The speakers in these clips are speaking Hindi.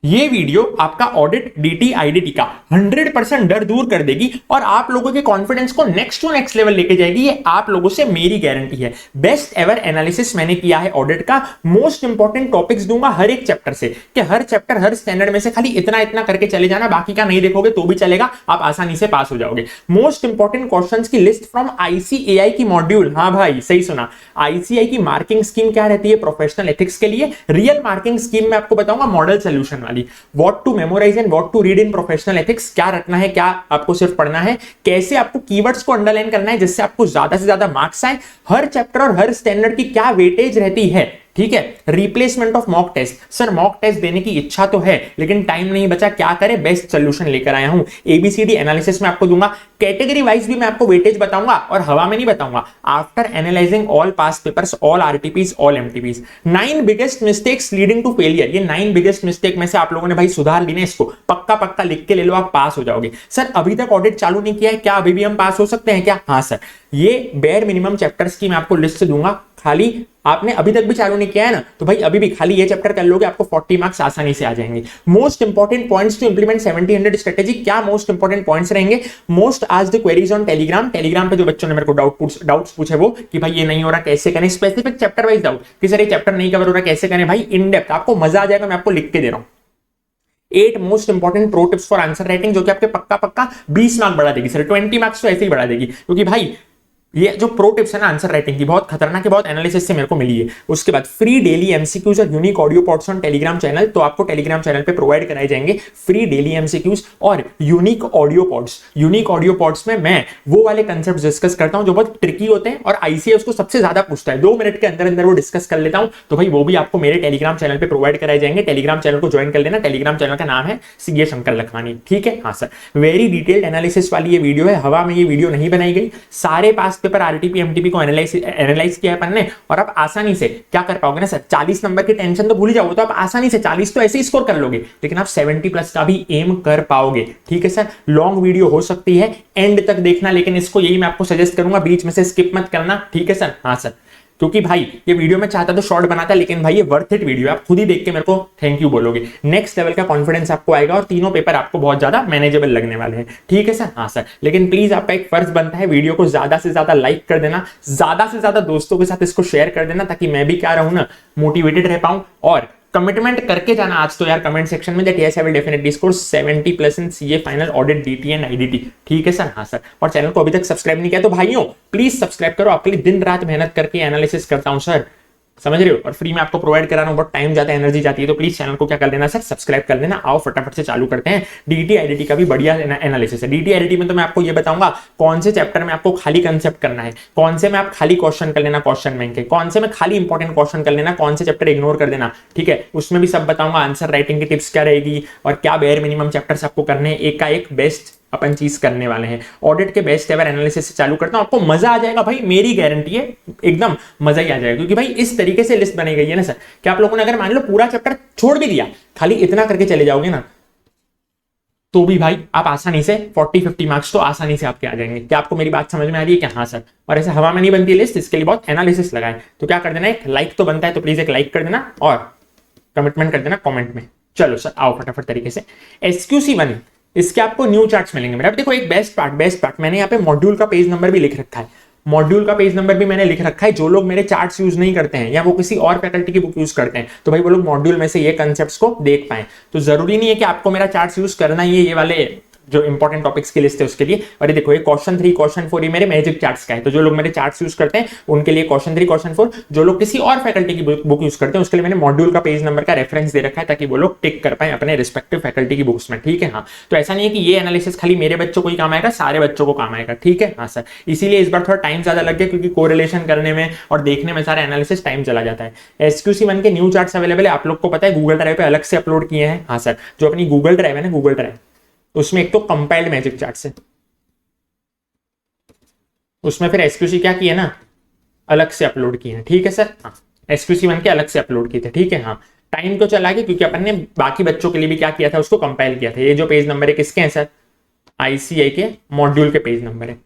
ये वीडियो आपका ऑडिट डीटी आईडीटी का 100% डर दूर कर देगी और आप लोगों के कॉन्फिडेंस को नेक्स्ट टू नेक्स्ट लेवल लेके जाएगी। ये आप लोगों से मेरी गारंटी है। बेस्ट एवर एनालिसिस मैंने किया है ऑडिट का। मोस्ट इंपॉर्टेंट टॉपिक्स दूंगा हर एक चैप्टर से कि हर चैप्टर हर स्टैंडर्ड में से खाली इतना इतना करके चले जाना, बाकी का नहीं देखोगे तो भी चलेगा, आप आसानी से पास हो जाओगे। मोस्ट इंपॉर्टेंट क्वेश्चंस की लिस्ट फ्रॉम आईसीएआई की मॉड्यूल। हाँ भाई सही सुना, आईसीएआई की मार्किंग स्कीम क्या रहती है प्रोफेशनल एथिक्स के लिए। रियल मार्किंग स्कीम में आपको बताऊंगा मॉडल सोल्यूशन वाली। What to memorise and what to read in professional ethics, क्या रखना है, क्या आपको सिर्फ पढ़ना है, कैसे आपको कीवर्ड्स को अंडरलाइन करना है जिससे आपको ज्यादा से ज्यादा मार्क्स आए, हर चैप्टर और हर स्टैंडर्ड की क्या वेटेज रहती है। ठीक है, replacement of mock test. Sir mock test देने की इच्छा तो है लेकिन टाइम नहीं बचा, क्या करें, बेस्ट सोल्यूशन लेकर आया हूं। एबीसीडी एनालिसिस में आपको दूंगा, कैटेगरी वाइज भी मैं आपको वेटेज बताऊंगा और हवा में नहीं बताऊंगा। After analysing all past papers, all RTPs, all MTPs, 9 biggest mistakes leading to failure. ये 9 बिगेस्ट मिस्टेक में से आप लोगों ने भाई सुधार लेने, इसको पक्का पक्का लिख के ले लो, आप पास हो जाओगे। सर अभी तक ऑडिट चालू नहीं किया है, क्या अभी भी हम पास हो सकते हैं क्या? हाँ सर, ये बेयर मिनिमम चैप्टर्स की मैं आपको लिस्ट दूंगा। खाली आपने अभी तक भी चालू नहीं किया है ना, तो भाई अभी भी खाली ये चैप्टर कर लोगे, आपको 40 मार्क्स आसानी से आ जाएंगे। Most important points to implement 70-100 strategy. क्या मोस्ट इंपॉर्टेंट पॉइंट्स रहेंगे? Most asked queries on Telegram. Telegram पे जो बच्चों ने मेरे को डाउट्स पूछे वो कि भाई ये नहीं हो रहा कैसे करें, स्पेसिफिक चैप्टर वाइज डाउट कि सर ये चैप्टर नहीं कवर हो रहा कैसे करें, भाई इन डेप्थ आपको मजा आ जाएगा, मैं आपको लिख के दे रहा हूं। 8 most important pro tips for answer writing, जो कि आपके पक्का पक्का 20 मार्क्स बढ़ा देगी। सर 20 मार्क्स तो ऐसे ही बढ़ा देगी, क्योंकि भाई ये जो प्रो टिप्स है ना आंसर राइटिंग की, बहुत खतरनाक है, बहुत एनालिसिस से मेरे को मिली है। उसके बाद फ्री डेली एमसीक्यूज और unique audio pods on Telegram channel, तो आपको टेलीग्राम चैनल पे प्रोवाइड कराए जाएंगे फ्री डेली एमसीक्यूज और unique audio pods. Unique audio pods में मैं वो वाले कंसेप्ट डिस्कस करता हूं जो बहुत ट्रिकी होते हैं और आईसीएस को सबसे ज्यादा पूछता है, 2 मिनट के अंदर अंदर वो डिस्कस कर लेता हूं, तो भाई वो भी आपको मेरे टेलीग्राम चैनल पे प्रोवाइड कराए जाएंगे। टेलीग्राम चैनल को ज्वाइन कर लेना, टेलीग्राम चैनल का नाम है सीए शंकर लखमानी। ठीक है, हाँ सर, वेरी डिटेल्ड एनालिसिस वाली ये वीडियो है, हवा में ये वीडियो नहीं बनाई गई। सारे पास्ट पेपर आरटीपी एमटीपी को एनालाइज किया है अपन ने, और आप आसानी से क्या कर पाओगे ना सर, 40 नंबर की टेंशन तो भूल जाओगे, तो आप आसानी से 40 तो ऐसे ही स्कोर कर लोगे, लेकिन आप 70 प्लस का भी एम कर पाओगे। ठीक है सर, लॉन्ग वीडियो हो सकती है, एंड तक देखना, लेकिन इसको यही मैं आपको सजेस्ट करूंगा, बीच में से स्किप मत करना। ठीक है सर, हाँ सर, क्योंकि भाई ये वीडियो में चाहता तो शॉर्ट बनाता, लेकिन भाई ये वर्थ इट वीडियो, आप खुद ही देख के मेरे को थैंक यू बोलोगे। नेक्स्ट लेवल का कॉन्फिडेंस आपको आएगा और तीनों पेपर आपको बहुत ज्यादा मैनेजेबल लगने वाले हैं। ठीक है सर, हाँ सर, लेकिन प्लीज आपका एक फर्ज बनता है, वीडियो को ज्यादा से ज्यादा लाइक कर देना, ज्यादा से ज्यादा दोस्तों के साथ इसको शेयर कर देना, ताकि मैं भी क्या रहूं ना, मोटिवेटेड रह पाऊं। और कमिटमेंट करके जाना आज तो यार कमेंट सेक्शन में that yes I will definitely score 70+ in CA final audit DT and IDT. ठीक है सर, हाँ सर, और चैनल को अभी तक सब्सक्राइब नहीं किया तो भाइयों प्लीज सब्सक्राइब करो, आपके लिए दिन रात मेहनत करके एनालिसिस करता हूं सर, समझ रहे हो, और फ्री में आपको प्रोवाइड करा रहा हूं, बहुत टाइम जाता है, एनर्जी जाती है, तो प्लीज चैनल को क्या कर लेना सर, सब्सक्राइब कर लेना। आओ फटाफट से चालू करते हैं। डीटी आईडीटी का भी बढ़िया एनालिसिस है। डीटी आईडीटी में तो मैं आपको ये बताऊंगा कौन से चैप्टर में आपको खाली कंसेप्ट करना है, कौन से में आप खाली क्वेश्चन कर लेना क्वेश्चन बैंक के, कौन से में खाली इंपॉर्टेंट क्वेश्चन कर लेना, कौन से चैप्टर इग्नोर कर देना। ठीक है, उसमें भी सब बताऊंगा, आंसर राइटिंग की टिप्स क्या रहेगी और क्या बेयर मिनिमम चैप्टर्स आपको करने हैं, एक का एक बेस्ट अपन चीज करने वाले हैं। ऑडिट के बेस्ट एवर एनालिसिस से चालू करता हूं, आपको मजा आ जाएगा भाई, मेरी गारंटी है, एकदम मजा ही आ जाएगा, क्योंकि भाई इस तरीके से लिस्ट बनाई गई है ना सर कि आप लोगों ने अगर मान लो पूरा चैप्टर छोड़ भी दिया, खाली इतना करके चले जाओगे ना, तो भी भाई आप आसानी से 40-50 मार्क्स तो आसानी से आपके आ जाएंगे। क्या आपको मेरी बात समझ में आ रही है क्या? हाँ सर, और ऐसे हवा में नहीं बनती लिस्ट, इसके लिए बहुत एनालिसिस लगाए, तो क्या कर देना, एक लाइक तो बनता है, तो प्लीज एक लाइक कर देना और कमिटमेंट कर देना कमेंट में। चलो सर आओ फटाफट तरीके से। SQC1 इसके आपको न्यू चार्ट्स मिलेंगे मेरा। अब देखो एक बेस्ट पार्ट मैंने यहाँ पे मॉड्यूल का पेज नंबर भी लिख रखा है, मॉड्यूल का पेज नंबर भी मैंने लिख रखा है। जो लोग मेरे चार्ट्स यूज नहीं करते हैं या वो किसी और फैकल्टी की बुक यूज करते हैं, तो भाई वो लोग मॉड्यूल में से ये कंसेप्ट्स को देख पाए। तो जरूरी नहीं है कि आपको मेरा चार्ट्स यूज करना ही है, ये वाले जो इंपॉर्टेंट टॉपिक्स की लिस्ट है उसके लिए। और ये देखो ये क्वेश्चन 3 क्वेश्चन 4 ये मेरे मैजिक चार्ट्स का है, तो जो लोग मेरे चार्ट्स यूज करते हैं उनके लिए क्वेश्चन 3 क्वेश्चन 4, जो लोग किसी और फैकल्टी की बुक यूज करते हैं उसके लिए मैंने मॉड्यूल का पेज नंबर का रेफरेंस दे रखा है, ताकि वो लोग टिक कर पाए अपने रिस्पेक्टिव फैकल्टी की बुक्स में। ठीक है, हाँ, तो ऐसा नहीं है कि ये एनालिसिस खाली मेरे बच्चों को ही काम आएगा, सारे बच्चों को काम आएगा। ठीक है, हाँ सर, इसीलिए इस बार थोड़ा टाइम ज्यादा लग गया, क्योंकि कोरिलेशन करने में और देखने में सारा एनालिसिस टाइम चला जाता है। SQC1 के न्यू चार्ट्स अवेलेबल है, आप लोग को पता है गूगल ड्राइव पे अलग से अपलोड किए हैं। हाँ सर, जो अपनी गूगल ड्राइव है ना, गूगल ड्राइव, उसमें एक तो कंपाइल्ड मैजिक चार्ट्स है, उसमें फिर SQC क्या किए ना, अलग से अपलोड किए हैं। ठीक है सर, हाँ, SQC1 के अलग से अपलोड किए थे। ठीक है, हाँ, टाइम तो चला गया क्योंकि अपन ने बाकी बच्चों के लिए भी क्या किया था, उसको कंपाइल किया था। ये जो पेज नंबर है किसके हैं सर, ICAI के मॉड्यूल के पेज नंबर है।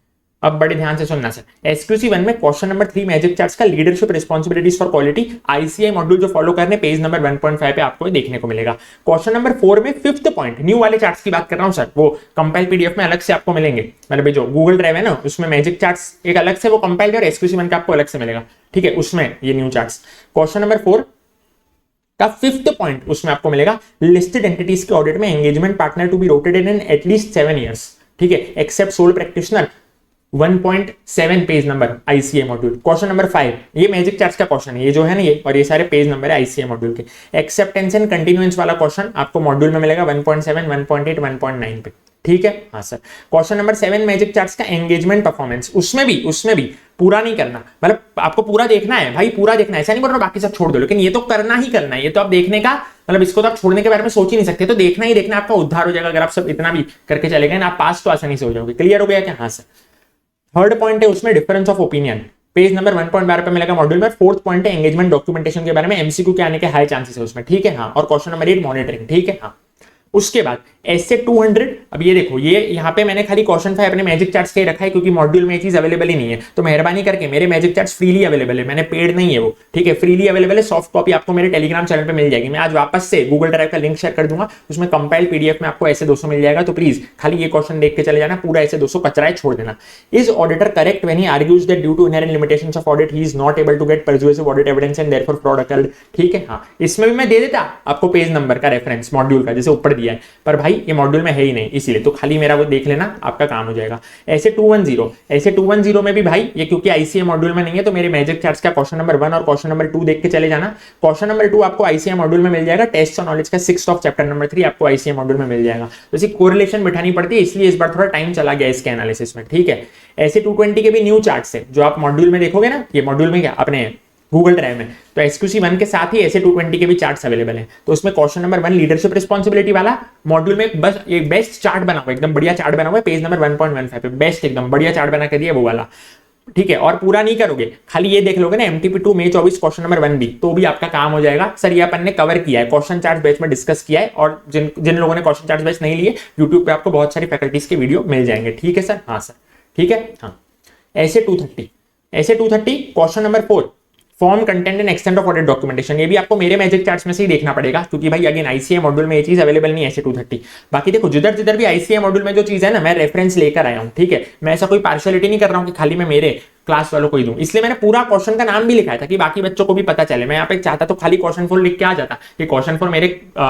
अब बड़े ध्यान से सुनना सर, एसक्यूसी 1 में क्वेश्चन नंबर 3 मैजिक चार्ट्स का leadership responsibilities for quality ICI module जो फॉलो करने पेज नंबर 1.5 पे आपको देखने को मिलेगा। क्वेश्चन नंबर 4 में फिफ्थ पॉइंट न्यू वाले चार्ट्स की बात कर रहा हूं सर, वो कंपाइल पीडीएफ में अलग से आपको मिलेंगे, मतलब जो गूगल ड्राइव है ना उसमें मैजिक चार्ट्स एक अलग से वो कंपाइल और एसक्यूसी 1 का आपको अलग से मिलेगा, ठीक है, उसमें ये न्यू चार्ट्स। क्वेश्चन नंबर 4 का फिफ्थ पॉइंट उसमें आपको मिलेगा लिस्टेड एंटिटीज के ऑडिट में engagement partner to be rotated in at least 7 years, ठीक है, except sole practitioner 1.7 page number ICA module. Question number 5 ये मैजिक चार्ट्स का क्वेश्चन है, ये जो है ना ये, और ये सारे पेज नंबर है आईसीए मॉड्यूल के। एक्सेप्टेंस एंड कंटिन्यूएंस वाला क्वेश्चन आपको मॉड्यूल में मिलेगा 1.7, 1.8, 1.9 पे, ठीक है, हाँ sir. Question number 7 magic charts का एंगेजमेंट परफॉर्मेंस, उसमें भी पूरा नहीं करना, मतलब आपको पूरा देखना है भाई, पूरा देखना है, ऐसा नहीं बोल रहा बाकी सब छोड़ दो, लेकिन ये तो करना ही करना है, ये तो आप देखने का मतलब इसको तो आप छोड़ने के बारे में सोच ही नहीं सकते, तो देखना ही देखना, आपका उद्धार हो जाएगा अगर आप सब इतना भी करके चले गए ना, आप पास तो आसानी से हो जाओगे। क्लियर हो गया क्या? हाँ सर। थर्ड पॉइंट है उसमें difference of opinion, page number 1.12 पे मिलेगा मॉड्यूल में। फोर्थ पॉइंट है एंगेजमेंट डॉक्यूमेंटेशन के बारे में, एमसीक्यू के आने के हाई चांसेस है उसमें, ठीक है, हाँ। और क्वेश्चन नंबर 8 मॉनिटरिंग, ठीक है, हाँ। उसके बाद ऐसे 200, अब ये देखो, ये यहाँ पे मैंने खाली क्वेश्चन 5 अपने मैजिक चार्ट्स के रखा है क्योंकि मॉड्यूल में ये चीज अवेलेबल ही नहीं है, तो मेहरबानी करके मेरे मैजिक चार्ट्स फ्रीली अवेलेबल है, मैंने पेड नहीं है वो, ठीक है, फ्रीली अवेलेबल है। सॉफ्ट कॉपी आपको मेरे टेलीग्राम चैनल पे मिल जाएगी, मैं आज वापस से गूगल ड्राइव का लिंक शेयर कर दूंगा, उसमें कंपाइल पीडीएफ में आपको ऐसे 200 मिल जाएगा, तो प्लीज खाली ये क्वेश्चन देख के चले जाना, पूरा ऐसे 200 कचरा है, छोड़ देना। Is auditor correct when he argues that due to inherent limitations of audit he is not able to get persuasive audit evidence and therefore fraud occurred, ठीक है, हाँ। इसमें भी मैं दे देता आपको पेज नंबर का रेफरेंस मॉड्यूल का, जैसे ऊपर दिया है, पर भाई ये मॉड्यूल में है ही नहीं, इसीलिए तो खाली मेरा वो देख लेना, आपका काम हो जाएगा। ऐसे 210 में भी भाई ये क्योंकि आईसीए मॉड्यूल में नहीं है, तो मेरे मैजिक चार्ट्स का क्वेश्चन नंबर 1 और क्वेश्चन नंबर 2 देख के चले जाना। क्वेश्चन नंबर 2 आपको आईसीए मॉड्यूल में मिल जाएगा, टेस्ट ऑन नॉलेज का 6th ऑफ चैप्टर नंबर 3 आपको आईसीए मॉड्यूल में मिल जाएगा, तो इसी कोरिलेशन बिठानी पड़ती है, इसलिए इस बार थोड़ा टाइम चला गया इसके एनालिसिस में, ठीक है। ऐसे 220 के भी न्यू चार्ट्स है जो आप मॉड्यूल में देखोगे ना, ये मॉड्यूल में क्या अपने गूगल ड्राइव में, तो एसक्यूसी 1 के साथ ही ऐसे 220 के भी चार्ट्स अवेलेबल हैं, तो उसमें क्वेश्चन नंबर 1 लीडरशिप रिस्पांसिबिलिटी वाला मॉड्यूल में बस एक बेस्ट चार्ट बना हुआ, एकदम बढ़िया चार्ट बना हुआ है, पेज नंबर 1.15 पे बेस्ट एकदम बढ़िया चार्ट बना कर दिया वो वाला, ठीक है। और पूरा नहीं करोगे, खाली ये देख लोगे ना MTP2 May 24 क्वेश्चन नंबर 1 भी, तो भी आपका काम हो जाएगा। सर ये अपन ने कवर किया है, क्वेश्चन चार्ट बैच में डिस्कस किया है, और जिन लोगों ने क्वेश्चन चार्ट बैच नहीं लिए, यूट्यूब पे आपको बहुत सारी फैकल्टीज के वीडियो मिल जाएंगे, ठीक है सर, हाँ सर, ठीक है, हाँ। ऐसे 230 question number 4 form content and extent of audit documentation, ये भी आपको मेरे मैजिक चार्ट्स में से ही देखना पड़ेगा, क्योंकि भाई अगेन आईसीए मॉड्यूल में ये चीज अवेलेबल नहीं है ऐसे 230। बाकी देखो जिधर भी आईसीए मॉड्यूल में जो चीज है ना, मैं रेफरेंस लेकर आया हूँ, ठीक है, मैं ऐसा कोई पार्शियलिटी नहीं कर रहा हूँ कि खाली मैं मेरे क्लास वालों को ही दूं, इसलिए मैंने पूरा क्वेश्चन का नाम भी लिखा है ताकि बाकी बच्चों को भी पता चले। मैं यहाँ पे चाहता तो खाली क्वेश्चन 4 लिख के आ जाता, कि क्वेश्चन 4 मेरे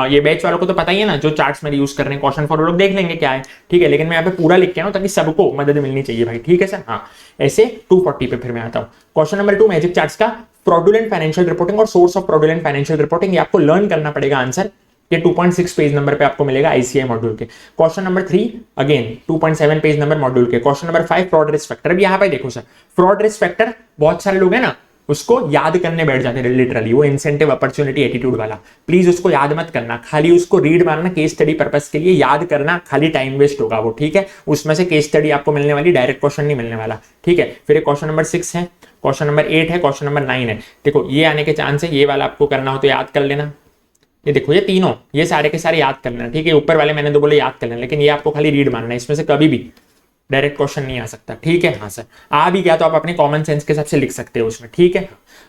ये बैच वालों को तो पता ही है ना, जो चार्ट्स मेरे यूज कर रहे हैं क्वेश्चन 4 वो लोग देख लेंगे क्या है, ठीक है, लेकिन मैं यहाँ पे पूरा लिख के आया हूँ ताकि सबको मदद मिलनी चाहिए भाई, ठीक है सर, हाँ। ऐसे 240 पे फिर मैं आता हूँ, क्वेश्चन नंबर 2 मैजिक चार्ट्स का फ्रॉडुलेंट फाइनेंशियल रिपोर्टिंग और source of fraudulent financial reporting, ये आपको लर्न करना पड़ेगा आंसर, ये 2.6 पेज नंबर पे आपको मिलेगा आईसीआई मॉड्यूल के। Question number 3 again 2.7 page number module के। Question number 5 fraud risk factor, अब यहाँ पे देखो सर, फ्रॉड रिस्क फैक्टर बहुत सारे लोग हैं ना उसको याद करने बैठ जाते हैं लिटरली, वो इंसेंटिव अपॉर्चुनिटी एटीट्यूड वाला, प्लीज उसको याद मत करना, खाली उसको रीड मारना केस स्टडी पर्पस के लिए, याद करना खाली टाइम वेस्ट होगा वो, ठीक है, उसमें से केस स्टडी आपको मिलने वाली, डायरेक्ट क्वेश्चन नहीं मिलने वाला, ठीक है। फिर क्वेश्चन नंबर 6 है, क्वेश्चन नंबर 8 है, क्वेश्चन नंबर 9 है, देखो ये आने के चांस है, ये वाला आपको करना हो तो याद कर लेना, ये देखो ये तीनों ये सारे के सारे याद कर लेना, ठीक है, ऊपर वाले मैंने तो बोले याद कर लेना, लेकिन ये आपको खाली रीड मारना है, इसमें से कभी भी डायरेक्ट क्वेश्चन नहीं आ सकता, ठीक है, हाँ सर। आ भी गया तो आप अपने कॉमन सेंस के हिसाब से लिख सकते हो उसमें, ठीक है।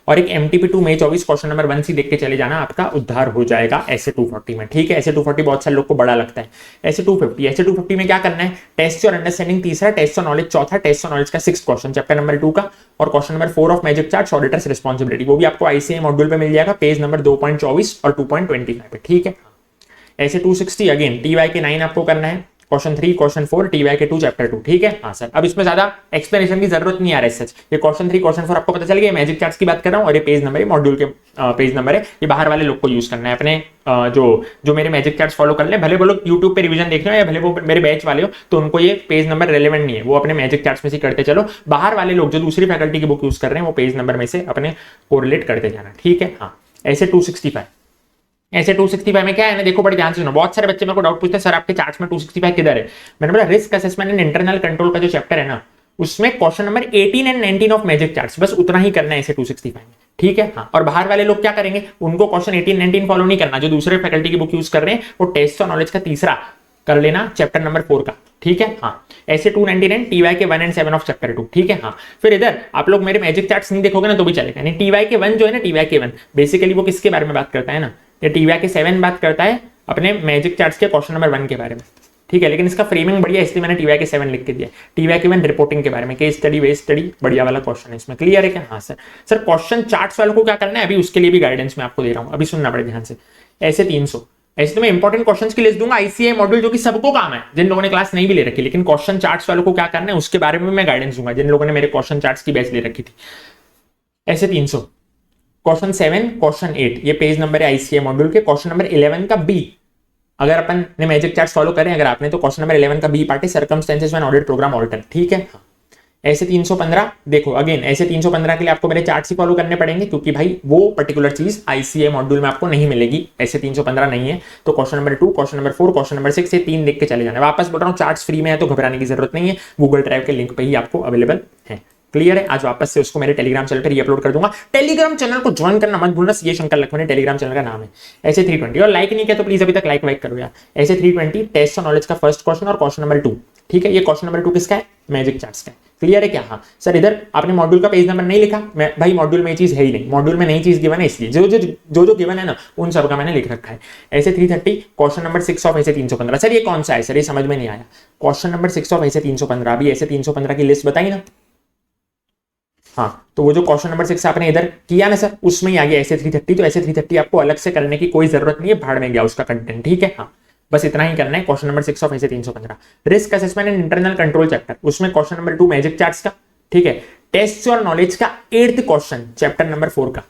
और एक MTP2 May 24 क्वेश्चन नंबर 1 सी देख के चले जाना, आपका उद्धार हो जाएगा ऐसे 240 में, ठीक है। ऐसे 240 बहुत सारे लोग को बड़ा लगता है, ऐसे 250 में क्या करना है, टेस्ट और अंडरस्टैंडिंग तीसरा, टेस्ट और नॉलेज चौथा, टेस्ट और नॉलेज का 6th क्वेश्चन चैप्टर नंबर 2 का, और question number 4 of magic charts auditors responsibility, वो भी आपको आईसीआई मॉड्यूल पे मिल जाएगा, पेज नंबर 2.24 और 2.25 पे, ठीक है। ऐसे 260 अगेन TY के 9 आपको करना है, क्वेश्चन 3 क्वेश्चन 4 TY के 2 चैप्टर 2, ठीक है, हाँ सर। अब इसमें ज्यादा एक्सप्लेनेशन की जरूरत नहीं आ रही है सच, ये क्वेश्चन 3 क्वेश्चन 4 आपको पता चल गया, मैजिक चार्ट्स की बात कर रहा हूँ, और ये पेज नंबर है मॉड्यूल के पेज नंबर है, ये बाहर वाले लोग को यूज करना है, अपने जो मेरे मैजिक चार्ट्स फॉलो कर ले, भले वो लोग यूट्यूब पे रिवीजन देख रहे हो या भले वो मेरे बैच वाले हो, तो उनको ये पेज नंबर रेलेवेंट नहीं है, वो अपने मैजिक चार्ट्स में से करते चलो, बाहर वाले लोग जो दूसरी फैकल्टी की बुक यूज कर रहे हैं वो पेज नंबर में से अपने कोरिलेट करते जाना, ठीक है, हाँ। ऐसे 265 ऐसे 265 में क्या है ना, देखो बड़े ध्यान से सुनो, बहुत सारे बच्चे मेरे को डाउट पूछते हैं सर आपके चार्ट्स में 265 किधर है, मैंने बोला risk assessment and internal control का जो चैप्टर है ना, उसमें question number 18 and 19 of magic charts, बस उतना ही करना है ऐसे 265 में, ठीक है, हाँ। और बाहर वाले लोग क्या करेंगे, उनको क्वेश्चन 18 19 फॉलो नहीं करना, जो दूसरे फैकल्टी की बुक यूज कर रहे हैं वो टेस्ट और नॉलेज का तीसरा कर लेना चैप्टर नंबर 4 का, ठीक है। हाँ, ऐसे 299 टीवाई के 1 एंड 7 ऑफ चैप्टर 2, ठीक है। हाँ, फिर इधर आप लोग मेरे मैजिक चार्ट्स नहीं देखोगे ना तो भी चलेगा, नहीं टीवाई के 1 जो है ना, टीवाई के 1 बेसिकली वो किसके बारे में बात करता है ना, ये टीवाई के 7 बात करता है अपने मैजिक चार्ट्स के क्वेश्चन नंबर 1 के बारे में, ठीक है। लेकिन इसका फ्रेमिंग बढ़िया, इसलिए मैंने टीवाई के 7 लिख के दिया। टीवाई के 1 रिपोर्टिंग के बारे में, केस स्टडी वेस स्टडी बढ़िया वाला क्वेश्चन है इसमें, क्लियर है क्या? हाँ सर। सर क्वेश्चन चार्ट्स वालों को क्या करना है, अभी उसके लिए भी गाइडेंस मैं आपको दे रहा हूँ, अभी सुनना पड़े ध्यान से। ऐसे 300 ऐसे तो मैं इंपॉर्टेंट क्वेश्चंस की लिस्ट दूंगा, आईसीआई मॉड्यूल जो कि सबको काम है, जिन लोगों ने क्लास नहीं भी ले रखी, लेकिन क्वेश्चन चार्ट्स वालों को क्या करना है उसके बारे में मैं गाइडेंस दूंगा, जिन लोगों ने मेरे क्वेश्चन चार्ट्स की बैच ले रखी थी। ऐसे 300 क्वेश्चन 7 क्वेश्चन 8 ये पेज नंबर है आईसीआई मॉड्यूल के। क्वेश्चन नंबर 11 का बी, अगर अपन ने मैजिक चार्ट्स फॉलो करें अगर आपने, तो क्वेश्चन नंबर 11 का बी पार्ट है circumstances when audit programme alter, ठीक है। ऐसे 315 देखो, अगेन ऐसे 315 के लिए आपको मेरे चार्ट्स ही फॉलो करने पड़ेंगे, क्योंकि भाई वो पर्टिकुलर चीज आईसीआई मॉड्यूल में आपको नहीं मिलेगी, ऐसे 315 नहीं है। तो question number 2, question number 4, question number 6 ये 3 लिख के चले जाना। वापस बोल रहा हूँ, चार्ट्स फ्री में है तो घबराने की जरूरत नहीं है, गूगल ड्राइव के लिंक पे ही आपको अवेलेबल है, क्लियर है। आज वापस से उसको मेरे टेलीग्राम चैनल पर अपलोड कर दूंगा। टेलीग्राम चैनल को ज्वाइन करना मत भूलना, सीए शंकर लखमनी टेलीग्राम चैनल का नाम है। ऐसे 320 और लाइक नहीं किया तो प्लीज अभी तक लाइक वाइक करो यार। ऐसे 320 टेस्ट ऑफ नॉलेज का फर्स्ट क्वेश्चन और क्वेश्चन नंबर 2, ठीक है। ये क्वेश्चन नंबर 2 किसका है, मैजिक चार्ट्स का है, क्लियर है क्या? हाँ सर, इधर आपने मॉड्यूल का पेज नंबर नहीं लिखा, मैं भाई मॉड्यूल में ये चीज है ही नहीं, मॉड्यूल में नई चीज गिवन है, इसलिए जो गिवन है ना उन सब का मैंने लिख रखा है। ऐसे 330 क्वेश्चन नंबर 6 ऑफ ऐसे 315। सर ये कौन सा है सर, ये समझ में नहीं आया। क्वेश्चन नंबर 6 ऑफ ऐसे 315, अभी ऐसे 315 की लिस्ट बताई ना। हाँ, तो वो जो क्वेश्चन नंबर 6 आपने इधर किया ना सर, उसमें ही आ गया ऐसे 330, तो ऐसे 330 आपको अलग से करने की कोई जरूरत नहीं है, भाड़ में गया उसका कंटेंट, ठीक है। हाँ, बस इतना ही करना है। क्वेश्चन नंबर 6 ऑफ ऐसे 315 risk assessment and internal control chapter, उसमें क्वेश्चन नंबर 2 मैजिक चार्ट्स का, ठीक है। टेस्ट और नॉलेज का 8th क्वेश्चन चैप्टर नंबर 4 का,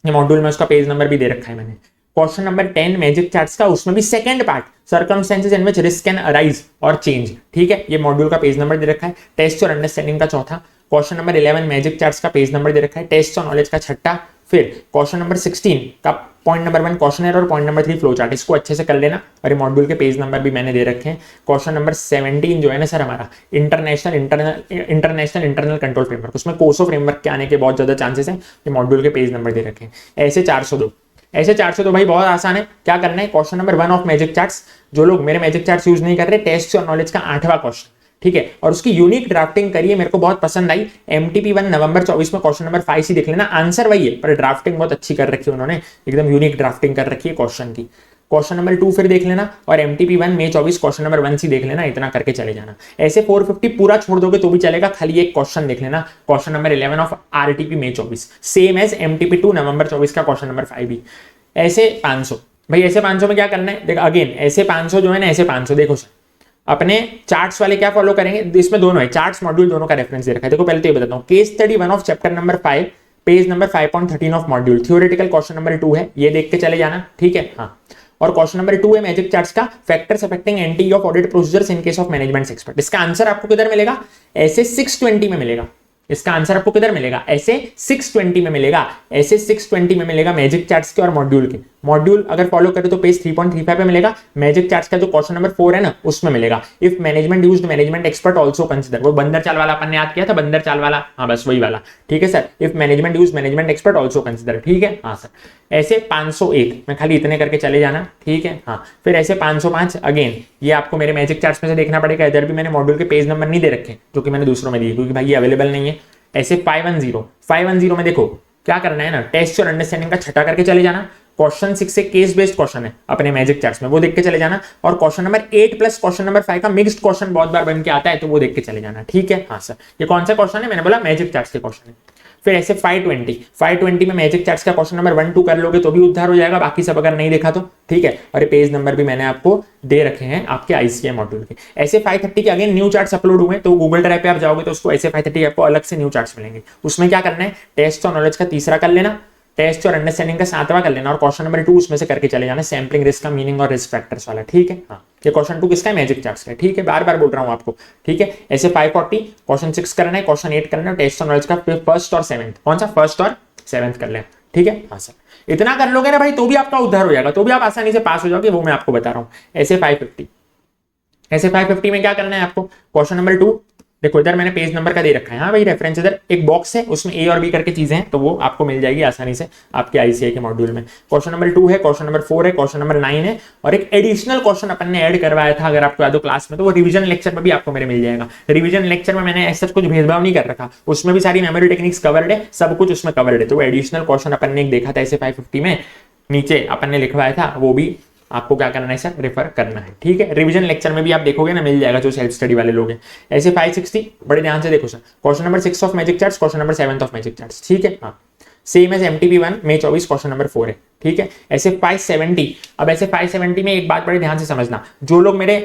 ये मॉड्यूल में उसका पेज नंबर भी दे रखा है मैंने। क्वेश्चन नंबर 10 मैजिक चार्ट्स का, उसमें भी second part circumstances in which risk can arise और चेंज, ठीक है। ये मॉड्यूल का पेज नंबर दे रखा है। टेस्ट और अंडरस्टैंडिंग का चौथा, क्वेश्चन नंबर 11 मैजिक चार्ट्स का पेज नंबर दे रखा है। टेस्ट और नॉलेज का छठा, फिर क्वेश्चन नंबर 16 का पॉइंट नंबर 1 क्वेश्चन और पॉइंट नंबर 3 फ्लो चार्ट, इसको अच्छे से कर लेना। और ये मॉड्यूल के पेज नंबर भी मैंने दे रखे हैं। क्वेश्चन नंबर 17 जो है ना सर हमारा इंटरनेशनल इंटरनल कंट्रोल फ्रेमवर्क, उसमें कोसो फ्रेमवर्क के आने के बहुत ज्यादा चांसेस हैं, ये मॉड्यूल के पेज नंबर दे रखे हैं। ऐसे 402 ऐसे 402 भाई बहुत आसान है, क्या करना है, question number 1 of magic charts, जो लोग मेरे मैजिक चार्ट्स यूज नहीं कर रहे, टेस्ट और नॉलेज का 8वां क्वेश्चन, ठीक है। और उसकी यूनिक ड्राफ्टिंग करिए, मेरे को बहुत पसंद आई। MTP 1 नवंबर 24 में क्वेश्चन नंबर 5 ही देख लेना, आंसर वही है पर ड्राफ्टिंग बहुत अच्छी कर रखी है उन्होंने, एकदम यूनिक ड्राफ्टिंग कर रखी है क्वेश्चन की। क्वेश्चन नंबर 2 फिर देख लेना, और MTP 1 मई 24 क्वेश्चन नंबर 1 सी देख लेना, इतना करके चले जाना। ऐसे 450 पूरा छोड़ दोगे तो भी चलेगा, खाली एक क्वेश्चन देख लेना, question number 11 of RTP May 24, same as MTP 2 November 24 का क्वेश्चन नंबर 5 भी। ऐसे 500 भाई, ऐसे 500 में क्या करना है, देखो अगेन ऐसे 500 जो है ना, ऐसे 500 देखो सर अपने चार्ट्स वाले क्या फॉलो करेंगे, इसमें दोनों है, चार्ट्स मॉड्यूल दोनों का रेफरेंस दे रखा है। देखो पहले तो ये बताता हूँ, case study 1 of chapter number 5 page number 5.13 of module, theoretical question number 2 है, ये देख के चले जाना, ठीक है। हाँ, और क्वेश्चन नंबर 2 है मैजिक चार्ट्स का, factors affecting anti of audit procedures in case of management expert. इसका आंसर आपको किधर मिलेगा, ऐसे 620 में मिलेगा। इसका आंसर आपको किधर मिलेगा, ऐसे 620 में मिलेगा, ऐसे 620 में मिलेगा मैजिक चार्ट्स के और मॉड्यूल के। मॉड्यूल अगर फॉलो करें तो पेज 3.35 पे मिलेगा, मैजिक चार्ट्स का जो क्वेश्चन नंबर 4 है ना उसमें मिलेगा। If management used management expert also consider, वो बंदर चाल वाला अपन ने याद किया था, बंदर चाल वाला, हाँ बस वही वाला, ठीक है sir. If management used management expert also consider, ठीक है। हाँ सर, ऐसे 501 में खाली इतने करके चले जाना, ठीक है। हाँ, फिर ऐसे 505 अगेन ये आपको मेरे मैजिक चार्ट्स में से देखना पड़ेगा, इधर भी मैंने मॉड्यूल के पेज नंबर नहीं दे रखे जो कि मैंने दूसरों में दिए, क्योंकि भाई ये अवेलेबल नहीं है। ऐसे 510 में देखो क्या करना है ना, टेस्ट और अंडरस्टैंडिंग का छठा करके चले जाना। क्वेश्चन 6 से केस बेस्ड क्वेश्चन है अपने मैजिक चार्ट्स में, वो देख के चले जाना। और question number 8 plus question number 5 का मिक्स्ड क्वेश्चन बहुत बार बन के आता है, तो वो देख के चले जाना, ठीक है। हाँ सर, ये कौन सा क्वेश्चन है, मैंने बोला मैजिक चार्ट्स के क्वेश्चन है। फिर ऐसे 520 में मैजिक चार्ट्स का क्वेश्चन नंबर 1 2 कर लोगे तो भी उद्धार हो जाएगा, बाकी सब अगर नहीं देखा तो, ठीक है। और ये पेज नंबर भी मैंने आपको दे रखे हैं आपके आईसीआई मॉड्यूल के। ऐसे 530 के अगेन न्यू चार्ट्स अपलोड हुए, तो गूगल ड्राइव पे आप जाओगे तो उसको ऐसे 530 आपको अलग से न्यू चार्ट्स मिलेंगे। उसमें क्या करना है, टेस्ट और नॉलेज का 3रा कर लेना, टेस्ट और अंडरस्टैंडिंग का 7वां कर लेना, और क्वेश्चन नंबर 2 उसमें से करके चले जाना, सैम्पलिंग रिस्क का मीनिंग और रिस्क फैक्टर्स वाला, ठीक है। हाँ, ये क्वेश्चन 2 किसका है, मैजिक चार्ट्स का, ठीक है, बार बार बोल रहा हूं आपको, ठीक है। ऐसे 540 क्वेश्चन 6 करना है, क्वेश्चन 8 करना है, टेस्ट और नॉलेज का फर्स्ट और 7th, कौन सा फर्स्ट और 7th कर लें, ठीक है। हाँ सर, इतना कर लोगे ना भाई तो भी आपका उद्धार हो जाएगा, तो भी आप आसानी से पास हो जाओगे, वो मैं आपको बता रहा हूं। ऐसे 550 में क्या करना है आपको, क्वेश्चन नंबर 2 देखो इधर मैंने पेज नंबर का दे रखा है, हाँ भाई रेफरेंस, इधर एक बॉक्स है उसमें ए और बी करके चीजें हैं, तो वो आपको मिल जाएगी आसानी से आपके आईसीआई के मॉड्यूल में। क्वेश्चन नंबर 2 है, क्वेश्चन नंबर 4 है, क्वेश्चन नंबर 9 है, और एक एडिशनल क्वेश्चन अपन ने ऐड करवाया था अगर आपको याद हो क्लास में, तो वो रिवीजन लेक्चर में भी आपको मेरे मिल जाएगा। रिवीजन लेक्चर में मैंने ऐसा कुछ भेदभाव नहीं कर रखा, उसमें भी सारी मेमोरी टेक्निक्स कवर्ड है, सब कुछ उसमें कवर्ड है। तो वो एडिशनल क्वेश्चन अपन ने एक देखा था ऐसे 550 में, नीचे अपन ने लिखवाया था, वो भी आपको क्या करना है सर, रेफर करना है, ठीक है। रिवीजन लेक्चर में भी आप देखोगे ना, मिल जाएगा जो सेल्फ स्टडी वाले लोग हैं। ऐसे 560 बड़े ध्यान से देखो sir, question number 6 of magic charts, question number 7 of magic charts, ठीक है। हाँ सेम एज MTP1 मई 24 क्वेश्चन नंबर 4 है, ठीक है। ऐसे 570, अब ऐसे 570 में एक बात बड़े ध्यान से समझना, जो लोग मेरे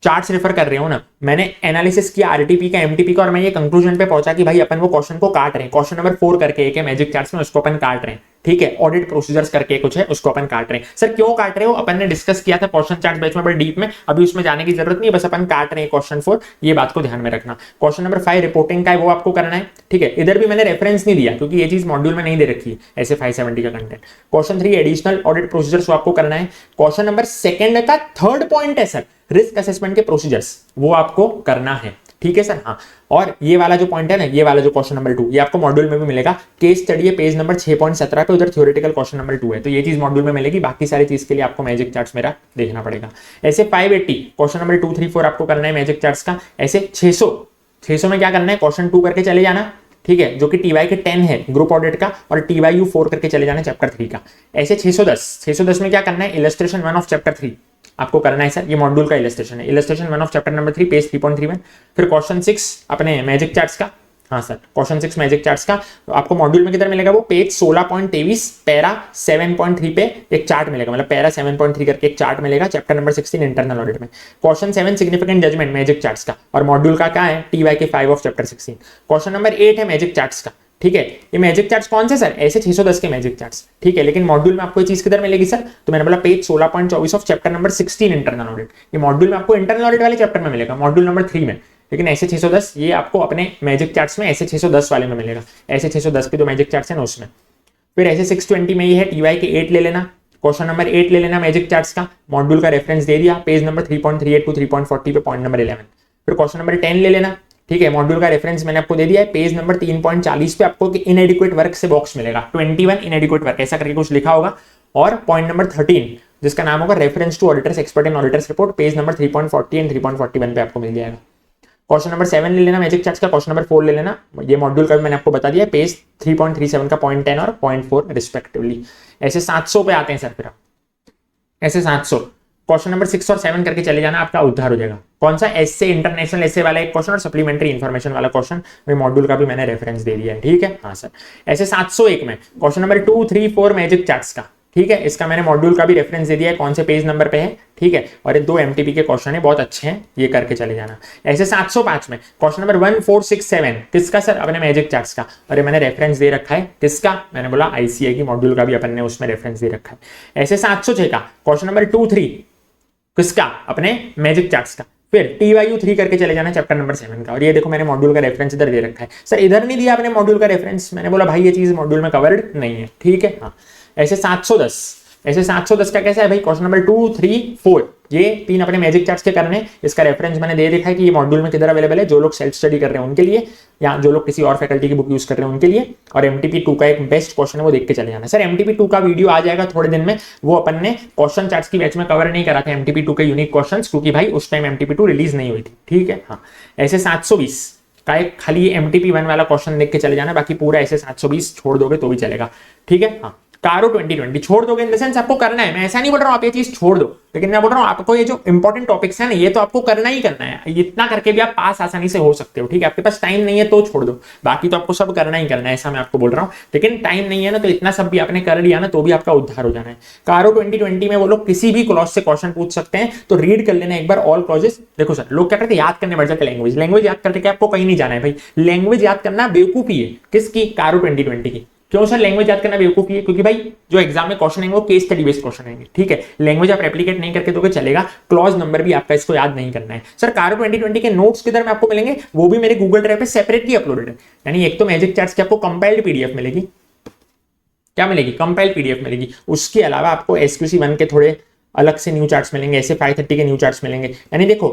चार्ट्स रेफर कर रहे हो ना, मैंने एनालिसिस किया आरटीपी का, एमटीपी का, और मैं ये कंक्लूजन पे पहुंचा कि भाई अपन वो क्वेश्चन को काट रहे हैं। क्वेश्चन नंबर 4 करके एक है मैजिक चार्ट्स में, उसको अपन काट रहे हैं, ठीक है। ऑडिट प्रोसीजर्स करके कुछ है, उसको अपन काट रहे हैं। सर क्यों काट रहे हो, अपन ने डिस्कस किया था क्वेश्चन चार्ट बैच में बड़े डीप में, अभी उसमें जाने की जरूरत नहीं है, बस अपन काट रहे हैं क्वेश्चन 4, ये बात को ध्यान में रखना। क्वेश्चन नंबर 5 रिपोर्टिंग का है, वो आपको करना है, ठीक है। इधर भी मैंने रेफरेंस नहीं दिया क्योंकि ये चीज मॉड्यूल में नहीं दे रखी है, ऐसे 570 का content. Question 3 additional audit procedures, वो आपको करना है। क्वेश्चन नंबर 2 का 3rd पॉइंट है सर, रिस्क असेसमेंट के प्रोसीजर्स, वो आपको करना है, ठीक है सर। हाँ, और ये वाला जो पॉइंट है ना, ये वाला जो क्वेश्चन नंबर 2, ये आपको मॉड्यूल में भी मिलेगा। केस स्टडी है पेज नंबर 6.17 पे, उधर थ्योरेटिकल क्वेश्चन नंबर 2 है, तो ये चीज मॉड्यूल में मिलेगी। बाकी सारी चीज के लिए आपको मैजिक चार्ट्स मेरा देखना पड़ेगा। ऐसे 580 क्वेश्चन नंबर 2, 3, 4 आपको करना है मैजिक चार्ट्स का। ऐसे 600 में क्या करना है, क्वेश्चन 2 करके चले जाना, ठीक है, जो कि TY के 10 है ग्रुप ऑडिट का, और TYU 4 करके चले जाना चैप्टर 3 का। ऐसे 610 में क्या करना है, इलस्ट्रेशन 1 ऑफ चैप्टर 3 आपको करना है सर, ये मॉड्यूल का इलस्ट्रेशन है, illustration 1 of chapter number 3 page 3.31। फिर क्वेश्चन 6 अपने मैजिक चार्ट्स का, हाँ सर क्वेश्चन 6 मैजिक चार्ट्स का, तो आपको मॉड्यूल में किधर मिलेगा, वो पेज 16.23 पैरा 7.3 पे एक चार्ट मिलेगा, मतलब पैरा 7.3 करके एक चार्ट मिलेगा चैप्टर नंबर 16 इंटरनल ऑडिट में। Question 7 significant judgement magic charts का, और मॉड्यूल का क्या है, TY के 5 ऑफ चैप्टर 16। क्वेश्चन नंबर 8 है मैजिक चार्ट्स का, ठीक है। ये मैजिक चार्ट्स कौन से सर, ऐसे 610 के मैजिक चार्ट्स, ठीक है। लेकिन मॉड्यूल में आपको ये चीज किधर मिलेगी सर, तो मैंने बोला page 16.24 of chapter number 16 internal audit, ये मॉड्यूल में आपको इंटरनल ऑडिट वाले चैप्टर में मिलेगा, मॉड्यूल नंबर 3 में। लेकिन ऐसे 610 ये आपको अपने मैजिक चार्ट्स में ऐसे 610 वाले में मिलेगा, ऐसे 610 के जो मैजिक चार्ट्स है ना उसमें। फिर ऐसे 620 में ये है TY के 8 ले लेना, क्वेश्चन नंबर 8 ले लेना मैजिक चार्ट्स का, मॉड्यूल का रेफरेंस दे दिया, पेज नंबर 3.38 टू 3.40 पे पॉइंट नंबर 11। फिर क्वेश्चन नंबर 10 ले लेना, ठीक है, मॉड्यूल का रेफरेंस मैंने आपको दे दिया है, पेज नंबर 3.40 पे आपको इनएडिक्वेट वर्क से बॉक्स मिलेगा, 21 इनएडिक्वेट वर्क ऐसा करके कुछ लिखा होगा। और पॉइंट नंबर 13 जिसका नाम होगा reference to auditor's expert in auditor's report, page number 3.40 and 3.41 पे आपको मिल जाएगा। क्वेश्चन नंबर 7 ले लेना मैजिक चार्ट्स का, क्वेश्चन नंबर 4 ले लेना, ये मॉड्यूल का भी मैंने आपको बता दिया, पेज 3.37 का पॉइंट 10 और पॉइंट 4 रिस्पेक्टिवली। ऐसे 700 पे आते हैं सर, फिर ऐसे 700 क्वेश्चन नंबर 6 और 7 करके चले जाना, आपका उद्धार हो जाएगा। कौन सा, एसए इंटरनेशनल एसए वाला एक क्वेश्चन और सप्लीमेंट्री इन्फॉर्मेशन वाला क्वेश्चन, मॉड्यूल का भी मैंने रेफरेंस दे दिया है, ठीक है। हाँ सर, ऐसे 701 में क्वेश्चन नंबर 2, 3, 4 मैजिक चार्ट्स का, ठीक है, इसका मैंने मॉड्यूल का भी रेफरेंस दे दिया है, कौन से पेज नंबर पे है, ठीक है। और ये 2 MTP के क्वेश्चन है, बहुत अच्छे हैं, ये करके चले जाना। ऐसे 705 में क्वेश्चन नंबर 1, 4, 6, 7 किसका सर, अपने मैजिक चार्ट्स का, और ये मैंने रेफरेंस दे रखा है किसका, मैंने बोला ICAI की मॉड्यूल का भी अपन ने उसमें रेफरेंस दे रखा है। ऐसे 706 का क्वेश्चन नंबर 2, 3 किसका, अपने मैजिक चार्ट्स का। फिर TYU 3 करके चले जाना चैप्टर नंबर 7 का, और ये देखो मैंने मॉड्यूल का रेफरेंस इधर दे रखा है। सर इधर नहीं दिया आपने मॉड्यूल का रेफरेंस, मैंने बोला भाई ये चीज मॉड्यूल में कवर्ड नहीं है, ठीक है। हाँ, ऐसे 710 का कैसा है भाई, क्वेश्चन नंबर 2, 3, 4 ये 3 अपने मैजिक चार्ट्स के करने, इसका रेफरेंस मैंने दे देखा है कि ये मॉड्यूल में किधर अवेलेबल है, जो लोग सेल्फ स्टडी कर रहे हैं उनके लिए, या जो लोग किसी और फैकल्टी की बुक यूज कर रहे हैं उनके लिए। और MTP 2 का एक बेस्ट क्वेश्चन है, वो देख के चले जाना। सर MTP 2 का वीडियो आ जाएगा थोड़े दिन में, वो अपन ने क्वेश्चन चार्ट्स की बैच में कवर नहीं करा था MTP 2 के यूनिक क्वेश्चंस, क्योंकि भाई उस टाइम MTP 2 रिलीज नहीं हुई थी, ठीक है। हाँ, ऐसे 720 का एक खाली MTP 1 वाला क्वेश्चन देख के चले जाना, बाकी पूरा ऐसे 720 छोड़ दोगे तो भी चलेगा, ठीक है। हाँ, कारो 2020 छोड़ दोगे इन द सेंस आपको करना है, मैं ऐसा नहीं बोल रहा हूं आप ये चीज छोड़ दो, लेकिन मैं बोल रहा हूं आपको ये जो इंपॉर्टेंट टॉपिक्स है ना, ये तो आपको करना ही करना है, इतना करके भी आप पास आसानी से हो सकते हो, ठीक है। आपके पास टाइम नहीं है तो छोड़ दो, बाकी तो आपको सब करना ही करना है, ऐसा मैं आपको बोल रहा हूं। लेकिन टाइम नहीं है ना, तो इतना सब भी आपने कर लिया ना, तो भी आपका उद्धार हो जाना है। कारो 2020 में वो लोग किसी भी क्लॉज से क्वेश्चन पूछ सकते हैं, तो रीड कर लेना एक बार ऑल क्लॉजेस। देखो सर, लोग क्या करते हैं, याद करने बढ़ जाते लैंग्वेज याद करके आपको कहीं नहीं जाना है भाई, लैंग्वेज याद करना बेवकूफी है। किसकी, कारो 2020 की। क्यों सर लैंग्वेज याद करना बेवकूफी है, क्योंकि भाई जो एग्जाम में क्वेश्चन है वो केस स्टडी बेस्ड क्वेश्चन है, ठीक है। लैंग्वेज आप रेप्लिकेट नहीं करके दोगे चलेगा, क्लॉज नंबर भी आपका इसको याद नहीं करना है। सर कारो 2020 के नोट्स किधर में आपको मिलेंगे, वो भी मेरे गूगल ड्राइव पे सेपरेटली अपलोडेड है। यानी एक तो मैजिक चार्ट्स की आपको कंपाइल्ड PDF मिलेगी, क्या मिलेगी, कंपाइल्ड PDF मिलेगी। उसके अलावा आपको SQC 1 के थोड़े अलग से न्यू चार्ट्स मिलेंगे, ऐसे 530 के न्यू चार्ट्स मिलेंगे। यानी देखो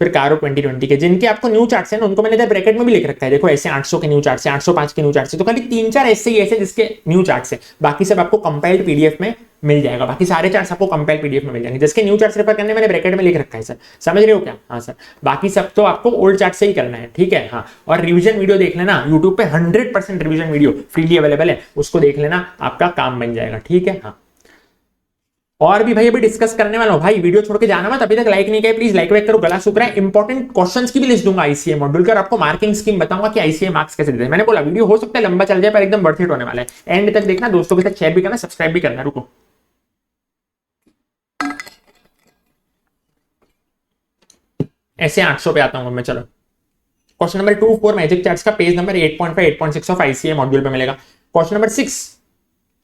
फिर कारो 2020 के, जिनके आपको न्यू चार्ट्स है ना उनको मैंने इधर ब्रैकेट में भी लिख रखा है, देखो ऐसे 800 के न्यू चार्ट्स है, 805 के न्यू चार्ट्स है, तो खाली 3-4 ऐसे ही ऐसे जिसके न्यू चार्ट्स है, बाकी सब आपको कंपाइल्ड पीडीएफ में मिल जाएगा, बाकी सारे चार्ट्स आपको कंपाइल्ड पीडीएफ में मिल जाएंगे, जिसके न्यू चार्ट्स रेफर करने मैंने ब्रैकेट में लिख रखा है सर, समझ रहे हो क्या? हाँ सर, बाकी सब तो आपको ओल्ड चार्ट से ही करना है, ठीक है। हाँ, और रिवीजन वीडियो देख लेना यूट्यूब पे, 100% रिवीजन वीडियो फ्रीली अवेलेबल है, उसको देख लेना, आपका काम बन जाएगा, ठीक है। हाँ, और भी भाई अभी डिस्कस करने वाला हूं भाई, वीडियो छोड़ के जाना मत, अभी तक लाइक नहीं किया प्लीज लाइक वाइक करो, गला सूख रहा है। इंपॉर्टेंट क्वेश्चंस की भी लिस्ट दूंगा आईसीए मॉड्यूल का, और आपको मार्किंग स्कीम बताऊंगा कि आईसीए मार्क्स कैसे देते हैं। मैंने बोला वीडियो हो सकता है लंबा चल जाए पर एकदम वर्थ इट होने वाला है, एंड तक देखना, दोस्तों के साथ शेयर भी करना, सब्सक्राइब भी करना। रुको ऐसे 800 पे आता हूं मैं, चलो क्वेश्चन नंबर 2 4 मैजिक चार्ट्स का page number 8.5 8.6 of ICA module पे मिलेगा। क्वेश्चन नंबर 6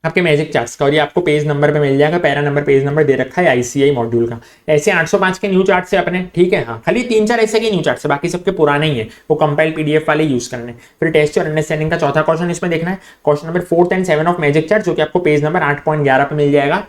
आपके मैजिक चार्ट्स का, और ये आपको पेज नंबर पे मिल जाएगा, पैरा नंबर पेज नंबर दे रखा है आईसीआई मॉड्यूल का। ऐसे 805 के न्यू चार्ट से अपने, ठीक है। हाँ, खाली 3-4 ऐसे के न्यू चार्ट है, बाकी सबके पुराने ही है, वो कंपाइल पीडीएफ वाले यूज करने। फिर टेस्ट और अंडरस्टैंडिंग का चौथा क्वेश्चन इसमें देखना है, question number 4 and 7 of magic chart, जो कि आपको पेज नंबर 8.11 पे मिल जाएगा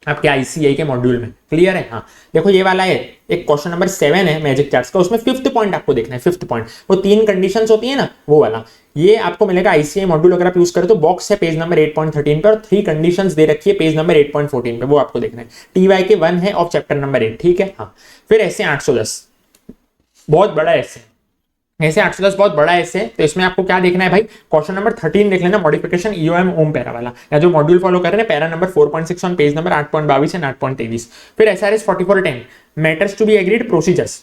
आपके आईसीआई के मॉड्यूल में। क्लियर है? हाँ, देखो ये वाला है, एक क्वेश्चन नंबर 7 है मैजिक चार्ट्स का, उसमें 5th पॉइंट आपको देखना है, 5th पॉइंट, वो 3 कंडीशंस होती है ना, वो वाला ये आपको मिलेगा आईसीआई मॉड्यूल। अगर आप यूज करें तो बॉक्स है पेज नंबर 8.13 पे, और 3 कंडीशंस दे रखी है पेज नंबर 8.14 पे, वो आपको देखना है। टीवाई के 1 है ऑफ चैप्टर नंबर 8, ठीक है। हाँ, फिर ऐसे 810 बहुत बड़ा ऐसे, ऐसे 810 बहुत बड़ा ऐसे, तो इसमें आपको क्या देखना है भाई, क्वेश्चन नंबर 13 देख लेना, मॉडिफिकेशन ईओएम ओम पैरा वाला, या जो मॉड्यूल फॉलो कर रहे हैं, para number 4.6 on page number 8.22 and 8.23। फिर SRS 4410 matters to be agreed procedures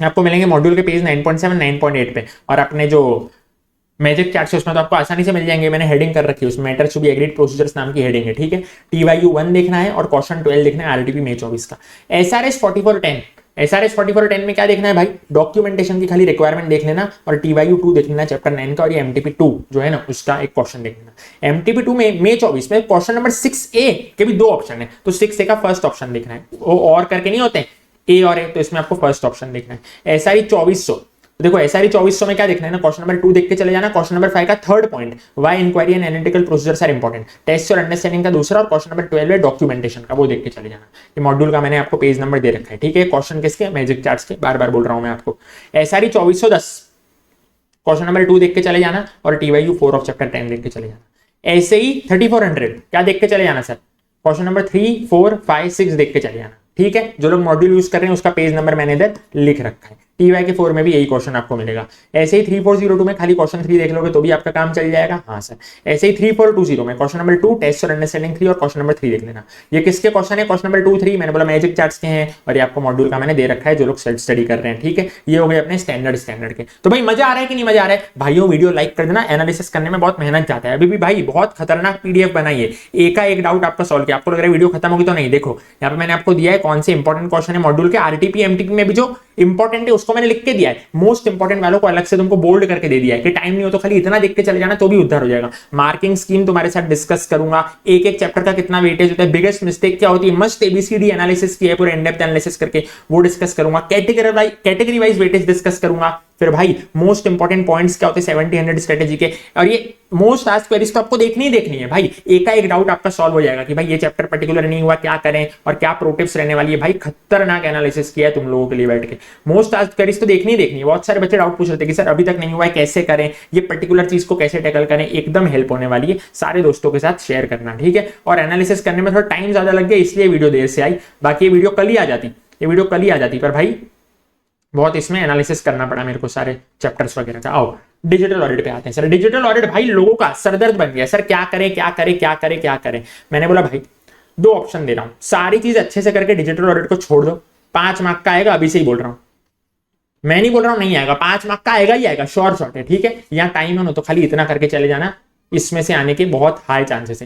आपको मिलेंगे मॉड्यूल के पेज 9.7 9.8 पे, और अपने जो मैजिक चार्ट उसमें तो आपको आसानी से मिल जाएंगे, मैंने हेडिंग कर रखी है उसमें, matters to be agreed procedures नाम की हेडिंग है, ठीक है। टीवाईयू 1 देखना है और क्वेश्चन 12 देखना है आरटीपी मई 24 का। एसआरएस 4410, एसआरएस 4410 में क्या देखना है भाई, डॉक्यूमेंटेशन की खाली रिक्वायरमेंट देख लेना, और टीवाईयू 2 देख लेना चैप्टर 9 का, और ये एमटीपी 2 जो है ना उसका एक क्वेश्चन देख लेना। एमटीपी 2 में मई 24 में क्वेश्चन नंबर 6A के भी 2 ऑप्शन है, तो 6A का फर्स्ट ऑप्शन देखना है, वो और करके नहीं होते ए और ए, तो इसमें आपको फर्स्ट ऑप्शन देखना है। एसआरई 2400, देखो एसआरई 2400 में क्या देखना है ना, क्वेश्चन नंबर 2 देख के चले जाना। क्वेश्चन नंबर 5 का 3rd point, why inquiry and analytical procedures are important, test और अंडरस्टैंडिंग का दूसरा, और क्वेश्चन नंबर 12 है डॉक्यूमेंटेशन का, वो देख के चले जाना। ये मॉड्यूल का मैंने आपको पेज नंबर दे रखा है, ठीक है। क्वेश्चन किसके, मैजिक चार्ट्स के, बार बार बोल रहा हूं मैं आपको। एसआरई 2410 क्वेश्चन नंबर 2 देख के चले जाना, और टीवाईयू 4 ऑफ चैप्टर 10 देख के चले जाना। ऐसे ही 3400 क्या देख के चले जाना सर, क्वेश्चन नंबर 3 4 5 6 देख के चले जाना, ठीक है। जो लोग मॉड्यूल यूज कर रहे हैं उसका पेज नंबर मैंने इधर लिख रखा है। टीवाई के 4 में भी यही क्वेश्चन आपको मिलेगा। ऐसे ही 3402 में खाली क्वेश्चन 3 देख लोगे तो भी आपका काम चल जाएगा। हाँ सर, ऐसे ही 3420 में क्वेश्चन नंबर 2 टेस्ट और अंडरस्टैंडिंग 3 और क्वेश्चन नंबर 3 देख लेना। ये किसके क्वेश्चन है, क्वेश्चन नंबर 2 3 मैंने बोला मैजिक चार्ट्स के हैं, और ये आपको मॉड्यूल का मैंने दे रखा है जो लोग सेल्फ स्टडी कर रहे हैं, ठीक है। ये हो गए अपने स्टैंडर्ड के। तो भाई मजा आ रहा है कि नहीं मजा आ रहा है भाइयों, वीडियो लाइक कर देना, एनालिसिस करने में बहुत मेहनत जाता है। अभी भी भाई बहुत खतरनाक पीडीएफ बनाई है, एक का एक डाउट आपका सॉल्व किया। आपको लग रहा है वीडियो खत्म होगी, तो नहीं, देखो यहाँ पे मैंने आपको दिया है कौन से इंपॉर्टेंट क्वेश्चन है मॉड्यूल के, आरटीपी एमटीपी में भी जो इंपॉर्टेंट है उसको मैंने लिख के दिया है, मोस्ट इंपॉर्टेंट वालों को अलग से तुमको बोल्ड करके दे दिया है कि टाइम नहीं हो तो खाली इतना देख के चले जाना तो भी उद्धार हो जाएगा। मार्किंग स्कीम तुम्हारे साथ डिस्कस करूंगा, एक एक चैप्टर का कितना वेटेज होता है, बिगेस्ट मिस्टेक क्या होती है, मस्ट एबीसीडी एनालिसिस की है पूरे इन डेप्थ एनालिसिस करके, वो डिस्कस करूंगा। कैटेगरी वाइज वेटेज डिस्कस करूंगा। फिर भाई मोस्ट इंपॉर्टेंट पॉइंट्स क्या होते हैं 70-100 स्ट्रेटेजी के, और ये मोस्ट आस्क्ड क्वेरीज तो आपको देखनी ही देखनी है भाई। एक का एक डाउट आपका सॉल्व हो जाएगा कि भाई ये चैप्टर पर्टिकुलर नहीं हुआ, क्या करें और क्या प्रो टिप्स रहने वाली है। भाई खतरनाक एनालिसिस किया है तुम लोगों के लिए बैठ के, मोस्ट आस्क्ड क्वेरीज तो देखनी ही देखनी है। बहुत सारे बच्चे डाउट पूछ रहे थे कि सर अभी तक नहीं हुआ है, कैसे करें, ये पर्टिकुलर चीज को कैसे टैकल करें, एकदम हेल्प होने वाली है। सारे दोस्तों के साथ शेयर करना, ठीक है। और एनालिसिस करने में थोड़ा टाइम ज्यादा लग गया इसलिए वीडियो देर से आई, बाकी ये वीडियो कल ही आ जाती, पर भाई बहुत इसमें एनालिसिस करना पड़ा मेरे को सारे चैप्टर्स वगैरह का। आओ डिजिटल ऑडिट पे आते हैं। सर डिजिटल ऑडिट भाई लोगों का सरदर्द बन गया, सर क्या करें। मैंने बोला भाई 2 ऑप्शन दे रहा हूं, सारी चीज अच्छे से करके डिजिटल ऑडिट को छोड़ दो, 5 मार्क का आएगा, अभी से ही बोल रहा हूं, मैं नहीं बोल रहा हूं नहीं आएगा, 5 मार्क का आएगा ही आएगा, श्योर शॉट है, ठीक है। यहाँ टाइम है ना तो खाली इतना करके चले जाना, इसमें से आने के बहुत हाई चांसेस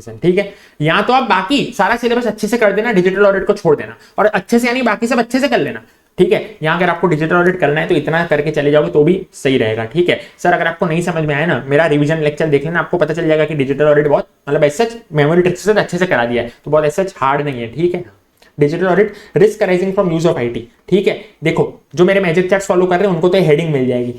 है, ठीक है। यहाँ तो आप बाकी सारा सिलेबस अच्छे से कर देना, डिजिटल ऑडिट को छोड़ देना, और अच्छे से यानी बाकी सब अच्छे से कर लेना, ठीक है। यहाँ अगर आपको डिजिटल ऑडिट करना है तो इतना करके चले जाओगे तो भी सही रहेगा, ठीक है। सर अगर आपको नहीं समझ में आया ना, मेरा रिवीजन लेक्चर देख लेना, आपको पता चल जाएगा कि डिजिटल ऑडिट बहुत मतलब ऐसा मेमोरी ट्रिक्स से अच्छे से करा दिया है, तो बहुत ऐसा हार्ड नहीं है, ठीक है। Digital audit risk arising from use of IT, ठीक है। देखो जो मेरे मैजिक चार्ट्स फॉलो कर रहे हैं उनको तो हेडिंग मिल जाएगी,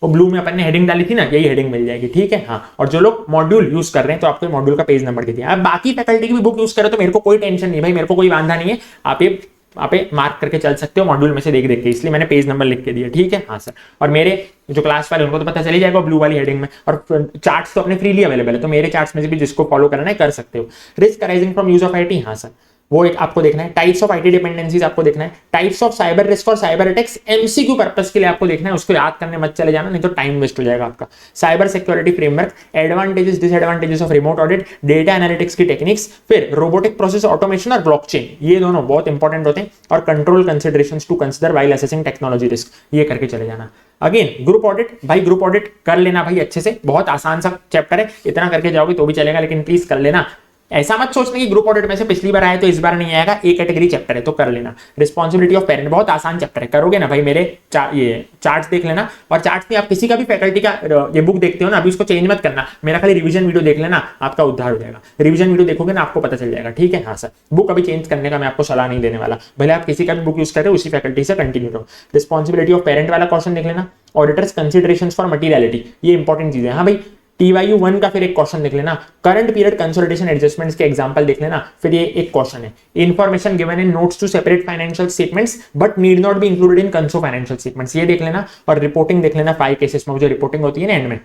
वो ब्लू में अपन ने हेडिंग डाली थी ना, यही हेडिंग मिल जाएगी, ठीक है। हाँ, और जो लोग मॉड्यूल यूज कर रहे हैं तो आपको मॉड्यूल का पेज नंबर दे दिया। अब बाकी फैकल्टी की भी बुक यूज करो तो मेरे को कोई टेंशन नहीं भाई, मेरे को कोई वांधा नहीं है, आप ये वहाँ पे मार्क करके चल सकते हो मॉड्यूल में से देख देख के, इसलिए मैंने पेज नंबर लिख के दिया, ठीक है। हाँ सर, और मेरे जो क्लास वाले उनको तो पता चल ही जाएगा ब्लू वाली हेडिंग में, और चार्ट्स तो अपने फ्रीली अवेलेबल है, तो मेरे चार्ट्स में से भी जिसको फॉलो करना है कर सकते हो। Risk arising from use of IT, हाँ सर, वो एक आपको देखना है। टाइप्स ऑफ आईटी डिपेंडेंसीज आपको देखना है। टाइप्स ऑफ साइबर रिस्क और साइबर अटैक्स एमसीक्यू पर्पस के लिए आपको देखना है, उसको याद करने मत चले जाना, नहीं तो टाइम वेस्ट हो जाएगा आपका। Cyber security framework, advantages disadvantages of remote audit, data analytics की टेक्निक्स, फिर रोबोटिक प्रोसेस ऑटोमेशन और ब्लॉकचेन, ये दोनों बहुत इंपॉर्टेंट होते हैं, और control considerations to consider while assessing technology risk, ये करके चले जाना। अगेन ग्रुप ऑडिट, भाई ग्रुप ऑडिट कर लेना भाई अच्छे से, बहुत आसान सा चैप्टर है, इतना करके जाओगे तो भी चलेगा, लेकिन प्लीज कर लेना। ऐसा मत सोचने कि ग्रुप ऑडिट में से पिछली बार आया तो इस बार नहीं आएगा, एक कैटेगरी चैप्टर है तो कर लेना। रिस्पॉन्सिबिलिटी ऑफ पेरेंट, बहुत आसान चैप्टर है, करोगे ना भाई मेरे ये चार्ट्स देख लेना, और चार्ट्स में आप किसी का भी फैकल्टी का ये बुक देखते हो ना, अभी उसको चेंज मत करना, मेरा खाली रिवीजन वीडियो देख लेना, आपका उद्धार हो जाएगा। रिवीजन वीडियो देखोगे ना आपको पता चल जाएगा, ठीक है। हाँ सर, बुक अभी चेंज करने का मैं आपको सलाह नहीं देने वाला, भले आप किसी का भी बुक यूज करें उसी फैकल्टी से कंटिन्यू करो। रिस्पॉन्सिबिलिटी ऑफ पेरेंट वाला क्वेश्चन देख लेना। ऑडिटर्स कंसिडरेशंस फॉर मटीरियलिटी, ये इंपॉर्टेंट चीज है। हाँ भाई, TYU 1 का फिर एक क्वेश्चन देख लेना। करंट पीरियड कंसोलिडेशन एडजस्टमेंट्स के एग्जांपल देख लेना, फिर ये एक क्वेश्चन है। Information given in notes to separate financial statements but need not be included in conso financial statements, ये देख लेना। और रिपोर्टिंग देख लेना 5 केसेस में, जो रिपोर्टिंग होती है ना एंड में,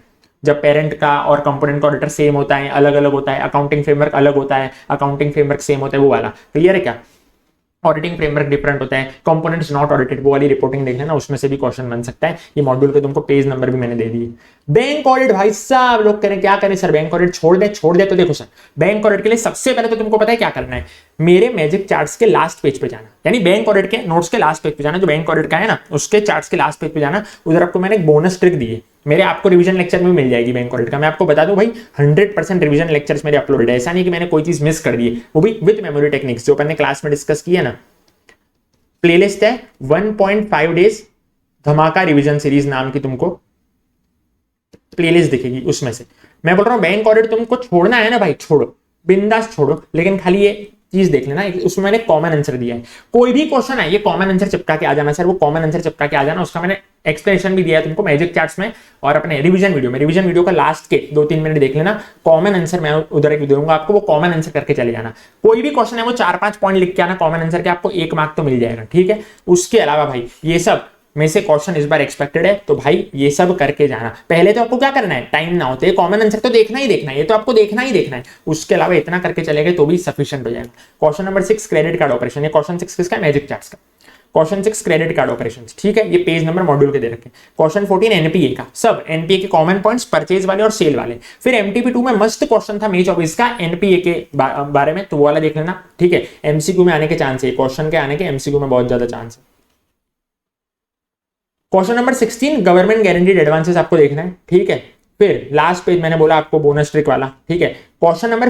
जब पेरेंट का और कंपोनेंट का ऑडिटर सेम होता है, अलग अलग होता है, अकाउंटिंग फ्रेमवर्क अलग होता है, अकाउंटिंग फ्रेमवर्क सेम होता है, वो वाला क्लियर है क्या। ऑडिटिंग फ्रेमवर्क डिफरेंट होता है, कंपोनेंट्स नॉट ऑडिटेड, वो वाली रिपोर्टिंग देख लेना, उसमें से भी क्वेश्चन बन सकता है। ये मॉड्यूल के तुमको पेज नंबर भी मैंने दे दिए। बैंक ऑडिट, भाई साहब लोग कह रहे क्या करें सर, बैंक ऑडिट छोड़ दे, तो देखो सर, बैंक ऑडिट के लिए सबसे पहले तो तुमको पता है क्या करना है, मेरे मैजिक चार्ट्स के लास्ट पेज पे जाना, यानी बैंक ऑडिट के नोट्स के लास्ट पेज पे जाना, जो बैंक ऑडिट का है ना उसके चार्ट्स के लास्ट पेज पे जाना। उधर आपको मैंने एक बोनस ट्रिक दी है, मेरे आपको रिवीजन लेक्चर में मिल जाएगी बैंक ऑडिट का। मैं आपको बता दूं भाई 100% रिवीजन लेक्चर्स मेरे अपलोडेड है, ऐसा नहीं कि मैंने कोई चीज मिस कर दी है, वो भी विद मेमोरी टेक्निक्स, जो अपन ने क्लास में डिस्कस किया ना। प्लेलिस्ट है 1.5 डेज धमाका रिवीजन सीरीज नाम की, तुमको प्लेलिस्ट दिखेगी, उसमें से मैं बोल रहा हूं बैंक ऑडिट तुमको छोड़ना है ना भाई, छोड़ो बिंदास छोड़ो, लेकिन खाली ये चीज देख लेना, उसमें मैंने कॉमन आंसर दिया है। कोई भी क्वेश्चन है ये कॉमन आंसर चिपका के आ जाना सर, वो कॉमन आंसर चिपका के आ जाना, उसका मैंने एक्सप्लेनेशन भी दिया है तुमको मैजिक चार्ट्स में और अपने रिवीजन वीडियो में। रिवीजन वीडियो का लास्ट के 2-3 मिनट देख लेना, कॉमन आंसर मैं उधर एक दूंगा आपको, वो कॉमन आंसर करके चले जाना। कोई भी क्वेश्चन है वो 4-5 पॉइंट लिख के आना कॉमन आंसर के, आपको 1 मार्क तो मिल जाएगा, ठीक है। उसके अलावा भाई ये सब में से क्वेश्चन इस बार एक्सपेक्टेड है, तो भाई ये सब करके जाना। पहले तो आपको क्या करना है, टाइम ना होते कॉमन आंसर तो देखना ही देखना है, ये तो आपको देखना ही देखना है। उसके अलावा इतना करके चले गए तो भी सफिशिएंट हो जाएगा। Question number 6 credit card operation, ये क्वेश्चन 6 किसका, मैजिक चार्ट्स का। क्वेश्चन 6 क्रेडिट कार्ड ऑपरेशंस, ठीक है, ये पेज नंबर मॉड्यूल के दे रखे। क्वेश्चन 14 एनपीए का, सब एनपीए के कॉमन पॉइंट्स, परचेज वाले और सेल वाले। फिर एमटीपी 2 में मस्त क्वेश्चन था मई 24 का एनपीए के बारे में, तो वो वाला देख लेना, ठीक है। एमसीक्यू में आने के चांस है, क्वेश्चन के आने के एमसीक्यू में बहुत ज्यादा चांस है। Question number 16 government guaranteed advances आपको देखना है, ठीक है। फिर लास्ट पेज मैंने बोला आपको बोनस ट्रिक वाला, ठीक है। क्वेश्चन नंबर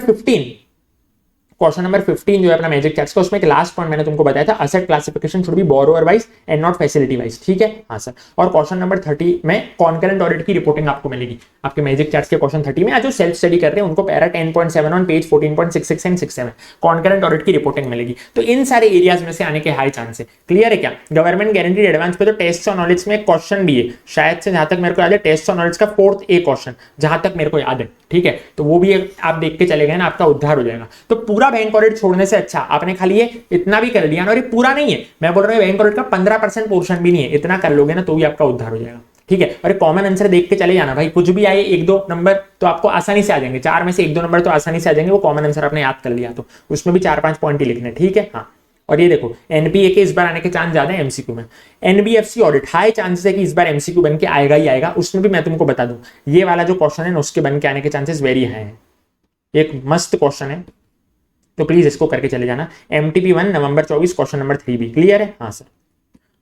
15 जो है अपना मैजिक चार्ट्स का, उसमें एक लास्ट पॉइंट मैंने तुमको बताया था, asset classification should be borrower wise and not facility wise, ठीक है। हाँ सर। और क्वेश्चन नंबर 30 में कॉन्करेंट ऑडिट की रिपोर्टिंग आपको मिलेगी आपके मैजिक चार्ट्स के क्वेश्चन 30 में। आज जो सेल्फ स्टडी कर रहे हैं उनको para 10.7 on page 14.66 and 67 concurrent audit की रिपोर्टिंग मिलेगी। तो इन सारे एरियाज में से आने के हाई चांस है, क्लियर है क्या। गवर्नमेंट गारंटीड एडवांस पे तो टेस्ट ऑन नॉलेज में क्वेश्चन भी है, शायद से जहां तक मेरे को याद है टेस्ट ऑन नॉलेज का 4th A क्वेश्चन, जहां तक मेरे को याद है, ठीक है। तो वो भी आप देख के चले गए ना, आपका उद्धार हो जाएगा। तो पूरा बैंक ऑडिट छोड़ने से अच्छा आपने खाली ये इतना भी कर लिया ना, और ये पूरा नहीं है, मैं बोल रहा हूँ बैंक ऑडिट का 15% पोर्शन भी नहीं है, इतना कर लोगे ना तो भी आपका उद्धार हो जाएगा, ठीक है। और कॉमन आंसर देख के चले जाना भाई, कुछ भी आए 1-2 नंबर तो आपको आसानी से आ जाएंगे, 4 में से 1-2 नंबर तो आसानी से आ जाएंगे, वो कॉमन आंसर आपने याद कर लिया तो उसमें भी 4-5 पॉइंट ही लिखने, ठीक है। हाँ, और ये देखो एनपीए के इस बार आने के चांस ज्यादा है एमसीक्यू में। एनबीएफसी ऑडिट हाई चांसेस है कि इस बार एमसीक्यू बन के आएगा ही आएगा, उसमें भी मैं तुमको बता दूं ये वाला जो क्वेश्चन है ना उसके बन के आने के चांसेस वेरी हाई है, एक मस्त क्वेश्चन है, तो प्लीज इसको करके चले जाना। एमटीपी 1 नवंबर 24 क्वेश्चन नंबर 3 भी क्लियर है। हाँ सर।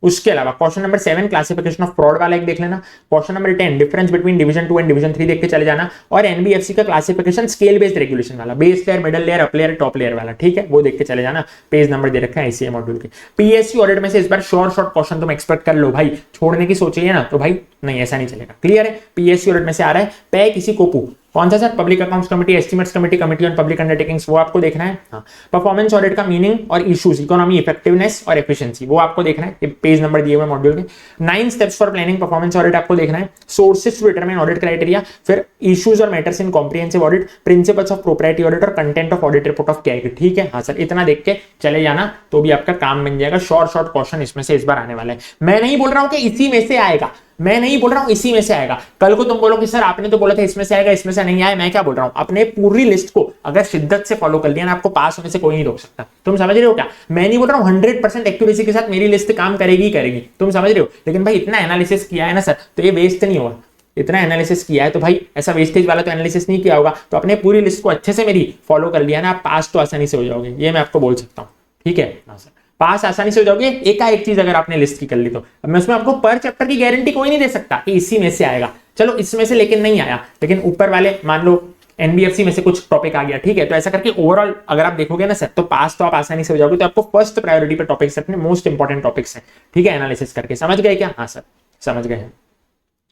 उसके अलावा question number 7 classification of fraud वाला एक देख लेना। Question number 10 difference between division 2 and division 3 देख के चले जाना। और एनबीएफसी का क्लासिफिकेशन स्केल बेस्ड रेगुलेशन वाला, base layer, middle layer, up layer, top layer वाला, ठीक है, वो देख के चले जाना। पेज नंबर दे रखा है ICA मॉड्यूल के। पीएससी ऑडिट में से इस बार शॉर्ट क्वेश्चन तुम एक्सपेक्ट कर लो भाई, छोड़ने की सोचिए ना तो भाई नहीं, ऐसा नहीं चलेगा, क्लियर है। पीएससी ऑडिट में से आ रहा है पे किसी कोपू कौन सा sir? Public accounts committee, estimates committee, committee on public undertakings, वो आपको देखना है। हाँ, परफॉर्मेंस ऑडिट का मीनिंग और इश्यूज, इकोनॉमी, इफेक्टिवनेस और एफिशिएंसी, वो आपको देखना है। ये पेज नंबर दिए हुए मॉड्यूल के। 9 steps for planning performance audit आपको देखना है। Sources to determine audit criteria, फिर इश्यूज और matters in comprehensive audit, principles of propriety audit और content of audit report of क्या। ठीक है, हाँ सर, इतना देख के चले जाना तो भी आपका काम बन जाएगा। शॉर्ट क्वेश्चन इसमें से इस बार आने वाला है। मैं नहीं बोल रहा हूं कि इसी में से आएगा, मैं नहीं बोल रहा हूं इसी में से आएगा। कल को तुम बोलो कि सर आपने तो बोला था इसमें से आएगा, इसमें से नहीं आया। मैं क्या बोल रहा हूं, अपने पूरी लिस्ट को अगर शिद्दत से फॉलो कर लिया ना, आपको पास होने से कोई नहीं रोक सकता। तुम समझ रहे हो क्या? मैं नहीं बोल रहा हूं 100% एक्यूरेसी के साथ मेरी लिस्ट काम करेगी करेगी, तुम समझ रहे हो। लेकिन भाई इतना एनालिसिस किया है ना सर, तो ये वेस्ट नहीं होगा। इतना एनालिसिस किया है तो भाई ऐसा वेस्टेज वाला तो एनालिसिस नहीं किया होगा। तो अपने पूरी लिस्ट को अच्छे से मेरी फॉलो कर लिया ना, आप पास तो आसानी से हो जाओगे, ये मैं आपको बोल सकता हूँ। ठीक है, हाँ सर, पास आसानी से हो जाओगे एक चीज अगर आपने लिस्ट की कर ली तो। अब मैं उसमें आपको पर चैप्टर की गारंटी कोई नहीं दे सकता कि इसी में से आएगा, चलो इसमें से लेकिन नहीं आया, लेकिन ऊपर वाले मान लो एनबीएफसी में से कुछ टॉपिक आ गया, ठीक है, तो ऐसा करके ओवरऑल अगर आप देखोगे ना सर, तो पास तो आप आसानी से हो जाओगे। तो आपको फर्स्ट प्रायोरिटी पे टॉपिक्स रखने, मोस्ट इंपॉर्टेंट टॉपिक्स हैं, ठीक है, एनालिसिस करके। समझ गए क्या? हाँ सर, समझ गए हैं।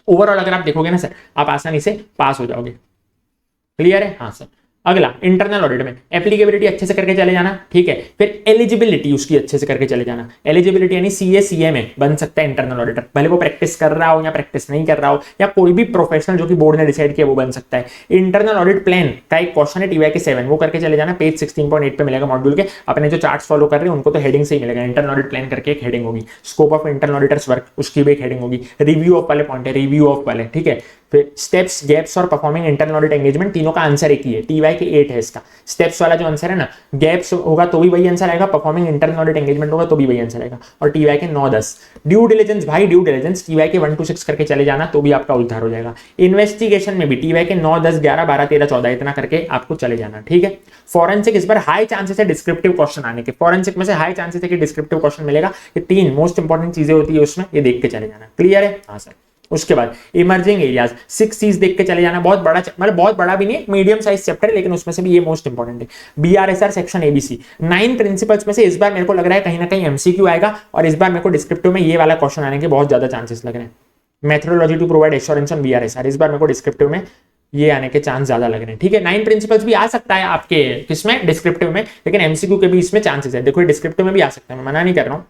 ओवरऑल अगर आप देखोगे ना सर, आप आसानी से पास हो जाओगे। क्लियर है? हाँ सर। अगला, इंटरनल ऑडिट में एप्लीकेबिलिटी अच्छे से करके चले जाना, ठीक है। फिर एलिजिबिलिटी उसकी अच्छे से करके चले जाना। एलिजिबिलिटी यानी सीए सीए में बन सकता है इंटरनल ऑडिटर, भले वो प्रैक्टिस कर रहा हो या प्रैक्टिस नहीं कर रहा हो, या कोई भी प्रोफेशनल जो कि बोर्ड ने डिसाइड किया वो बन सकता है। इंटरनल ऑडिट प्लान का एक क्वेश्चन है टीवाई के 7, वो करके चले जाना, पेज 16.8 पे मिलेगा मॉड्यूल के। अपने जो चार्ट्स फॉलो कर रहे हैं उनको तो हेडिंग से ही मिलेगा। इंटरनल ऑडिट प्लान करके एक हेडिंग होगी, scope of internal auditors work, उसकी भी एक हेडिंग होगी, रिव्यू ऑफ वाले पॉइंट है, रिव्यू ऑफ वाले, ठीक है। फिर स्टेप्स, गैप्स और परफॉर्मिंग इंटरनल ऑडिट एंगेजमेंट, तीनों का आंसर एक ही है। टीवाई के 8 है इसका। स्टेप्स वाला जो आंसर है ना, गैप्स होगा तो भी वही आंसर आएगा, परफॉर्मिंग इंटरनल ऑडिट एंगेजमेंट होगा तो भी वही आंसर आएगा। और टीवाई के 9-10 ड्यू डिलिजेंस, भाई ड्यू डिलिजेंस टीवाई के 1 to 6 करके चले जाना तो भी आपका उद्धार हो जाएगा। इन्वेस्टिगेशन में भी टीवाई के 9, 10, 11, 12, 13, 14 इतना करके आपको चले जाना, ठीक है। फॉरेंसिक इस बार हाई चांसेस है डिस्क्रिप्टिव क्वेश्चन आने के, फॉरेंसिक में से हाई चांसेस है कि डिस्क्रिप्टिव क्वेश्चन मिलेगा। ये 3 मोस्ट इंपॉर्टेंट चीजें होती है उसमें, ये देख के चले जाना। क्लियर है? हाँ सर। उसके बाद इमर्जिंग एरियाज 6 चीज देख के चले जाना। बहुत बड़ा, मतलब बहुत बड़ा भी नहीं, मीडियम साइज चैप्टर है, लेकिन उसमें से भी ये मोस्ट इंपॉर्टेंट है। बीआरएसआर सेक्शन एबीसी 9 प्रिंसिपल्स में से इस बार मेरे को लग रहा है कहीं ना कहीं एमसीक्यू आएगा, और इस बार मेरे को डिस्क्रिप्टिव में ये वाला क्वेश्चन आने के बहुत ज्यादा चांसेस लग रहे हैं। Methodology to provide assurance on BRSR, इस बार मेरे को डिस्क्रिप्टिव में ये आने के चांस ज्यादा लग रहे हैं, ठीक है। 9 प्रिंसिपल्स भी आ सकता है आपके किसमें, डिस्क्रिप्टिव में, लेकिन एमसीक्यू के भी इसमें चांसेस है। देखो डिस्क्रिप्टिव में भी आ सकता है, मैं मना नहीं कर रहा हूँ,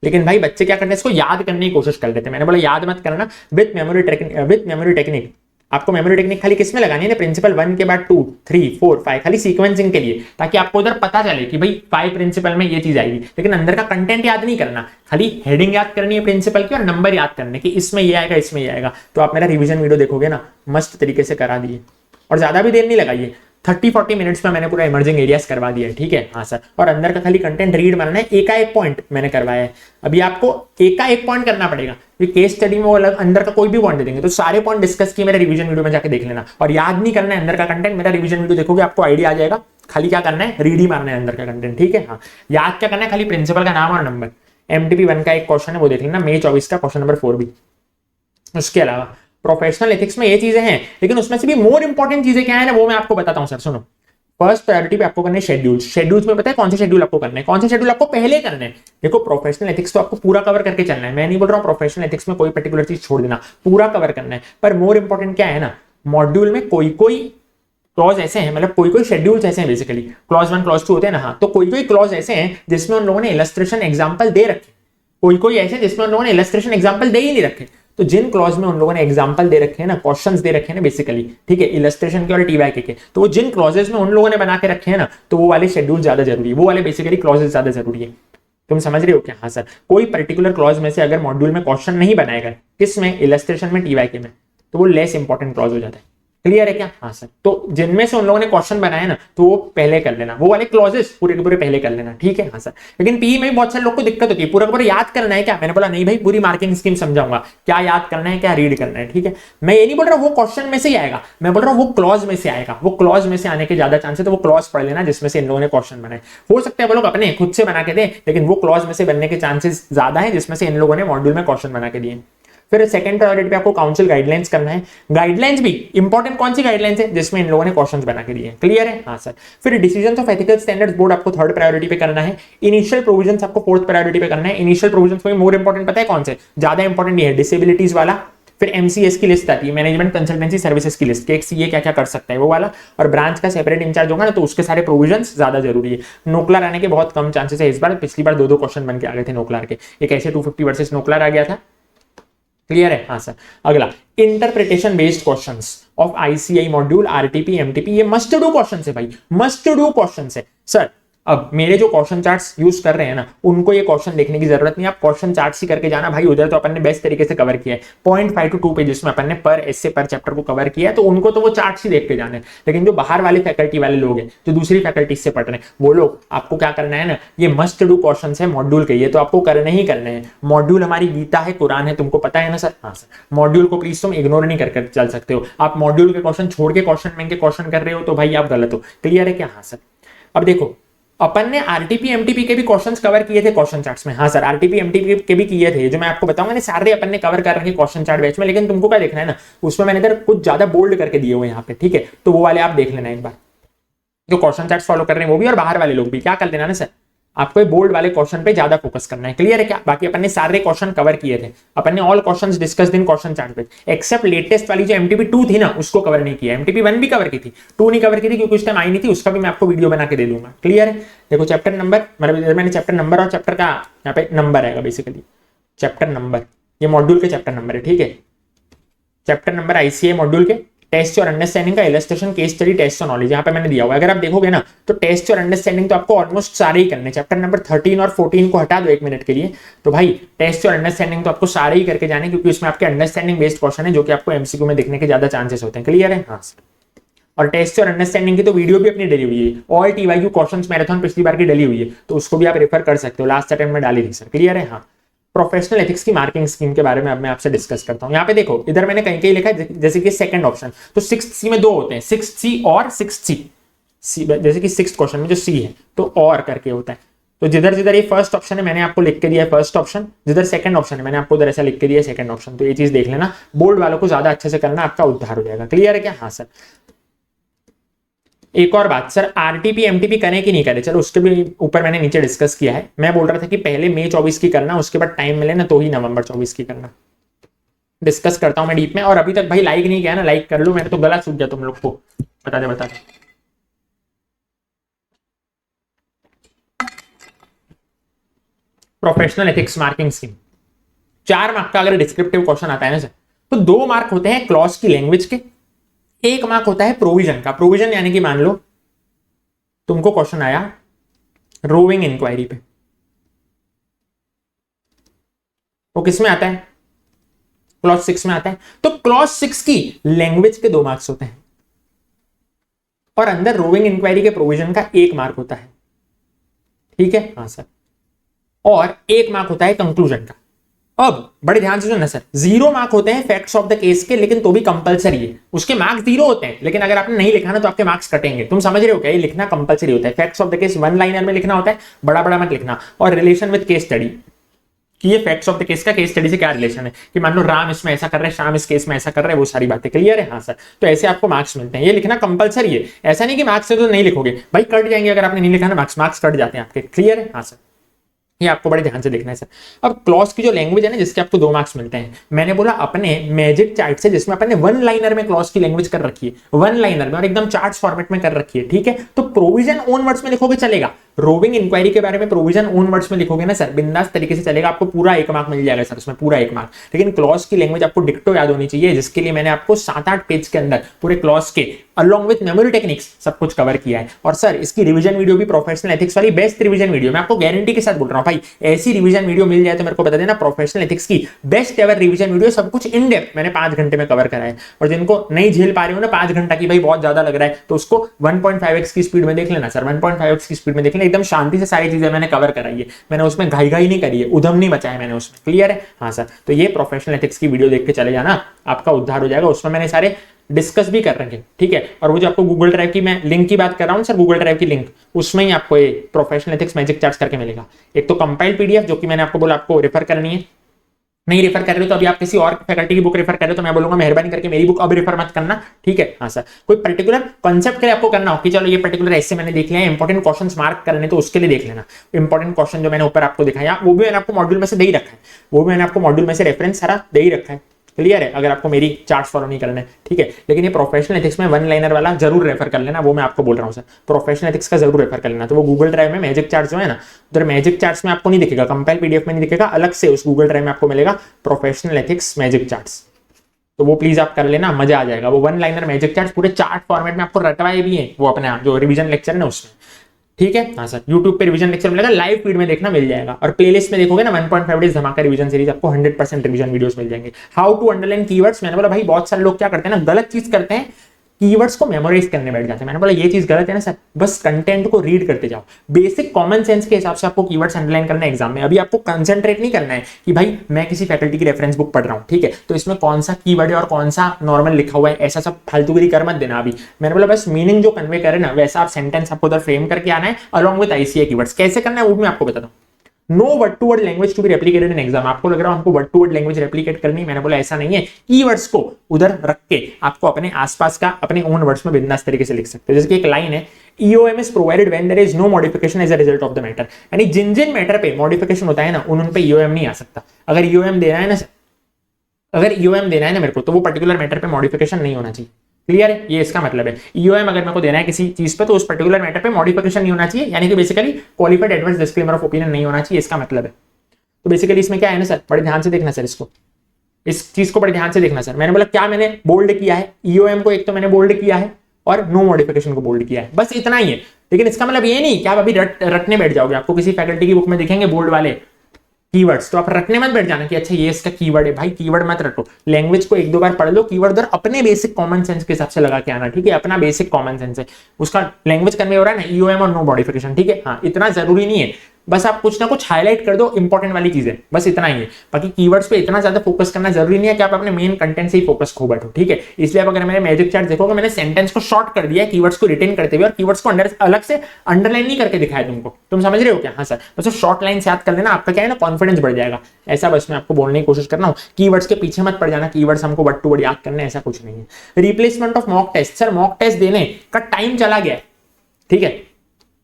लेकिन भाई बच्चे क्या करते हैं, इसको याद करने की कोशिश कर लेते हैं। मैंने बोला याद मत करना, विद मेमोरी टेक्निक। आपको मेमोरी टेक्निक खाली किसमें लगानी है ना, प्रिंसिपल 1 के बाद 2, 3, 4, 5, खाली सीक्वेंसिंग के लिए, ताकि आपको उधर पता चले कि भाई 5 प्रिंसिपल में ये चीज आएगी, लेकिन अंदर का कंटेंट याद नहीं करना, खाली हेडिंग याद करनी है प्रिंसिपल की और नंबर याद करने की, इसमें ये आएगा, इसमें ये आएगा। तो आप मेरा रिवीजन वीडियो देखोगे ना, मस्त तरीके से करा दिए, और ज्यादा भी देर नहीं लगाइए, 30-40 मिनट्स में मैंने पूरा इमर्जिंग एरियाज करवा दिया है, ठीक है। हाँ सर। और अंदर का खाली कंटेंट रीड मारना है, एक पॉइंट मैंने करवाया है। अभी आपको एक पॉइंट करना पड़ेगा, केस स्टडी में वो अलग अंदर का कोई भी पॉइंट दे देंगे, तो सारे पॉइंट डिस्कस किए मेरे रिवीजन वीडियो में जाके देख लेना। और याद नहीं करना है अंदर का कंटेंट, मेरा रिवीजन वीडियो देखोगे आपको आइडिया आ जाएगा। खाली क्या करना है, रीड ही मारना है अंदर का कंटेंट, ठीक है। हाँ, याद क्या करना है, खाली प्रिंसिपल का नाम और नंबर। एमटीपी 1 का एक क्वेश्चन है, वो देख लेना, मई 24 का क्वेश्चन नंबर 4 भी। उसके अलावा प्रोफेशनल एथिक्स में ये चीजें हैं, लेकिन उसमें से भी मोर इंपॉर्टेंट चीजें क्या है ना, वो मैं आपको बताता हूँ सर। सुनो, फर्स्ट प्रायोरिटी पे आपको करने शेड्यूल्स। शेड्यूल्स में पता है कौन से शेड्यूल आपको करने हैं, कौन से शेड्यूल आपको पहले करने हैं। देखो प्रोफेशनल एथिक्स तो आपको पूरा कवर करके चलना है, मैं नहीं बोल रहा हूँ प्रोफेशनल एथिक्स में कोई पर्टिकुलर चीज छोड़ देना, पूरा कवर करना है। पर मोर इंपॉर्टेंट क्या है ना, मॉड्यूल में कोई क्लॉज ऐसे हैं, मतलब कोई शेड्यूल्स ऐसे हैं, बेसिकली क्लॉज 1 क्लॉज 2 होते हैं ना, हाँ, तो कोई क्लॉज ऐसे हैं जिसमें उन लोगों ने इलस्ट्रेशन एग्जाम्पल दे रखे, कोई ऐसे जिसमें उन लोगों ने इलस्ट्रेशन एग्जाम्पल दे ही नहीं रखे। तो जिन क्लॉज में उन लोगों ने एग्जांपल दे रखे हैं ना, क्वेश्चंस दे रखे हैं ना बेसिकली, ठीक है, इलस्ट्रेशन के और टीवाई के, तो वो जिन क्लॉजेस में उन लोगों ने बना के रखे हैं ना, तो वो वाले शेड्यूल ज्यादा जरूरी है, वो वाले बेसिकली क्लॉजेस ज्यादा जरूरी है। तुम समझ रहे हो क्या? हाँ सर। कोई पर्टिकुलर क्लॉज में से अगर मॉड्यूल में क्वेश्चन नहीं बनाएगा, किसमें, इलस्ट्रेशन में, टीवाई के में, तो वो लेस इंपॉर्टेंट क्लॉज हो जाता है। क्लियर है क्या? हाँ सर। तो जिनमें से उन लोगों ने क्वेश्चन बनाए ना, तो वो पहले कर लेना, वो वाले क्लॉजेस पूरे के पूरे पहले कर लेना, ठीक है। हाँ सर। लेकिन पीई में बहुत सारे लोग को दिक्कत होती है, पूरा पूरा याद करना है क्या, मैंने बोला नहीं भाई, पूरी मार्किंग स्कीम समझाऊंगा, क्या याद करना है, क्या रीड करना है, ठीक है। मैं ये नहीं बोल रहा वो क्वेश्चन में से ही आएगा, मैं बोल रहा हूँ वो क्लॉज में से आएगा, वो क्लॉज में से आने के ज्यादा चांस है, तो वो क्लॉज पढ़ लेना जिसमें से इन लोगों ने क्वेश्चन बनाए। हो सकता है वो लोग अपने खुद से बना के दे, लेकिन वो क्लॉज में से बनने के चांसेस ज्यादा है जिसमें से इन लोगों ने मॉड्यूल में क्वेश्चन बना के दिए। फिर सेकंड प्रायोरिटी पे आपको काउंसिल गाइडलाइंस करना है। गाइडलाइंस भी इंपॉर्टेंट कौन सी गाइडलाइंस है, जिसमें इन लोगों ने क्वेश्चंस बना के दिए। क्लियर है? हाँ सर। फिर decisions of ethical standards board आपको थर्ड प्रायोरिटी पे करना है। इनिशियल प्रोविजंस आपको फोर्थ प्रायोरिटी पे करना है। इनिशियल प्रोविजंस में मोर इंपॉर्टेंट पता है कौन से, ज्यादा इंपॉर्टेंट ये है डिसेबिलिटीज वाला, फिर MCS की लिस्ट आती है, मैनेजमेंट कंसल्टेंसी सर्विसेज की लिस्ट, कि एक सीए क्या क्या कर सकता है वो वाला, और ब्रांच का सेपरेट इंचार्ज होगा ना तो उसके सारे प्रोविजंस ज्यादा जरूरी है। नोकलार आने के बहुत कम चांसेस है इस बार, पिछली बार 2-2 क्वेश्चन बन के आ गए थे नोकलार के, एक ऐसे 250 वर्सेस नोकलार आ गया था। क्लियर है? हाँ सर। अगला interpretation based questions of ICI module, RTP MTP, ये मस्ट डू क्वेश्चंस है भाई, मस्ट डू क्वेश्चंस है सर। अब मेरे जो क्वेश्चन चार्ट्स यूज कर रहे हैं ना, उनको ये क्वेश्चन देखने की जरूरत नहीं, आप क्वेश्चन चार्ट्स ही करके जाना भाई, उधर तो अपन ने बेस्ट तरीके से कवर किया है, 0.5 to 2 पेजेस में अपन ने पर एसे पर चैप्टर को कवर किया है, तो उनको तो वो चार्ट्स ही देख के जाने। लेकिन जो बाहर वाले फैकल्टी वाले लोग हैं, जो दूसरी फैकल्टी से पढ़ रहे हैं, वो लोग आपको क्या करना है ना, ये मस्ट डू क्वेश्चन है मॉड्यूल के, ये तो आपको करने ही करने हैं। मॉड्यूल हमारी गीता है, कुरान है, तुमको पता है ना सर? हाँ सर। मॉड्यूल को प्लीज तुम इग्नोर नहीं कर चल सकते हो, आप मॉड्यूल के क्वेश्चन छोड़ के क्वेश्चन बैंक के क्वेश्चन कर रहे हो तो भाई आप गलत हो। क्लियर है क्या? हाँ सर। अब देखो अपन ने RTP MTP के भी क्वेश्चंस कवर किए थे क्वेश्चन चार्ट्स में। हाँ सर, RTP MTP के भी किए थे, जो मैं आपको बताऊंगा ना, सारे अपन ने कवर कर रखे क्वेश्चन चार्ट बैच में। लेकिन तुमको क्या देखना है ना, उसमें मैंने इधर कुछ ज्यादा बोल्ड करके दिए हुए यहाँ पे, ठीक है, तो वो वाले आप देख लेना एक बार, जो क्वेश्चन चार्ट फॉलो कर रहे हैं वो भी, और बाहर वाले लोग भी क्या कर लेना ना सर, आपको बोल्ड वाले क्वेश्चन पे ज्यादा फोकस करना है। क्लियर है क्या? बाकी अपन ने सारे क्वेश्चन कवर किए थे, अपन ने all questions discussed in question chart पे, एक्सेप्ट लेटेस्ट वाली जो MTP 2 थी ना, उसको कवर नहीं किया। MTP 1 भी कवर की थी, 2 नहीं कवर की थी क्योंकि उस टाइम आई नहीं थी, उसका भी मैं आपको वीडियो बना के दे दूंगा। क्लियर है? देखो चैप्टर नंबर, मतलब मैंने चैप्टर नंबर और चैप्टर का यहाँ पे नंबर आएगा बेसिकली, चैप्टर नंबर, ये मॉड्यूल के चैप्टर नंबर है, ठीक है, चैप्टर नंबर ICI मॉड्यूल के टेस्ट और अंडरस्टैंडिंग का इलस्ट्रेशन केस स्टडी टेस्ट और नॉलेज, यहाँ पे मैंने दिया हुआ है। अगर आप देखोगे ना तो टेस्ट और अंडरस्टैंडिंग तो आपको ऑलमोस्ट सारे ही करने, चैप्टर नंबर 13 और 14 को हटा दो 1 मिनट के लिए, तो भाई टेस्ट और अंडरस्टैंडिंग तो आपको सारे ही करके जाने, क्योंकि उसमें आपके अंडरस्टैंडिंग बेस्ड क्वेश्चन है जो कि आपको MCQ में देखने के ज्यादा चांसेस होते हैं। क्लियर है? हाँ सर। और टेस्ट और अंडरस्टैंडिंग की तो वीडियो भी अपनी डली हुई है, ऑल TYQ क्वेश्चंस मैराथन पिछली बार की डली हुई है, तो उसको भी आप रेफर कर सकते हो, लास्ट अटेम्प्ट में डाली थी सर। क्लियर है? हाँ। प्रोफेशनल एथिक्स की मार्किंग स्कीम के बारे में अब मैं आपसे डिस्कस करता हूं। यहाँ पे देखो, इधर मैंने कहीं कहीं लिखा है, जैसे कि सेकंड ऑप्शन, तो 6th C में 2 होते हैं, 6th C और 6th C, जैसे कि 6th क्वेश्चन में जो C है तो और करके होता है, तो जिधर जिधर ये फर्स्ट ऑप्शन है मैंने आपको लिख के दिया है फर्स्ट ऑप्शन, जिधर सेकंड ऑप्शन है मैंने आपको उधर ऐसा लिख के दिया है सेकंड ऑप्शन, तो ये चीज देख लेना, बोर्ड वालों को ज्यादा अच्छे से करना, आपका उद्धार हो जाएगा। क्लियर है क्या? हाँ सर। एक और बात सर, RTP MTP करें कि नहीं करें, चलो उसके भी ऊपर मैंने नीचे डिस्कस किया है। मैं बोल रहा था कि पहले मई 24 की करना, उसके बाद टाइम मिले ना तो ही नवंबर 24 की करना। डिस्कस करता हूं मैं डीप में। और अभी तक भाई लाइक नहीं किया ना, लाइक कर लो, मैंने तो गला सूख गया तुम लोग को, बता दे। Professional ethics marking scheme 4 mark का अगर डिस्क्रिप्टिव क्वेश्चन आता है ना सर, तो 2 मार्क होते हैं क्लॉज की लैंग्वेज के, 1 मार्क होता है प्रोविजन का। प्रोविजन यानी कि मान लो तुमको क्वेश्चन आया रोविंग इंक्वायरी पे, वो किस में आता है? क्लॉज 6 में आता है। तो क्लॉज 6 की लैंग्वेज के 2 मार्क्स होते हैं, और अंदर रोविंग इंक्वायरी के प्रोविजन का 1 मार्क होता है। ठीक है? हाँ सर। और 1 मार्क होता है कंक्लूजन का। अब बड़े ध्यान से सुनना सर, 0 मार्क होते हैं फैक्ट्स ऑफ द केस के, लेकिन तो भी कंपलसरी है, उसके मार्क्स 0 होते हैं, लेकिन अगर आपने नहीं लिखा ना तो आपके मार्क्स कटेंगे। तुम समझ रहे हो क्या? ये लिखना कंपलसरी होता है। Facts of the case 1 liner में लिखना होता है, बड़ा बड़ा मत लिखना। और रिलेशन विद केस स्टडी, कि ये फैक्ट्स ऑफ द केस का केस स्टडी से क्या रिलेशन है, कि मान लो राम इसमें ऐसा कर रहे हैं, श्याम इस केस में ऐसा कर रहे हैं, वो सारी बातें। क्लियर है? हाँ सर। तो ऐसे आपको मार्क्स मिलते हैं, ये लिखना कंपलसरी है। ऐसा नहीं कि मार्क्स से तो नहीं लिखोगे भाई, कट जाएंगे अगर आपने नहीं लिखा ना, मार्क्स कट जाते हैं आपके। क्लियर है? हाँ सर। ये आपको बड़े ध्यान से देखना है सर। अब क्लॉज की जो लैंग्वेज है ना, जिसके आपको 2 मार्क्स मिलते हैं, मैंने बोला अपने मैजिक चार्ट से, जिसमें अपन ने 1 लाइनर में क्लॉज की लैंग्वेज कर रखी है, 1 लाइनर में, और एकदम चार्ट्स फॉर्मेट में कर रखी है। ठीक है? तो प्रोविजन ओन वर्ड्स में लिखोगे चलेगा। रोविंग इंक्वायरी के बारे में प्रोविजन ओन वर्ड्स में लिखोगे ना सर, बिंदास तरीके से चलेगा, आपको पूरा 1 मार्क मिल जाएगा सर, उसमें पूरा 1 मार्क। लेकिन क्लॉज की लैंग्वेज आपको डिक्टो याद होनी चाहिए, जिसके लिए मैंने आपको 7-8 पेज के अंदर पूरे क्लॉज के अलॉन्ग विद मेमोरी टेक्निक्स सब कुछ कवर किया है। और सर इसकी रिवीजन वीडियो भी प्रोफेशनल एथिक्स वाली बेस्ट रिवीजन वीडियो, मैं आपको गारंटी के साथ बोल रहा हूं भाई, ऐसी रिवीजन वीडियो मिल जाए तो मेरे को बता देना। प्रोफेशनल एथिक्स की बेस्ट एवर रिवीजन वीडियो, सब कुछ इन डेप्थ मैंने 5 घंटे में कवर करा है। और जिनको नहीं झेल पा रहे हो ना 5 घंटा की भाई बहुत ज्यादा लग रहा है, तो उसको 1.5x की स्पीड में देख लेना सर, 1.5x की स्पीड में देख लेना, एकदम शांति से सारी चीजें मैंने कवर कराई है। मैंने उसमें घाई नहीं करी है, उधम नहीं मचाया मैंने उसमें। क्लियर है? हाँ सर। तो ये प्रोफेशनल एथिक्स की वीडियो देख के चले जाना, आपका उद्धार हो जाएगा। उसमें मैंने सारे डिस्कस भी कर रखे। ठीक है? और वो जो आपको गूगल ड्राइव की मैं लिंक की बात कर रहा हूं सर, गूगल ड्राइव की लिंक, उसमें ही आपको ये प्रोफेशनल एथिक्स मैजिक चार्ट्स करके मिलेगा। एक तो कंपाइल्ड पीडीएफ, जो कि मैंने आपको बोला आपको रेफर करनी है, नहीं रेफर कर रहे हो तो अभी आप किसी और फैकल्टी की बुक रेफर कर रहे हो तो मैं बोलूंगा मेहरबानी करके मेरी बुक अब रेफर मत करना। ठीक है? हाँ सर। कोई पर्टिकुलर कॉन्सेप्ट के लिए आपको करना हो कि चलो ये पर्टिकुलर ऐसे मैंने देख लिया है, इंपॉर्टेंट क्वेश्चंस मार्क करने, तो उसके लिए देख लेना। इंपॉर्टेंट क्वेश्चन जो मैंने ऊपर आपको दिखाया वो भी मैंने आपको मॉड्यूल में से दे ही रखा है, वो भी मैंने आपको मॉड्यूल में से रेफरेंस सारा दे ही रखा है। क्लियर है, अगर आपको मेरी चार्ट्स फॉलो नहीं करना है, ठीक है। लेकिन ये प्रोफेशनल एथिक्स में वन लाइनर वाला जरूर रेफर कर लेना, वो मैं आपको बोल रहा हूँ सर, प्रोफेशनल एथिक्स का जरूर रेफर कर लेना। तो वो गूगल ड्राइव में मैजिक चार्ट जो है ना, उधर मैजिक चार्ट्स में आपको नहीं दिखेगा, कंपाइल पीडीएफ में नहीं दिखेगा, अलग से उस गूगल ड्राइव में आपको मिलेगा प्रोफेशनल एथिक्स मैजिक चार्ट्स। तो वो प्लीज आप कर लेना, मजा आ जाएगा। वो वन लाइनर मैजिक चार्ट्स पूरे चार्ट फॉर्मेट में आपको रटवाए भी हैं, वो अपने जो रिवीजन लेक्चर है ना उसमें, ठीक है। हाँ सर, यूट्यूब पे रिवीजन लेक्चर मिलेगा, लाइव फीड में देखना मिल जाएगा, और प्लेलिस्ट में देखोगे ना 1.5 डेज धमाका रिवीजन सीरीज, आपको 100% रिवीजन वीडियोस मिल जाएंगे। हाउ टू अंडरलाइन कीवर्ड्स, मैंने बोला भाई बहुत सारे लोग क्या करते हैं ना, गलत चीज करते हैं, कीवर्ड्स को मेमोराइज करने बैठ जाते हैं। मैंने बोला ये चीज गलत है ना सर, बस कंटेंट को रीड करते जाओ, बेसिक कॉमन सेंस के हिसाब से आपको कीवर्ड्स अंडरलाइन करना है एग्जाम में। अभी आपको कंसंट्रेट नहीं करना है कि भाई मैं किसी फैकल्टी की रेफरेंस बुक पढ़ रहा हूँ, ठीक है, तो इसमें कौन सा कीवर्ड है और कौन सा नॉर्मल लिखा हुआ है, ऐसा सब फालतूगिरी कर मत देना। अभी मैंने बोला बस मीनिंग जो कन्वे करे ना, वैसा आप सेंटेंस आपको उधर फ्रेम करके आना है, अलॉन्ग विद आईसीए कीवर्ड्स। कैसे करना है वो मैं आपको बता दूं। No word to word language to be replicated in exam. आपको लग रहा है हमको word to word language replicate करनी, मैंने बोला ऐसा नहीं है। कीवर्ड्स को उधर रख के आपको अपने आसपास का अपने ओन वर्ड्स में बिंदास तरीके से लिख सकते हो। जैसे कि एक लाइन है, EOM is provided when there is no modification as a result of the matter। यानी जिन जिन मैटर पे मॉडिफिकेशन होता है ना, उन पे EOM नहीं आ सकता। अगर EOM देना है ना, अगर EOM देना है ना मेरे को, तो वो पर्टिकुलर मैटर पे मॉडिफिकेशन नहीं होना चाहिए। क्लियर है, ये इसका मतलब है। EOM अगर मेरे को देना है किसी चीज पे, तो उस पर्टिकुलर मैटर पे मॉडिफिकेशन नहीं होना चाहिए, यानी कि basically qualified adverse disclaimer of opinion नहीं होना चाहिए, इसका मतलब है। तो बेसिकली इसमें क्या है ना सर, बड़े ध्यान से देखना सर, इसको, इस चीज को बड़े ध्यान से देखना सर। मैंने बोला क्या मैंने बोल्ड किया है, EOM को एक तो मैंने बोल्ड किया है और नो मॉडिफिकेशन को बोल्ड किया है, बस इतना ही है। लेकिन इसका मतलब ये नहीं कि आप अभी रटने बैठ जाओगे। आपको किसी फैकल्टी की बुक में दिखेंगे बोल्ड वाले कीवर्ड्स, तो आप रटने मत बैठ जाना कि अच्छा ये इसका कीवर्ड है। भाई कीवर्ड मत रटो, लैंग्वेज को एक दो बार पढ़ लो, कीवर्ड उधर अपने बेसिक कॉमन सेंस के हिसाब से लगा के आना, ठीक है। अपना बेसिक कॉमन सेंस है, उसका लैंग्वेज कन्वे हो रहा है ना, EOM और नो मॉडिफिकेशन, ठीक है। हाँ, इतना जरूरी नहीं है, बस आप कुछ ना कुछ हाईलाइट कर दो इंपॉर्टेंट वाली चीजें, बस इतना ही है। बाकी कीवर्ड्स पे इतना ज्यादा फोकस करना जरूरी नहीं है कि आप अपने मेन कंटेंट से ही फोकस खो बैठो, ठीक है। इसलिए आप अगर मेरे मैजिक चार्ट देखोगे, मैंने सेंटेंस को शॉर्ट कर दिया है कीवर्ड्स को रिटेन करते हुए, और कीवर्ड्स को अंदर अलग से अंडरलाइन नहीं करके दिखाया तुमको। तुम समझ रहे हो क्या? हाँ सर, बस शॉर्ट लाइन याद कर लेना, आपका क्या है ना, कॉन्फिडेंस बढ़ जाएगा। ऐसा बस मैं आपको बोलने की कोशिश कर रहा हूँ, कीवर्ड्स के पीछे मत पड़ जाना, कीवर्ड्स हमको वर्ड टू वर्ड याद करने, ऐसा कुछ नहीं है। Replacement of mock test, sir mock test देने का टाइम चला गया, ठीक है।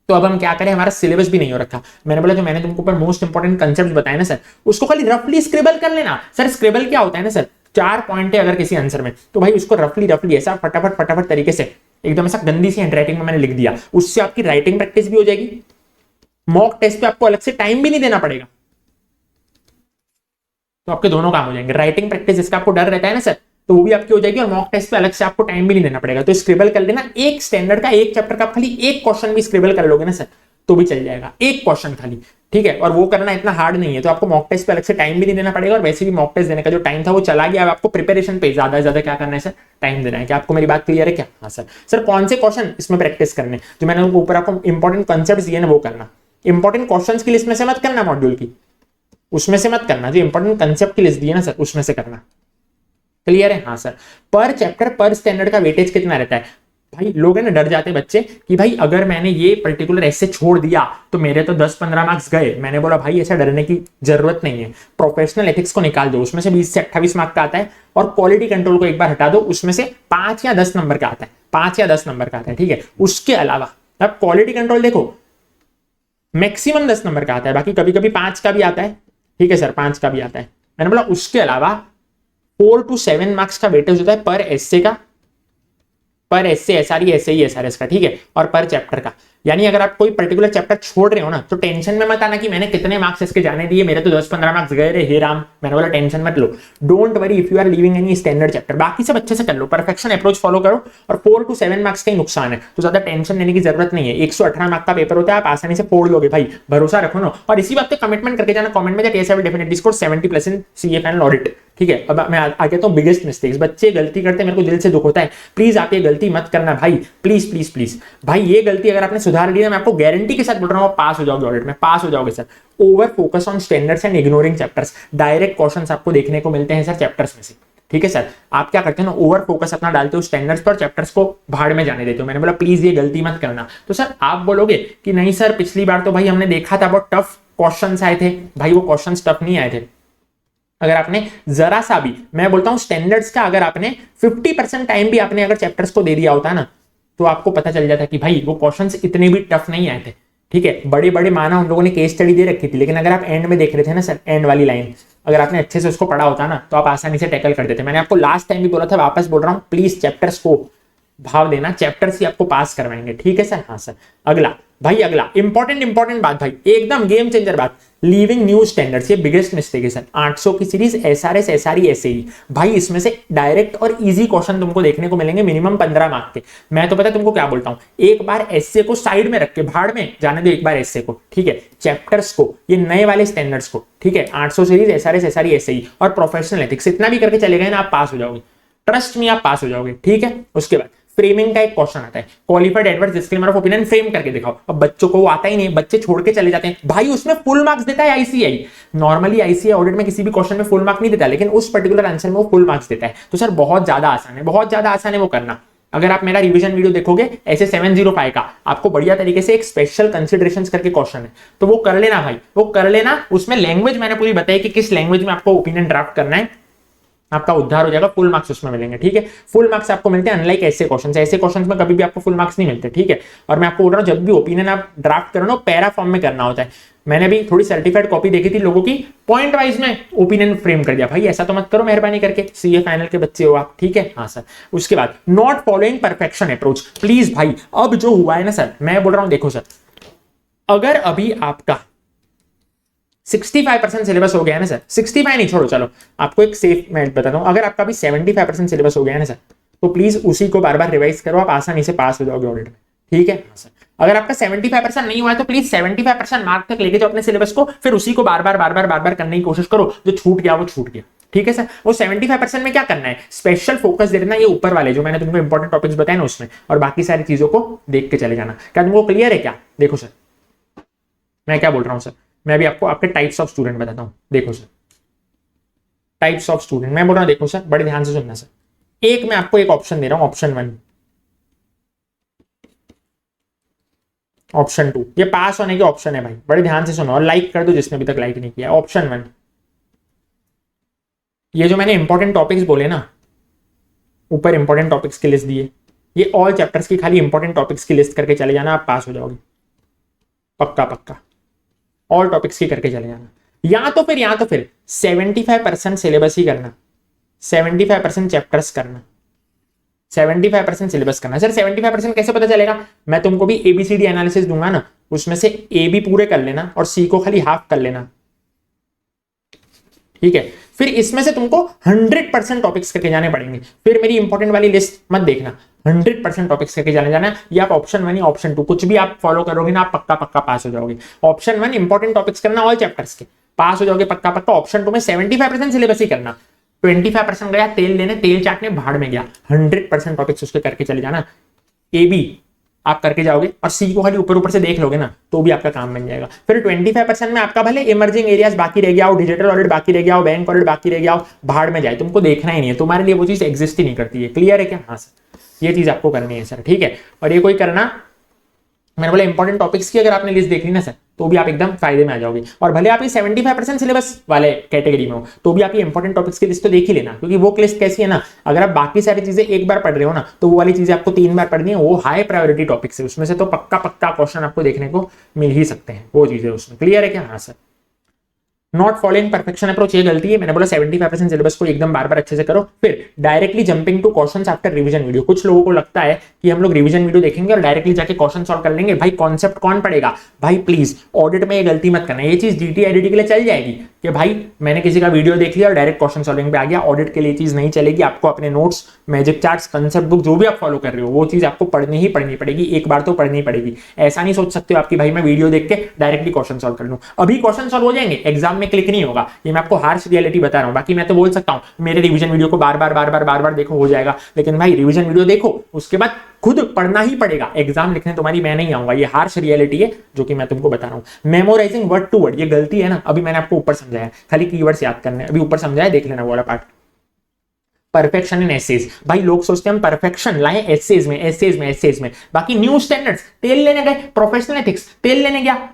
तो अब हम क्या करें, हमारा सिलेबस भी नहीं हो रखा। मैंने बोला जो मैंने तुमको ऊपर मोस्ट इंपोर्टेंट कंसेप्ट बताए ना सर, उसको खाली रफली स्क्रिबल कर लेना। सर स्क्रिबल क्या होता है ना सर, 4 पॉइंट है अगर किसी आंसर में, तो भाई उसको रफली ऐसा फटाफट तरीके से एकदम ऐसा गंदी सी हैंडराइटिंग में मैंने लिख दिया, उससे आपकी राइटिंग प्रैक्टिस भी हो जाएगी। मॉक टेस्ट पे आपको अलग से टाइम भी नहीं देना पड़ेगा, तो आपके दोनों काम हो जाएंगे। राइटिंग प्रैक्टिस जिसका आपको डर रहता है ना सर, तो वो भी आपकी हो जाएगी, और मॉक टेस्ट पे अलग से आपको टाइम भी नहीं देना पड़ेगा। तो स्क्रिबल कर लेना, एक स्टैंडर्ड का एक चैप्टर का खाली एक क्वेश्चन भी स्क्रिबल कर लोगे ना सर, तो भी चल जाएगा, एक क्वेश्चन खाली, ठीक है। और वो करना इतना हार्ड नहीं है, तो आपको मॉक टेस्ट पे अलग से टाइम भी नहीं देना पड़ेगा, और वैसे भी मॉक टेस्ट देने का जो टाइम था वो चला गया। अब आपको प्रिपरेशन पे ज्यादा से ज्यादा क्या करना है सर, टाइम देना है। क्या आपको मेरी बात क्लियर है क्या? हाँ सर। सर कौन से क्वेश्चन इसमें प्रैक्टिस करने, जो मैंने ऊपर आपको इंपॉर्टेंट कॉन्सेप्ट्स दिए ना वो करना। इंपॉर्टेंट क्वेश्चंस की लिस्ट में से मत करना, मॉड्यूल की उसमें से मत करना, जो इंपॉर्टेंट कंसेप्ट की लिस्ट दी है ना सर, उसमें से करना। क्लियर है? हाँ सर। पर चैप्टर पर स्टैंडर्ड का वेटेज कितना रहता है? भाई लोग है ना डर जाते हैं बच्चे कि भाई अगर मैंने ये पर्टिकुलर ऐसे छोड़ दिया तो मेरे तो 10-15 मार्क्स गए। मैंने बोला भाई ऐसा डरने की जरूरत नहीं है। प्रोफेशनल एथिक्स को निकाल दो, उसमें से 20 से 28 मार्क का आता है, और क्वालिटी कंट्रोल को एक बार हटा दो, उसमें से 5 या 10 नंबर का आता है, 5 या 10 नंबर का आता है, ठीक है। उसके अलावा अब क्वालिटी कंट्रोल देखो, मैक्सिमम 10 नंबर का आता है, बाकी कभी कभी 5 का भी आता है, ठीक है सर, 5 का भी आता है। मैंने बोला उसके अलावा 4 to 7 मार्क्स का वेटेज होता है पर एस्से का, पर एस्से एसआरई ऐसे ही एसआरएस का, ठीक है, और पर चैप्टर का। यानी अगर आप कोई पर्टिकुलर चैप्टर छोड़ रहे हो ना, तो टेंशन में मत आना कि मैंने कितने मार्क्स इसके जाने दिए, मेरे तो 10-15 मार्क्स गए रे हे राम। मैंने बोला टेंशन मत लो, don't worry if you are leaving any standard chapter, बाकी सब अच्छे से कर लो, परफेक्शन अप्रोच फॉलो करो, और 4 to 7 मार्क्स का ही नुकसान है, तो ज्यादा टेंशन लेने की जरूरत नहीं है। 118 मार्क्स का पेपर होता है, आप आसानी से फोड़ लोगे भाई, भरोसा रखो ना। और इसी बात पे कमिटमेंट करके जाना कमेंट में, that yes I will definitely score 70+ in CA final audit, ठीक है। अब मैं आगे तो बिगेस्ट मिस्टेक्स, बच्चे गलती करते हैं, मेरे को दिल से दुख होता है, प्लीज आप ये गलती मत करना भाई, प्लीज प्लीज प्लीज भाई। ये गलती अगर आपने सुधार ली ना, मैं आपको गारंटी के साथ बोल रहा हूँ, पास हो जाओगे ऑडिट में, पास हो जाओगे sir. Over focus on standards and ignoring chapters, direct questions आपको देखने को मिलते हैं सर चैप्टर्स में से, ठीक है सर। आप क्या करते हो ना, ओवर फोकस अपना डालते हो स्टैंडर्ड्स पर, चैप्टर्स को भाड़ में जाने देते हो। मैंने बोला प्लीज ये गलती मत करना। तो सर आप बोलोगे कि नहीं सर पिछली बार तो भाई हमने देखा था बहुत टफ क्वेश्चंस आए थे, भाई वो क्वेश्चंस टफ नहीं आए थे। अगर आपने जरा सा भी, मैं बोलता हूं स्टैंडर्ड्स का अगर आपने 50% टाइम भी आपने अगर चैप्टर्स को दे दिया होता ना, तो आपको पता चल जाता कि भाई वो क्वेश्चंस इतने भी टफ नहीं आए थे, ठीक है। बड़े बड़े माना उन लोगों ने केस स्टडी दे रखी थी, लेकिन अगर आप एंड में देख रहे थे ना सर, एंड वाली लाइन, अगर आपने अच्छे से उसको पढ़ा होता ना तो आप आसानी से टैकल कर देते। मैंने आपको लास्ट टाइम भी बोला था, वापस बोल रहा हूँ, प्लीज चैप्टर्स को भाव देना, चैप्टर्स ही आपको पास करवाएंगे, ठीक है सर? हाँ सर। अगला भाई, अगला इंपॉर्टेंट बात भाई, एकदम गेम चेंजर बात, लीविंग न्यू स्टैंडर्ड्स, ये बिगेस्ट मिस्टेक है सर। 800 की सीरीज एसआरएस, एसआरई, एसएई, भाई इसमें से डायरेक्ट और इजी क्वेश्चन तुमको देखने को मिलेंगे मिनिमम 15 मार्क के। मैं तो पता है तुमको क्या बोलता हूं, एक बार एसए को साइड में रख के भाड़ में जाने दो, एक बार एसए को, ठीक है? चैप्टर्स को, ये नए वाले स्टैंडर्ड्स को, ठीक है? 800 सीरीज, एसआरएस, एसआरई, एसएई और प्रोफेशनल एथिक्स, इतना भी करके चले गए ना, आप पास हो जाओगे, ट्रस्ट में आप पास हो जाओगे, ठीक है? उसके बाद फ्रेमिंग का एक क्वेश्चन आता है, qualified adverse disclaimer of opinion frame करके दिखाओ। अब बच्चों को वो आता ही नहीं, बच्चे छोड़ के चले जाते हैं भाई, उसमें फुल मार्क्स देता है आईसीआई। नॉर्मली आईसीआई ऑडिट में किसी भी क्वेश्चन में फुल मार्क नहीं देता, लेकिन उस पर्टिकुलर आंसर में वो फुल मार्क्स देता है। तो सर बहुत ज्यादा आसान है, बहुत ज्यादा आसान है वो करना। अगर आप मेरा रिवीजन वीडियो देखोगे ऐसे 705 का, आपको बढ़िया तरीके से एक स्पेशल कंसिडरेशंस करके क्वेश्चन है, तो वो कर लेना भाई, वो कर लेना। उसमें लैंग्वेज मैंने पूरी बताई कि किस लैंग्वेज में आपको ओपिनियन ड्राफ्ट करना है, आपका उद्धार हो जाएगा, फुल मार्क्स उसमें मिलेंगे, ठीक है? फुल मार्क्स आपको मिलते हैं, अनलाइक ऐसे क्वेश्चंस में कभी भी आपको फुल मार्क्स नहीं मिलते, ठीक है? और मैं आपको बोल रहा हूं, जब भी ओपिनियन आप ड्राफ्ट करो ना, पैरा फॉर्म में करना होता है। मैंने भी थोड़ी सर्टिफाइड कॉपी देखी थी लोगों की, पॉइंट वाइज में ओपिनियन फ्रेम कर दिया। भाई ऐसा तो मत करो मेहरबानी करके, सीए फाइनल के बच्चे हो आप, ठीक है? हाँ सर। उसके बाद not following perfection approach, please भाई, अब जो हुआ है ना सर, मैं बोल रहा हूं देखो सर, अगर अभी आपका 65% सिलेबस हो गया है ना सर, 65 नहीं, छोड़ो, चलो आपको एक सेफ मैं बताता हूं, अगर आपका भी 75% सिलेबस हो गया है ना सर, तो प्लीज उसी को बार बार रिवाइज करो, आप आसानी से पास हो जाओगे ऑडिट में, ठीक है? हाँ सर। अगर आपका 75% नहीं हुआ है तो प्लीज 75% मार्क तक लेके जाओ अपने सिलेबस को, फिर उसी को बार बार करने की कोशिश करो, जो छूट गया वो छूट गया, ठीक है सर? वो 75% में क्या करना है, स्पेशल फोकस दे देना ये ऊपर वाले जो मैंने तुमको इंपॉर्टेंट टॉपिक्स बताए ना उसमें, और बाकी सारी चीजों को देख के चले जाना। क्या तुमको क्लियर है क्या? देखो सर मैं क्या बोल रहा हूं सर, मैं भी आपको आपके टाइप्स ऑफ स्टूडेंट बताता हूं। देखो सर, टाइप्स ऑफ स्टूडेंट मैं बोल रहा हूं, देखो सर बड़े ध्यान से सुनना सर। एक मैं आपको एक ऑप्शन दे रहा हूं, ऑप्शन 1, ऑप्शन 2, ये पास होने के ऑप्शन है भाई, बड़े ध्यान से सुनो और लाइक कर दो जिसने अभी तक लाइक नहीं किया। ऑप्शन 1, ये जो मैंने इंपॉर्टेंट टॉपिक्स बोले ना, ऊपर इंपॉर्टेंट टॉपिक्स की लिस्ट दिए, ये ऑल चैप्टर्स की खाली इंपॉर्टेंट टॉपिक्स की लिस्ट करके चले जाना, आप पास हो जाओगे पक्का पक्का। ऑल टॉपिक्स की करके चले जाना, या तो फिर 75% सिलेबस ही करना, 75% चैप्टर्स करना, 75% सिलेबस करना। सर 75% कैसे पता चलेगा? मैं तुमको भी एबीसीडी एनालिसिस दूंगा ना, उसमें से ए भी पूरे कर लेना और सी को खाली हाफ कर लेना, ठीक है? फिर इसमें से तुमको 100% टॉपिक्स करके जाने पड़ेंगे। फिर मेरी इंपॉर्टेंट वाली लिस्ट मत देखना, 100% टॉपिक्स करके जाना। ये आप ऑप्शन 1 या ऑप्शन 2 कुछ भी आप फॉलो करोगे ना, आप पक्का पक्का पास हो जाओगे। ऑप्शन 1 इंपॉर्टेंट टॉपिक्स करना ऑल चैप्टर्स के, पास हो जाओगे पक्का पक्का। ऑप्शन 2 में 75% सिलेबस ही करना, 25% गया तेल लेने, तेल चाटने, भाड़ में गया, 100% टॉपिक्स उसके करके चले जाना। ए बी आप करके जाओगे और सी को खाली ऊपर ऊपर से देख लोगे ना, तो भी आपका काम बन जाएगा। फिर 25% में आपका भले इमर्जिंग एरियाज बाकी रह गया हो, डिजिटल ऑडिट बाकी रह गया हो, बैंक ऑडिट बाकी रह गया हो, भाड़ में जाए, तुमको देखना ही नहीं है, तुम्हारे लिए वो चीज एग्जिस्ट ही नहीं करती है। क्लियर है क्या? हाँ सर, ये चीज आपको करनी है सर, ठीक है? और ये कोई करना, मैंने बोला इंपॉर्टेंट टॉपिक्स की अगर आपने लिस्ट देख ली ना सर, तो भी आप एकदम फायदे में आ जाओगे। और भले आप ये 75% सिलेबस वाले कैटेगरी में हो, तो भी आप ये इंपॉर्टेंट टॉपिक्स की लिस्ट तो देख ही लेना, क्योंकि वो लिस्ट कैसी है ना, अगर आप बाकी सारी चीजें एक बार पढ़ रहे हो ना, तो वो वाली चीजें आपको 3 बार पढ़नी है, वो हाई प्रायोरिटी टॉपिक्स है, उसमें से तो पक्का पक्का क्वेश्चन आपको देखने को मिल ही सकते हैं, वो चीजें उसमें। क्लियर है क्या? हाँ sir. Not following perfection approach, ये गलती है। मैंने बोला 75% सिलेबस को एकदम बार बार अच्छे से करो। फिर directly jumping two questions after revision video. कुछ लोगों को लगता है कि हम लोग रिवीजन वीडियो देखेंगे और डायरेक्टली जाके क्वेश्चन सॉल्व कर लेंगे। भाई कॉन्सेप्ट कौन पढ़ेगा? भाई प्लीज ऑडिट में ये गलती मत करना। ये चीज जीटी आईडीटी के लिए चल जाएगी कि भाई मैंने किसी का वीडियो देख लिया और डायरेक्ट क्वेश्चन सॉल्विंग पे आ गया। ऑडिट के लिए चीज नहीं चलेगी। आपको अपने notes, magic charts, concept book जो भी आप फॉलो कर रहे हो, वो चीज आपको पढ़नी ही पड़ेगी। एक बार तो पढ़नी पड़ेगी। ऐसा नहीं सोच सकते हो आपकी भाई मैं वीडियो देख के डायरेक्टली क्वेश्चन सॉल्व कर लूं। अभी क्वेश्चन सॉल्व हो जाएंगे, एग्जाम में क्लिक नहीं होगा। ये मैं आपको हार्श रियलिटी बता रहा हूं। बाकी मैं तो बोल सकता हूं मेरे रिवीजन वीडियो को बार बार देखो, हो जाएगा। लेकिन भाई रिवीजन वीडियो देखो, उसके बाद खुद पढ़ना ही पड़ेगा। एग्जाम लिखने तुम्हारी मैं नहीं आऊंगा। ये हार्श रियलिटी है जो कि मैं तुमको बता रहा हूं। मेमोराइजिंग वर्ड टू वर्ड, ये गलती है ना। अभी मैंने आपको ऊपर समझाया, खाली कीवर्ड्स याद करने, अभी ऊपर समझाया, देख लेना वो वाला पार्ट। परफेक्शन इन एसेज, भाई लोग सोचते हैं हम परफेक्शन लाए एसेज में। बाकी न्यू स्टैंडर्ड्स तेल लेने गए, प्रोफेशनल एथिक्स तेल लेने गया,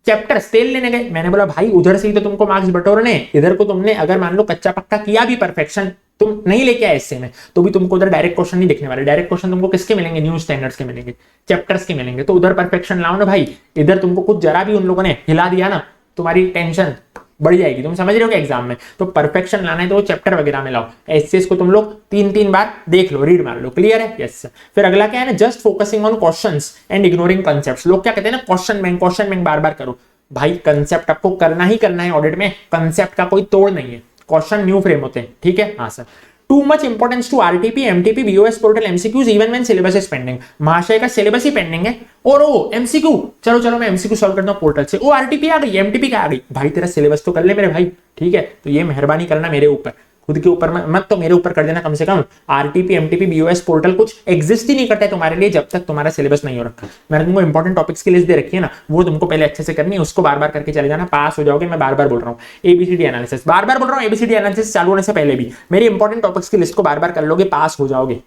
चैप्टर्स तेल लेने गए। मैंने बोला भाई उधर से ही तो तुमको मार्क्स बटोरने, इधर को तुमने अगर मान लो कच्चा पक्का किया भी, परफेक्शन तुम नहीं लेके आए एसे में, तो भी तुमको उधर डायरेक्ट क्वेश्चन नहीं दिखने वाले। डायरेक्ट क्वेश्चन तुमको किसके मिलेंगे? न्यू स्टैंडर्ड्स के मिलेंगे, चैप्टर्स के मिलेंगे। तो उधर परफेक्शन लाओ ना भाई। इधर तुमको कुछ जरा भी उन लोगों ने हिला दिया ना, तुम्हारी टेंशन बढ़ जाएगी, तुम समझ रहे हो कि एग्जाम में तो परफेक्शन लाना है तो वो चैप्टर वगैरह में लाओ, एसएस को तुम लोग 3-3 बार देख लो, रीड मार लो, क्लियर है? यस। फिर अगला क्या है ना, just focusing on questions and ignoring concepts. लोग क्या कहते हैं ना, क्वेश्चन बैंक बार बार करो। भाई कंसेप्ट आपको करना ही करना है ऑडिट में, कंसेप्ट का कोई तोड़ नहीं है, क्वेश्चन न्यू फ्रेम होते हैं, ठीक है? हाँ sir. Too much importance to RTP, MTP, BOS portal, MCQs even when syllabus is pending. महाशय का सिलेबस ही पेंडिंग है और ओ एमसीक्यू, चलो मैं एमसीक्यू सॉल्व करता हूं पोर्टल से, ओ आरटीपी आ गई, एमटीपी क्या आ गई, भाई तेरा सिलेबस तो कर ले मेरे भाई, ठीक है? तो ये मेहरबानी करना मेरे ऊपर, खुद के ऊपर मत, तो मेरे ऊपर कर देना कम से कम। आरटीपी, एमटीपी, बीओएस पोर्टल कुछ एग्जिस्ट ही नहीं करता है तुम्हारे लिए जब तक तुम्हारा सिलेबस नहीं हो रखा। मैंने तुमको इंपॉर्टेंट टॉपिक्स की लिस्ट दे रखी है ना, वो तुमको पहले अच्छे से करनी है, उसको बार बार करके चले जाना, पास हो जाओगे। मैं बार बार बोल रहा हूँ एबीसीडी एनालिसिस, बार बार बोल रहा हूँ एबीसीडी एनालिसिस चालू होने से पहले भी मेरी इंपॉर्टेंट टॉपिक्स की लिस्ट को बार बार कर लोगे, पास हो जाओगे।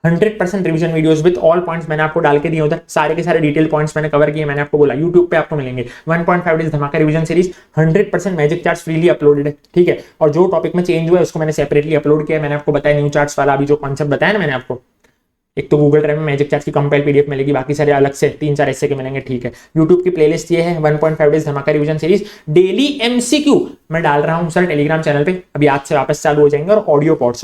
100% revision videos with all points मैंने आपको डाल के दिए उधर, सारे के सारे डिटेल पॉइंट्स मैंने कवर किए, मैंने आपको बोला यूट्यूब पे आपको मिलेंगे। 1.5 डेज धमाका revision series 100% magic charts freely uploaded है, ठीक है? और जो टॉपिक में चेंज हुआ है उसको मैंने सेपरेटली अपलोड किया है, मैंने आपको बताया न्यू चार्ट्स वाला अभी जो कॉन्सेप्ट बताया ना मैंने आपको। एक तो गूगल ड्राइव में मैजिक चार्ट्स की कंपाइल पीडीएफ मिलेगी, बाकी सारे अलग से 3-4 ऐसे के मिलेंगे, ठीक है? यूट्यूब की प्लेलिस्ट ये है 1.5 डेज धमाका रिवीजन सीरीज, डेली एमसीक्यू मैं डाल रहा हूं सर टेलीग्राम चैनल पे, अभी आज से वापस चालू हो जाएंगे। और ऑडियो पॉड्स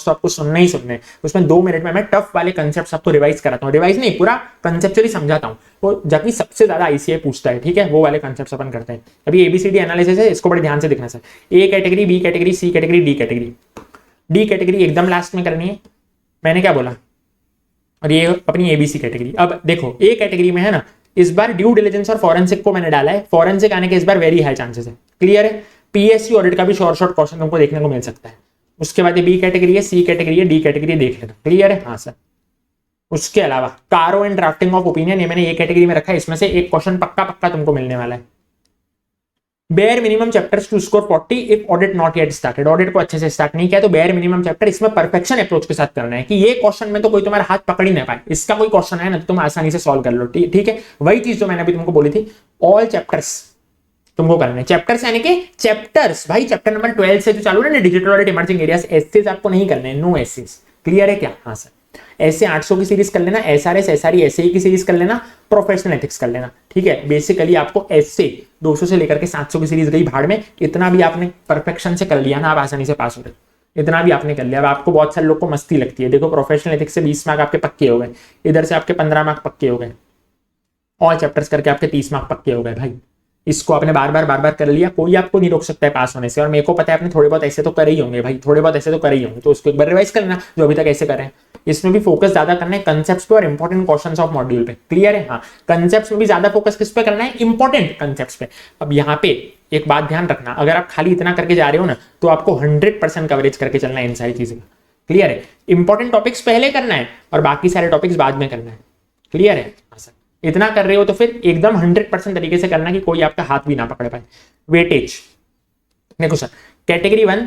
तो आपको सुनना ही सुनना है, उसमें 2 मिनट में मैं टफ वाले कंसेप्ट आपको रिवाइज कराता हूँ, रिवाइज नहीं पूरा कंसेप्चुअली समझाता हूँ, वो जाकि सबसे ज्यादा आईसीआई पूछता है, ठीक है? वो वाले कंसेप्ट अपन करते हैं। अभी एबीसीडी एनालिसिस है, इसको बड़े ध्यान से देखना sir. A category, B category, C category, D category. D category एकदम लास्ट में करनी है, मैंने क्या बोला, और ये अपनी एबीसी कैटेगरी। अब देखो ए कैटेगरी में है ना, इस बार ड्यू डिलिजेंस और फॉरेंसिक को मैंने डाला है, फॉरेंसिक आने के इस बार वेरी हाई चांसेस है, क्लियर है? पीएससी ऑडिट का भी शॉर्ट क्वेश्चन तुमको देखने को मिल सकता है। उसके बाद ये बी कैटेगरी है, सी कैटेगरी है, डी कैटेगरी देख लेना, क्लियर है? हाँ सर। उसके अलावा कारो एंड ड्राफ्टिंग ऑफ ओपिनियन, ये मैंने ए कैटेगरी में रखा है, इसमें से एक क्वेश्चन पक्का तुमको मिलने वाला है। Bare minimum chapters to score 40 if audit not yet started, audit को अच्छे से स्टार्ट नहीं किया तो बेयर मिनिमम चैप्टर, इसमें परफेक्शन अप्रोच के साथ करना है कि ये क्वेश्चन में तो कोई तुम्हारा हाथ पकड़ ही नहीं पाए, इसका कोई क्वेश्चन है ना तो तुम आसानी से सॉल्व कर लो, ठीक है? वही चीज जो मैंने अभी तुमको बोली थी, ऑल चैप्टर्स तुमको करना है। चैप्टर्स यानी कि चैप्टर्स, भाई चैप्टर नंबर 12 से जो चालू है ना digital audit emerging areas, essays आपको नहीं करने, नो एसेस, क्लियर है क्या? हाँ सर। ऐसे 800 की सीरीज कर लेना, एसआरएस एसआरई एसए की सीरीज कर लेना, प्रोफेशनल एथिक्स कर लेना, ठीक है? बेसिकली आपको ऐसे 200 से लेकर के 700 की सीरीज गई भाड़ में, इतना भी आपने परफेक्शन से कर लिया ना, आप आसानी से पास हो गए, इतना भी आपने कर लिया। अब आपको बहुत सारे लोग को मस्ती लगती है, देखो प्रोफेशनल एथिक्स से 20 मार्क आपके पक्के हो गए, इधर से आपके 15 मार्क पक्के हो गए, ऑल चैप्टर्स करके आपके 30 मार्क पक्के हो गए। भाई इसको आपने बार बार कर लिया, कोई आपको नहीं रोक सकता है पास होने से। और मेरे को पता है आपने थोड़े बहुत ऐसे तो करे ही होंगे भाई, थोड़े बहुत ऐसे तो करे ही होंगे, तो उसको एक बार रिवाइज करना जो अभी तक ऐसे कर रहे हैं। इसमें भी फोकस ज्यादा करना है कंसेप्ट्स पे और इंपॉर्टेंट क्वेश्चंस ऑफ मॉड्यूल पे, क्लियर है? हाँ, कंसेप्ट्स में भी ज्यादा फोकस किस पे करना है, इंपॉर्टेंट कंसेप्ट्स पे। अब यहाँ पे एक बात ध्यान रखना, अगर आप खाली इतना करके जा रहे हो ना तो आपको 100% कवरेज करके चलना है इन सारी चीजें, क्लियर है? इंपॉर्टेंट टॉपिक्स पहले करना है और बाकी सारे टॉपिक्स बाद में करना है, क्लियर है? इतना कर रहे हो तो फिर एकदम 100% तरीके से करना कि कोई आपका हाथ भी ना पकड़ पाए। वेटेज देखो सर, कैटेगरी 1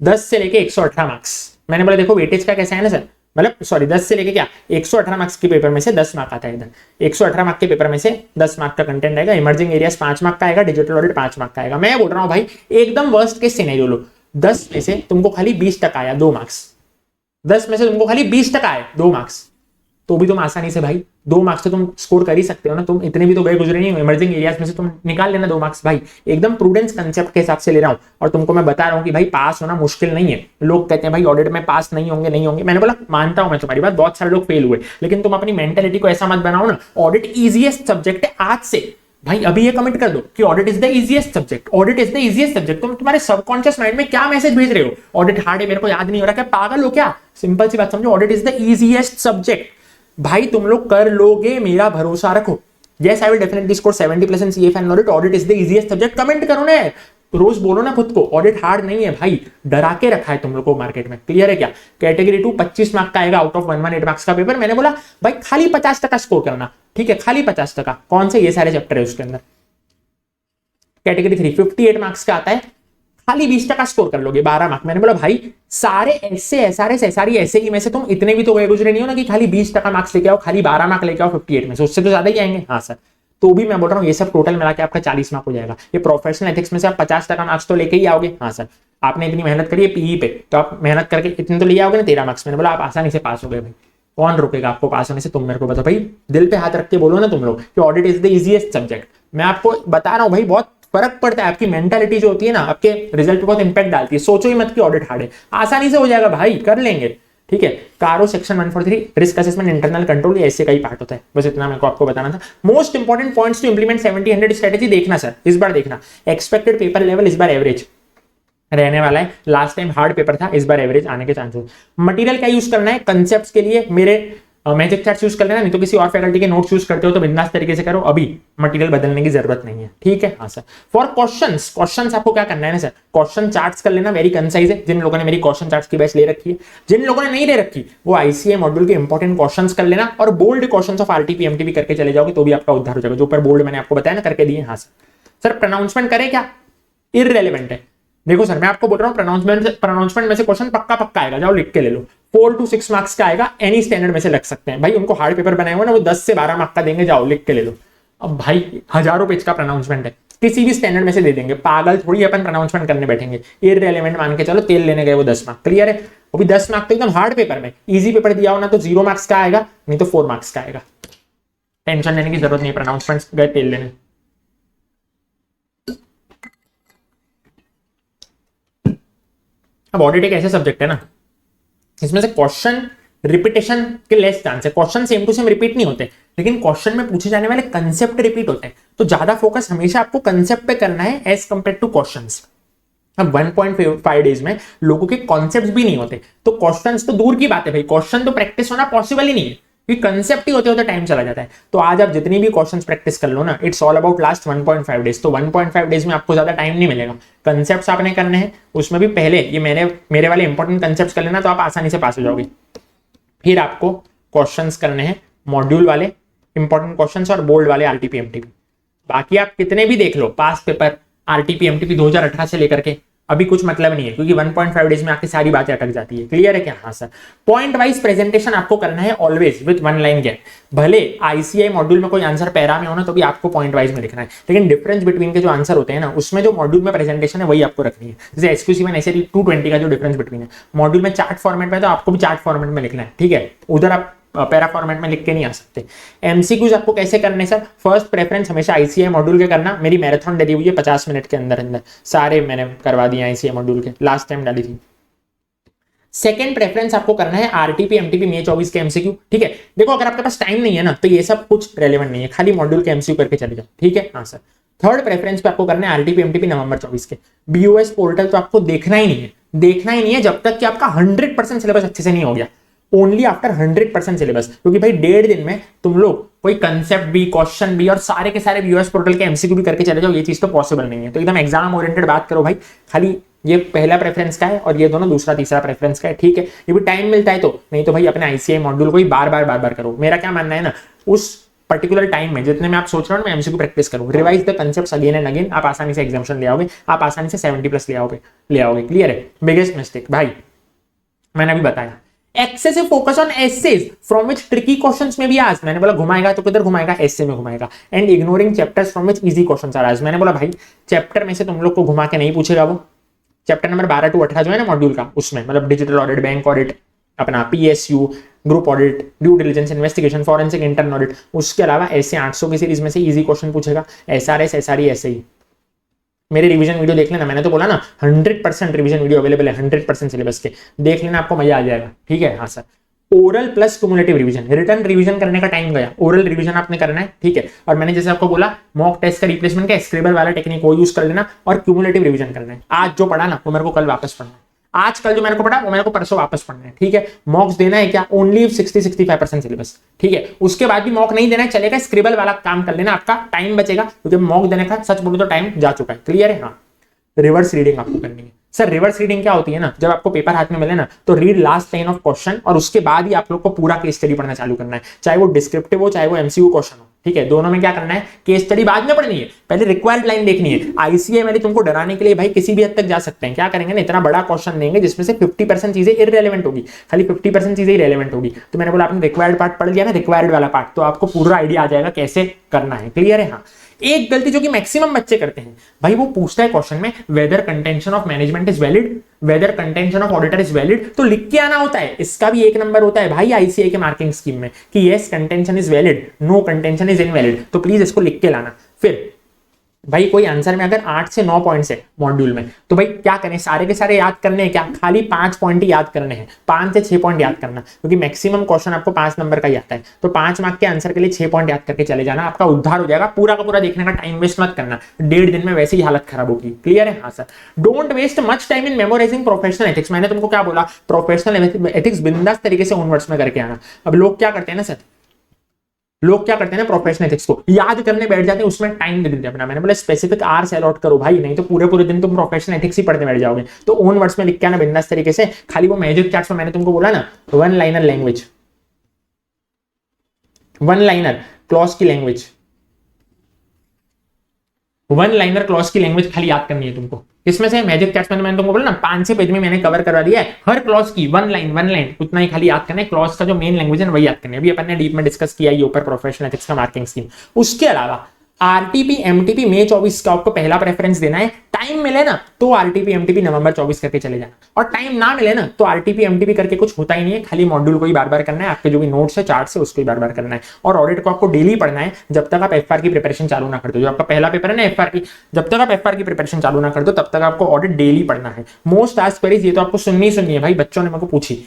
10 से लेके 118 मार्क्स, मैंने बोला देखो वेटेज का कैसा है ना सर, मतलब सॉरी 10 से लेके क्या 118 मार्क्स के पेपर में से 10 मार्क आता है। इधर 118 मार्क के पेपर में से 10 मार्क का कंटेंट आएगा, इमर्जिंग एरियाज 5 मार्क का आएगा, डिजिटल ऑडिट 5 मार्क का आएगा। मैं बोल रहा हूँ भाई एकदम वर्स्ट केस सिनेरियो लो, 10 में से तुमको खाली 20% आया, 2 मार्क्स, 10 में से तुमको खाली 20% आए, 2 मार्क्स, तो भी तुम आसानी से भाई 2 मार्क्स से तुम स्कोर कर ही सकते हो ना, तुम इतने भी तो गए गुजरे नहीं हो, इमर्जिंग एरियाज में से तुम निकाल लेना 2 मार्क्स। भाई एकदम प्रूडेंस कंसेप्ट के हिसाब से ले रहा हूं और तुमको मैं बता रहा हूं कि भाई पास होना मुश्किल नहीं है। लोग कहते हैं भाई ऑडिट में पास नहीं होंगे, मैंने बोला मानता हूं मैं तुम्हारी बात, बहुत सारे लोग फेल हुए, लेकिन तुम अपनी मेंटेलिटी को ऐसा मत बनाओ ना, ऑडिट इजीएस्ट सब्जेक्ट है आज से। भाई अभी ये कमेंट कर दो कि audit is the easiest subject, audit is the easiest subject. तुम तुम्हारे सबकॉन्शियस माइंड में क्या मैसेज भेज रहे हो, ऑडिट हार्ड है मेरे को याद नहीं हो रहा, क्या पागल हो क्या? सिंपल सी बात समझो, audit is the easiest subject. भाई तुम लोग कर लोगे, मेरा भरोसा रखो। Yes I will definitely score 70+ in CF and audit, audit is the easiest subject. Comment करो ना, रोज बोलो ना खुद को, ऑडिट हार्ड नहीं है भाई, डरा के रखा है तुम लोग को मार्केट में, क्लियर है क्या? कैटेगरी 2 25 मार्क का आएगा आउट ऑफ 118 मार्क्स का पेपर। मैंने बोला भाई खाली 50% स्कोर करना, ठीक है? खाली 50%। कौन से? ये सारे चैप्टर है उसके अंदर। कैटेगरी 3 58 मार्क्स का आता है, खाली 20% स्कोर कर लोगे, 12 मार्क। मैंने बोला भाई सारे ऐसे एसआरएस एसआरई ऐसे ही में से तुम इतने भी तो गए गुजरे नहीं हो ना कि खाली 20% मार्क्स लेके आओ, खाली 12 मार्क लेके आओ 58 में से, उससे तो ज्यादा ही आएंगे। हाँ सर, तो भी मैं बोल रहा हूँ ये सब टोटल मिला के आपका 40 मार्क हो जाएगा। ये प्रोफेशनल एथिक्स में से आप 50% मार्क्स तो लेके ही आओगे। हाँ सर, आपने इतनी मेहनत करी है पीई पे, तो आप मेहनत करके इतने तो ले आओगे ना 13 मार्क्स। मैंने बोला आप आसानी से पास हो गए भाई, कौन रोकेगा आपको पास होने से? तुम मेरे को बताओ भाई, दिल पे हाथ रख के बोलो ना तुम लोग कि audit is the easiest subject. मैं आपको बता रहा हूँ भाई, बहुत फर्क पड़ता है, आपकी मेंटालिटी जो होती है ना आपके रिजल्ट पे बहुत इंपैक्ट डालती है। सोचो ही मत कि ऑडिट हार्ड है, आसानी से हो जाएगा भाई, कर लेंगे। ठीक है, कारो section 143 risk assessment internal control, ऐसे का ही पार्ट होता है। बस इतना मेरे को आपको बताना था। Most important points to implement 70-100 strategy देखना सर, इस बार देखना। एक्सपेक्टेड पेपर लेवल इस बार एवरेज रहने वाला है, लास्ट टाइम हार्ड पेपर था, इस बार एवरेज आने के चांसेस। मटेरियल क्या यूज करना है कंसेप्ट के लिए, मेरे मैजिक चार्ट यूज कर लेना, नहीं तो किसी और फैकल्टी के नोट्स यूज करते हो तो बिंदास तरीके से करो, अभी मटेरियल बदलने की जरूरत नहीं है। ठीक है, हाँ सर। फॉर क्वेश्चंस आपको क्या करना है ना सर, क्वेश्चन चार्ट्स कर लेना, वेरी कंसाइज है। जिन लोगों ने मेरी क्वेश्चन चार्ट्स की बैच ले रखी है, जिन लोगों ने नहीं ले रखी वो आईसीए मॉड्यूल के इंपॉर्टेंट क्वेश्चंस कर लेना, और bold questions of RTP MTP करके चले जाओगे तो भी आपका उद्धार हो जाएगा। जो ऊपर बोल्ड मैंने आपको बताया ना करके दिए। हाँ सर प्रोनाउंसमेंट करें क्या, इररेलेवेंट है। देखो सर मैं आपको बोल रहा हूँ प्रोनाउंसमेंट में से क्वेश्चन पक्का आएगा, जाओ लिख के ले लो। 4 to 6 मार्क्स का आएगा, एनी स्टैंडर्ड में से लग सकते हैं भाई। उनको हार्ड पेपर बनाए हुए ना, वो 10 से 12 मार्क्स का देंगे, जाओ लिख के ले लो। अब भाई हजारों पेज का प्रोनाउंसमेंट है, किसी भी स्टैंडर्ड में से दे देंगे, पागल थोड़ी अपन प्रोनाउंसमेंट करने बैठेंगे। इररिलेवेंट मान के चलो, तेल लेने गए वो 10 मार्क्स, क्लियर है। वो भी 10 मार्क्स तो एकदम हार्ड पेपर में, इजी पेपर दिया हो ना तो 0 मार्क्स का आएगा, नहीं तो 4 मार्क्स का आएगा। टेंशन लेने की जरूरत नहीं, प्रोनाउंसमेंट गए तेल लेने। अब ऑडिट एक ऐसे सब्जेक्ट है ना, इसमें से क्वेश्चन रिपीटेशन के लेस चांस है। Question same to same repeat नहीं होते, लेकिन क्वेश्चन में पूछे जाने वाले कंसेप्ट रिपीट होते हैं, तो ज्यादा फोकस हमेशा आपको कंसेप्ट पे करना है एज कंपेयर टू क्वेश्चंस। अब 1.5 डेज में लोगों के कॉन्सेप्ट्स भी नहीं होते, तो क्वेश्चंस तो दूर की बात है भाई, क्वेश्चन तो प्रैक्टिस होना पॉसिबल ही नहीं है, क्योंकि कंसेप्ट ही होते होते टाइम चला जाता है। तो आज आप जितनी भी क्वेश्चंस प्रैक्टिस कर लो ना, it's all about last 1.5 days. तो 1.5 डेज में आपको ज्यादा टाइम नहीं मिलेगा, कंसेप्ट्स आपने करने हैं, उसमें भी पहले ये मेरे वाले इंपॉर्टेंट कंसेप्ट्स कर लेना, तो आप आसानी से पास हो जाओगे। फिर आपको क्वेश्चंस करने हैं मॉड्यूल वाले इंपॉर्टेंट क्वेश्चंस और बोल्ड वाले आरटीपी एमटीपी। बाकी आप कितने भी देख लो पास पेपर आरटीपी एमटीपी 2018 से लेकर के, अभी कुछ मतलब नहीं है, क्योंकि 1.5 डेज में आपकी सारी बातें अटक जाती है। क्लियर है क्या? हाँ सर। पॉइंट वाइज प्रेजेंटेशन आपको करना है ऑलवेज विद 1 लाइन गैप। भले आईसीआई मॉड्यूल में कोई आंसर पैरा में हो ना, तो भी आपको पॉइंट वाइज में लिखना है, लेकिन डिफरेंस बिटवीन के जो आंसर होते हैं ना, उसमें जो मॉड्यूल में प्रेजेंटेशन है वही आपको रखनी है। जैसे एसक्यूसी1 ऐसे 220 का जो डिफरेंस बिटवीन है, मॉड्यूल में चार्ट फॉर्मेट में, तो आपको भी चार्ट फॉर्मेट में लिखना है। ठीक है, उधर आप पैरा फॉर्मेट में लिख के नहीं आ सकते। एमसीक्यूज आपको कैसे करने सर? फर्स्ट प्रेफरेंस हमेशा आईसीआई मॉड्यूल के करना। मेरी मैराथन डली हुई है 50 मिनट के अंदर अंदर, सारे मैंने करवा दिए आईसीआई मॉड्यूल के, लास्ट टाइम डाली थी। सेकंड प्रेफरेंस आपको करना है आरटीपी एमटीपी मे 24 के एमसीक्यू। ठीक है, देखो अगर आपके पास टाइम नहीं है ना, तो ये सब कुछ रेलेवेंट नहीं है, खाली मॉड्यूल के एमसीक्यू करके चले जाओ। ठीक है, हाँ सर। थर्ड प्रेफरेंस पे आपको करना है आरटीपी एमटीपी नवंबर 24 के। बीओएस पोर्टल तो आपको देखना ही नहीं है जब तक कि आपका 100% सिलेबस अच्छे से नहीं हो गया। ओनली आफ्टर 100% सिलेबस, क्योंकि भाई 1.5 दिन में तुम लोग कोई कंसेप्ट भी, क्वेश्चन भी और सारे के सारे यूएस पोर्टल के एमसीक्यू भी करके चले जाओ, ये चीज तो पॉसिबल नहीं है। तो एकदम एग्जाम ओरिएंटेड बात करो भाई। खाली ये पहला प्रेफरेंस का है और ये दोनों दूसरा तीसरा प्रेफरेंस का है। ठीक है, ये भी टाइम मिलता है तो, नहीं तो भाई अपने आईसीआई मॉड्यूल को ही बार बार करो। मेरा क्या मानना है ना, उस पर्टिकुलर टाइम में जितने में आप सोच रहे हो ना, मैं एमसीक्यू प्रैक्टिस करूं, revise the concepts again and again, आप आसानी से एग्जामिनेशन ले आओगे, आप आसानी से 70+ ले आओगे। क्लियर है? बिगेस्ट मिस्टेक भाई मैंने अभी बताया, excessive focus on essays from which tricky questions में भी आज, मैंने बोला घुमाएगा तो किधर घुमाएगा, एसे में घुमाएगा। And ignoring chapters from which easy questions are आज, मैंने बोला भाई चैप्टर में से तुम लोग को घुमा के नहीं पूछेगा वो। चैप्टर नंबर 12 to 18 जो है ना मॉड्यूल का, उसमें मतलब डिजिटल ऑडिट, बैंक ऑडिट, अपना PSU, group audit, due diligence, investigation, forensic, internal audit, उसके अलावा ऐसे 800 की सीरीज में से इजी क्वेश्चन पूछेगा। एसआरएस, एसआरई ऐसे ही। मेरे रिवीजन वीडियो देख लेना, मैंने तो बोला ना 100% रिवीजन वीडियो अवेलेबल है 100% सिलेबस के, देख लेना, आपको मजा आ जाएगा। ठीक है, हाँ sir. Oral plus cumulative revision, return revision करने का टाइम गया, ओरल रिवीजन आपने करना है। ठीक है, और मैंने जैसे आपको बोला मॉक टेस्ट का रिप्लेसमेंट का स्क्रिबल वाला टेक्निक वो यूज कर लेना, और क्यूमुलेटिव रिवीजन करना है। आज जो पढ़ा ना वो मेरे को कल वापस पढ़ना है, आज कल जो मेरे को पढ़ा वो मेरे को परसों वापस पढ़ना है। ठीक है, मॉक्स देना है क्या? Only 60-65% syllabus. ठीक है, उसके बाद भी मॉक नहीं देना है चलेगा, स्क्रिबल वाला काम कर लेना, आपका टाइम बचेगा, क्योंकि मॉक देने का सच बोलो तो टाइम जा चुका है। क्लियर है? हाँ। रिवर्स रीडिंग आपको करनी है सर। रिवर्स रीडिंग क्या होती है ना, जब आपको पेपर हाथ में मिले ना, तो read last line of question, और उसके बाद ही आप लोग को पूरा केस स्टडी पढ़ना चालू करना है, चाहे वो डिस्क्रिप्टिव हो चाहे वो एमसीक्यू क्वेश्चन हो। ठीक है, दोनों में क्या करना है, केस स्टडी बाद में पढ़नी है, पहले रिक्वायर्ड लाइन देखनी है। आईसीआई वाले तुमको डराने के लिए भाई किसी भी हद तक जा सकते हैं। क्या करेंगे ना, इतना बड़ा क्वेश्चन देंगे जिसमें से 50% चीजें इररिलेवेंट होगी, खाली 50% चीजें ही रेलेवेंट होगी। तो मैंने बोला आपने रिक्वायर्ड पार्ट पढ़ लिया ना, रिक्वायर्ड वाला पार्ट, तो आपको पूरा आइडिया आ जाएगा कैसे करना है। क्लियर है? हाँ। एक गलती जो कि मैक्सिमम बच्चे करते हैं भाई, वो पूछता है क्वेश्चन में whether contention of management is valid, whether contention of auditor is valid, तो लिख के आना होता है। इसका भी 1 नंबर होता है भाई आईसीआई के मार्किंग स्कीम में कि yes contention is valid, no contention is invalid, तो प्लीज इसको लिख के लाना। फिर भाई कोई आंसर में अगर 8 से 9 पॉइंट्स है मॉड्यूल में, तो भाई क्या करें, सारे के सारे याद करने हैं क्या? खाली 5 पॉइंट ही याद करने हैं, 5 से 6 पॉइंट याद करना, क्योंकि मैक्सिमम क्वेश्चन आपको 5 नंबर का ही आता है। तो 5 मार्क के आंसर के लिए 6 पॉइंट याद करके चले जाना, आपका उद्धार हो जाएगा। पूरा का पूरा देखने का टाइम वेस्ट मत करना, 1.5 दिन में वैसे ही हालत खराब होगी। क्लियर है? हाँ sir. Don't waste much time in memorising professional ethics. मैंने तुमको क्या बोला? प्रोफेशनल एथिक्स बिंदास तरीके से उन वर्ड्स में करके आना। अब लोग क्या करते हैं ना सर, लोग क्या करते हैं ना, प्रोफेशनल एथिक्स को याद करने बैठ जाते हैं, उसमें टाइम दे देते हैं अपना। मैंने बोला स्पेसिफिक आवर्स अलॉट करो भाई, नहीं तो पूरे पूरे दिन तुम प्रोफेशनल एथिक्स ही पढ़ने बैठ जाओगे। तो ओन वर्ड्स में लिख के आना बिंदास तरीके से। खाली वो मैजिक चार्ट्स में मैंने तुमको बोला ना, one liner language, one liner clause की लैंग्वेज, वन लाइनर क्लॉज की लैंग्वेज खाली याद करनी है तुमको। इसमें से मैजिक चैट्स में मैंने तुमको बोला ना 5-6 पेज में मैंने कवर करवा दिया है, हर क्लॉज की वन लाइन उतना ही खाली याद करना है। क्लॉज का जो मेन लैंग्वेज है वही याद करना है। अभी अपन ने डीप में डिस्कस किया ये ऊपर प्रोफेशनल एथिक्स का मार्किंग स्कीम। उसके अलावा आरटीपी एमटीपी मई 24 का आपको पहला प्रेफरेंस देना है। टाइम मिले ना तो आरटीपी एमटीपी नवंबर 24 करके चले जाना, और टाइम ना मिले ना तो आरटीपी एमटीपी करके कुछ होता ही नहीं है, खाली मॉड्यूल को ही बार बार करना है। आपके जो भी नोट्स है चार्ट से उसको ही बार बार करना है। और ऑडिट को आपको डेली पढ़ना है जब तक आप एफआर की प्रिपरेशन चालू ना कर दो। जो आपका पहला पेपर है ना एफआर की, जब तक आप एफआर की प्रिपरेशन चालू ना कर दो तब तक आपको ऑडिट डेली पढ़ना है। मोस्ट आस्क्ड क्वेरीज ये तो आपको सुननी है भाई, बच्चों ने मेरे को पूछी।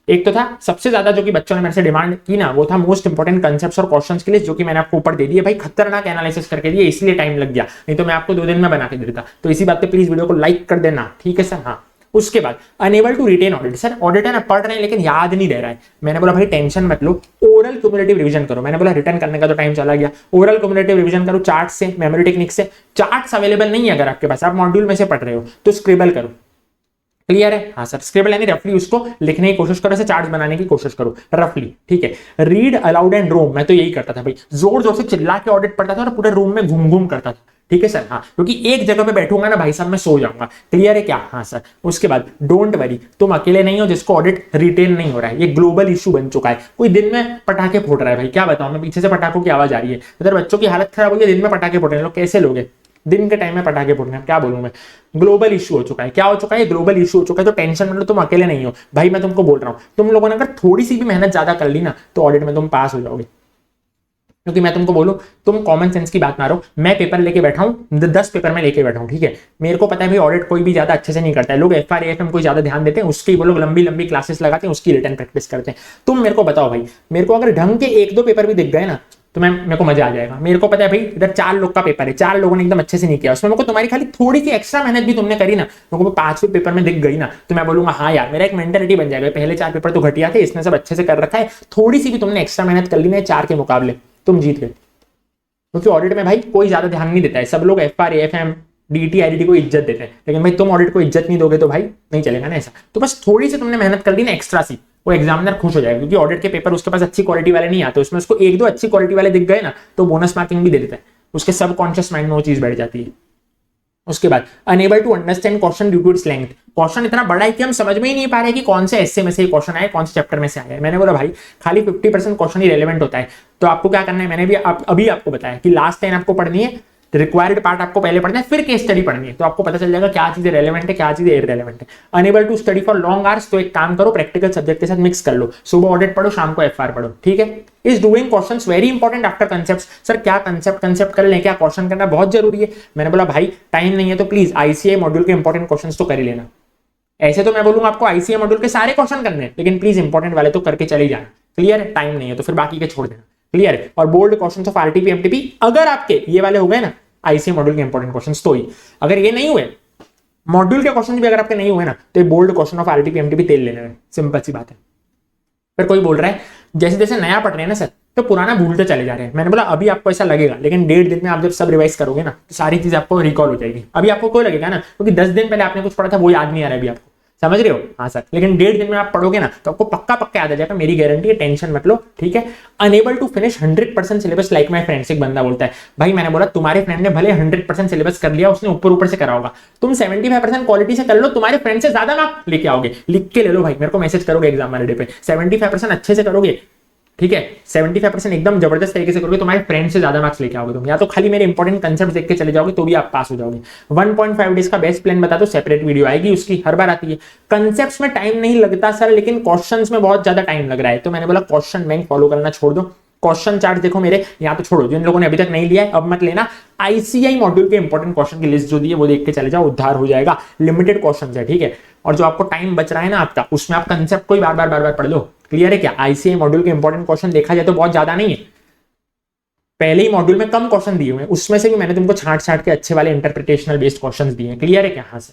एक तो था सबसे ज्यादा जो कि बच्चों ने मेरे से डिमांड की ना, वो था मोस्ट इंपोर्टेंट कंसेप्ट्स और क्वेश्चंस के लिए, जो कि मैंने आपको ऊपर दे दिए भाई। खतरनाक एनालिसिस करके दिए, इसलिए टाइम लग गया, नहीं तो मैं आपको 2 दिन में बना के देता। तो इसी बात पे प्लीज वीडियो को लाइक कर देना, ठीक है सर। हाँ, उसके बाद unable to retain audit. Sir audit है ना, पढ़ रहे हैं लेकिन याद नहीं रह रहा है। मैंने बोला भाई टेंशन मत लो, ओरल क्यूमुलेटिव रिवीजन करो। मैंने बोला रिटर्न करने का तो टाइम चला गया, ओरल क्यूमुलेटिव रिवीजन करो चार्ट से, मेमोरी टेक्निक से। चार्ट्स अवेलेबल नहीं है अगर आपके पास, आप मॉड्यूल में से पढ़ रहे हो तो स्क्रिबल करो। क्लियर है? हाँ सर। स्क्रिबल यानी रफली उसको लिखने की कोशिश करो, ऐसे चार्ट्स बनाने की कोशिश करो रफली, ठीक है। रीड अलाउड एंड रोम, मैं तो यही करता था भाई, जोर जोर से चिल्ला के ऑडिट पढ़ता था और पूरे रूम में घूम घूम करता था, ठीक है सर। हाँ, क्योंकि एक जगह पे बैठूंगा ना भाई साहब मैं सो जाऊंगा। क्लियर है क्या? हाँ सर। उसके बाद डोंट वरी, तुम अकेले नहीं हो जिसको ऑडिट रिटेन नहीं हो रहा है, ये ग्लोबल इशू बन चुका है। कोई दिन में पटाखे फोड़ रहा है भाई, क्या बताऊं मैं, पीछे से पटाखों की आवाज आ रही है, इधर बच्चों की हालत खराब हो गई, दिन में पटाखे फोड़ रहे हैं लोग, कैसे लोग हैं दिन के टाइम में पटाखे फोड़ने, क्या बोलूं मैं। ग्लोबल इशू हो चुका है। क्या हो चुका है? ग्लोबल इशू हो चुका है। तो टेंशन मतलब तुम अकेले नहीं हो भाई, मैं तुमको बोल रहा हूं, तुम लोगों ने अगर थोड़ी सी भी मेहनत ज्यादा कर ली ना तो ऑडिट में तुम पास हो जाओगे। क्योंकि मैं तुमको बोलूं, तुम कॉमन सेंस की बात मारो, मैं पेपर लेके बैठा हूं, 10 पेपर में लेके बैठा हूं, ठीक है। मेरे को पता है भाई ऑडिट कोई भी ज्यादा अच्छे से नहीं करता है, लोग एफआर एएफएम को ज्यादा ध्यान देते हैं, उसकी वो लोग लंबी लंबी क्लासेस लगाते हैं, उसकी रिटर्न प्रैक्टिस करते हैं। तुम मेरे को बताओ भाई, मेरे को अगर ढंग के 1-2 पेपर भी दिख गए ना तो मेरे को मजा आ जाएगा। मेरे को पता है भाई इधर 4 लोग का पेपर है, 4 लोगों ने एकदम अच्छे से नहीं किया, उसमें मेरे को तुम्हारी खाली थोड़ी सी एक्स्ट्रा मेहनत भी तुमने करी ना, मेरे को 5वें पेपर में दिख गई ना, तो मैं बोलूंगा हाँ यार, मेरा एक मेंटालिटी बन जाएगा, पहले 4 पेपर तो घटिया थे, इसने सब अच्छे से कर रखा है, थोड़ी सी भी तुमने एक्स्ट्रा मेहनत कर ली ना 4 के मुकाबले, तुम जीत गए। क्योंकि ऑडिट में भाई कोई ज्यादा ध्यान नहीं देता है, सब लोग एफआर एएफएम डीटी आईडीटी को इज्जत देते हैं, लेकिन भाई तुम ऑडिट को इज्जत नहीं दोगे तो भाई नहीं चलेगा ना ऐसा। तो बस थोड़ी सी तुमने मेहनत कर ली ना एक्स्ट्रा सी, वो एग्जामिनर खुश हो जाएगा, क्योंकि ऑडिट के पेपर उसके पास अच्छी क्वालिटी वाले नहीं आते, उसमें उसको 1-2 अच्छी क्वालिटी वाले दिख गए ना तो बोनस मार्किंग भी दे देता है, उसके सबकॉन्शियस माइंड में वो चीज बैठ जाती है। उसके बाद unable to understand question due to its length. Question इतना बड़ा है कि हम समझ में ही नहीं पा रहे कि कौन से एस्से में से क्वेश्चन आया, कौन से चैप्टर में से आया है। मैंने बोला भाई खाली 50% क्वेश्चन ही रेलेवेंट होता है, तो आपको क्या करना है, मैंने भी अभी आपको बताया कि लास्ट लाइन आपको पढ़नी है, रिक्वायर्ड पार्ट आपको पहले पढ़ना है, फिर केस स्टडी पढ़नी है, तो आपको पता चल जाएगा क्या चीजें रेलेवेंट है क्या चीजें इररेलेवेंट है। Unable to study for long hours, तो एक काम करो प्रैक्टिकल सब्जेक्ट के साथ मिक्स कर लो, सुबह ऑडिट पढ़ो शाम को एफआर पढ़ो, ठीक है। Is doing questions very important after concept. Sir क्या कंसेप्ट कर लें, क्या क्वेश्चन करना बहुत जरूरी है। मैंने बोला भाई टाइम नहीं है तो प्लीज आईसीआई मॉड्यूल के इंपॉर्टेंट क्वेश्चन तो कर ही लेना। ऐसे तो मैं बोलूंगा आपको आईसीआई मॉड्यूल के सारे क्वेश्चन करने, लेकिन प्लीज इंपॉर्टेंट वाले तो करके चले जाना। क्लियर है? टाइम नहीं है तो फिर बाकी के छोड़ देना। क्लियर है? और bold question of RTP MTP अगर आपके ये वाले हो गए ना आईसीआई मॉड्यूल के इंपॉर्टेंट क्वेश्चंस, तो ही अगर ये नहीं हुए मॉड्यूल के क्वेश्चन भी अगर आपके नहीं हुए ना तो ये bold question of RTP MTP तेल लेने में, सिंपल सी बात है। फिर कोई बोल रहा है जैसे जैसे नया पढ़ रहे हैं ना सर तो पुराना भूलते चले जा रहे हैं। मैंने बोला अभी आपको ऐसा लगेगा, लेकिन 1.5 दिन में आप जब सब रिवाइज करोगे ना तो सारी चीज आपको रिकॉल हो जाएगी। अभी आपको कोई लगेगा ना क्योंकि 10 दिन पहले आपने कुछ पढ़ा था वो याद नहीं आ रहा है अभी आपको, समझ रहे हो? हाँ सर। लेकिन 1.5 दिन में आप पढ़ोगे ना तो आपको पक्का पक्का याद आ जाएगा, मेरी गारंटी है, टेंशन मत लो, ठीक है। Unable to finish 100% syllabus like my friends, एक बंदा बोलता है भाई, मैंने बोला तुम्हारे फ्रेंड ने भले 100% सिलेबस कर लिया, उसने ऊपर ऊपर से करा होगा, तुम 75% क्वालिटी से कर लो, तुम्हारे फ्रेंड से ज्यादा मार्क्स लेके आओगे। लिख के ले लो भाई, मेरे को मैसेज करोगे एग्जाम वाले डे पे, 75% अच्छे से करोगे, ठीक है, 75% एकदम जबरदस्त तरीके से करोगे, तुम्हारे फ्रेंड से ज्यादा मार्क्स लेके आओगे तुम, या तो खाली मेरे इंपॉर्टेंट कंसेप्ट देख के चले जाओगे तो भी आप पास हो जाओगे। 1.5 डेज का बेस्ट प्लान बता दो, सेपरेट वीडियो आएगी उसकी, हर बार आती है। कंसेप्ट्स में टाइम नहीं लगता सर, लेकिन क्वेश्चंस में बहुत ज्यादा टाइम लग रहा है, तो मैंने बोला क्वेश्चन बैंक फॉलो करना छोड़ दो, क्वेश्चन चार्ट देखो मेरे, यहाँ तो छोड़ो, जिन लोगों ने अभी तक नहीं लिया है अब मत लेना। आईसीआई मॉड्यूल के इंपॉर्टेंट क्वेश्चन की लिस्ट जो दी है वो देख के चले जाओ, उद्धार हो जाएगा। लिमिटेड क्वेश्चन है, ठीक है। और जो आपको टाइम बच रहा है ना आपका, उसमें आप कंसेप्ट को ही बार बार पढ़ लो। क्लियर है क्या? आईसीआई मॉड्यूल के इंपॉर्टेंट क्वेश्चन देखा जाए तो बहुत ज्यादा नहीं है, पहले ही मॉड्यूल में कम क्वेश्चन दिए हुए हैं, उसमें से भी मैंने तुमको छांट के अच्छे वाले इंटरप्रिटेशनल बेस्ड क्वेश्चन दिए हैं। क्लियर है क्या? हाँ से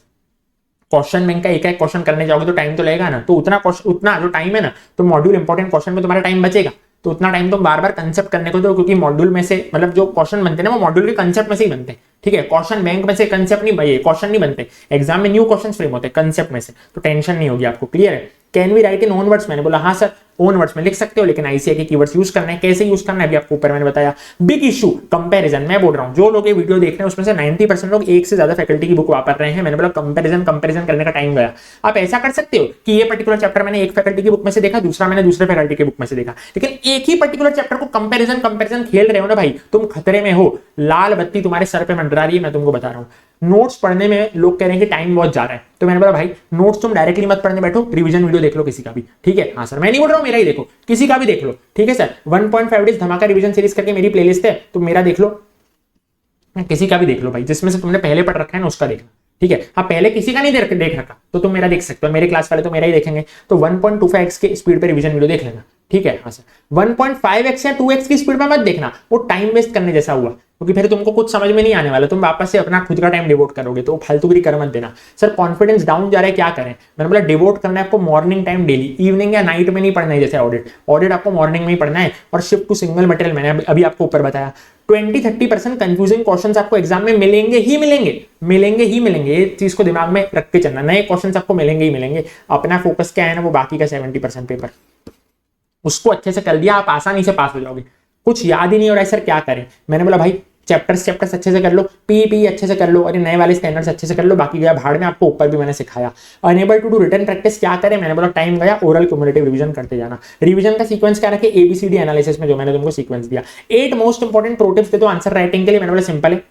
क्वेश्चन बैंक का एक क्वेश्चन करने जाओगे तो टाइम तो लगेगा ना, तो उतना जो टाइम है ना, तो मॉड्यूल इंपॉर्टेंट क्वेश्चन में तुम्हारा टाइम बचेगा, तो उतना टाइम तुम बार बार कंसेप्ट करने को दो, क्योंकि मॉड्यूल में से मतलब जो क्वेश्चन बनते हैं ना वो मॉड्यूल के कंसेप्ट में से ही बनते हैं, ठीक है। क्वेश्चन बैंक में से कंसेप्ट नहीं भाई, क्वेश्चन नहीं बनते, एग्जाम में न्यू क्वेश्चन फ्रेम होते हैं कंसेप्ट में से, तो टेंशन नहीं होगी आपको। क्लियर है? Can we write in own words? मैंने बोला हाँ सर, ओन वर्ड्स में लिख सकते हो, लेकिन आईसीआई के कीवर्ड्स यूज करना है। कैसे यूज करना है अभी आपको ऊपर मैंने बताया। बिग इशू कंपैरिजन, मैं बोल रहा हूं जो लोग ये वीडियो देख रहे हैं उसमें से 90% लोग एक से ज्यादा फैकल्टी की बुक वापर रहे हैं। मैंने बोला कंपैरिजन करने का टाइम गया। आप ऐसा कर सकते हो कि ये पर्टिकुलर चैप्टर मैंने एक फैकल्टी की बुक में से देखा, दूसरा मैंने दूसरे फैकल्टी की बुक में से देखा, लेकिन एक ही पर्टिकुलर चैप्टर को कंपैरिजन खेल रहे हो ना भाई, तुम खतरे में हो, लाल बत्ती तुम्हारे सर पे मंडरा रही है, मैं तुमको बता रहा हूँ। नोट्स पढ़ने में लोग कह रहे हैं कि टाइम बहुत जा रहा है, तो मैंने बोला भाई नोट्स तुम डायरेक्टली मत पढ़ने बैठो, रिवीजन वीडियो देख लो किसी का भी, ठीक है। हाँ सर, मैं नहीं बोल रहा हूँ मेरा ही देखो, किसी का भी देख लो, ठीक है सर। 1.5 डेज धमाका रिवीजन सीरीज करके मेरी प्लेलिस्ट है, तो मेरा देख लो, किसी का भी देख लो भाई, जिसमें से तुमने पहले पढ़ रखा है ना उसका देखना, ठीक है। हाँ पहले किसी का नहीं देख रखा तो तुम मेरा देख सकते हो, मेरे क्लास वाले तो मेरा ही देखेंगे, तो 1.25x के स्पीड पे रिवीजन वीडियो देख लेना, ठीक है। हाँ सर 1.5x या 2x की स्पीड पे मत देखना, वो टाइम वेस्ट करने जैसा हुआ, क्योंकि फिर तुमको कुछ समझ में नहीं आने वाला, तुम वापस से अपना खुद का टाइम डिवोट करोगे, तो फालतूगिरी कर मत देना। सर कॉन्फिडेंस डाउन जा रहा है, क्या करें? मैंने बोला डिवोट करना है आपको मॉर्निंग टाइम डेली, इवनिंग या नाइट में नहीं पढ़ना है। जैसे ऑडिट आपको मॉर्निंग में ही पढ़ना है, और शिफ्ट टू सिंगल मटेरियल मैंने अभी आपको ऊपर बताया। 20-30% कंफ्यूजिंग क्वेश्चंस आपको एग्जाम में मिलेंगे ही मिलेंगे, ये चीज को दिमाग में रख के चलना, नए क्वेश्चंस आपको मिलेंगे ही मिलेंगे। अपना फोकस क्या है ना, वो बाकी का 70% पेपर, उसको अच्छे से कर दिया, आप आसानी से पास हो जाओगे। कुछ याद ही नहीं हो रहा है सर, क्या करें? मैंने बोला भाई चैप्टर्स अच्छे से कर लो, पी अच्छे से कर लो, और नए वाले स्टैंडर्ड्स अच्छे से कर लो, बाकी गया भाड़ में। आपको ऊपर भी मैंने सिखाया। Unable to do written practice, क्या करें? मैंने बोला टाइम गया, ओरल क्यूमुलेटिव रिवीजन करते जाना। रिवीजन का सीक्वेंस क्या रखे? ABCD एनालिसिस में जो मैंने तुमको सीक्वेंस दिया। 8 मोस्ट इंपॉर्टेंट प्रो टिप्स दे दो आंसर राइटिंग के लिए। मैंने बोला सिंपल है,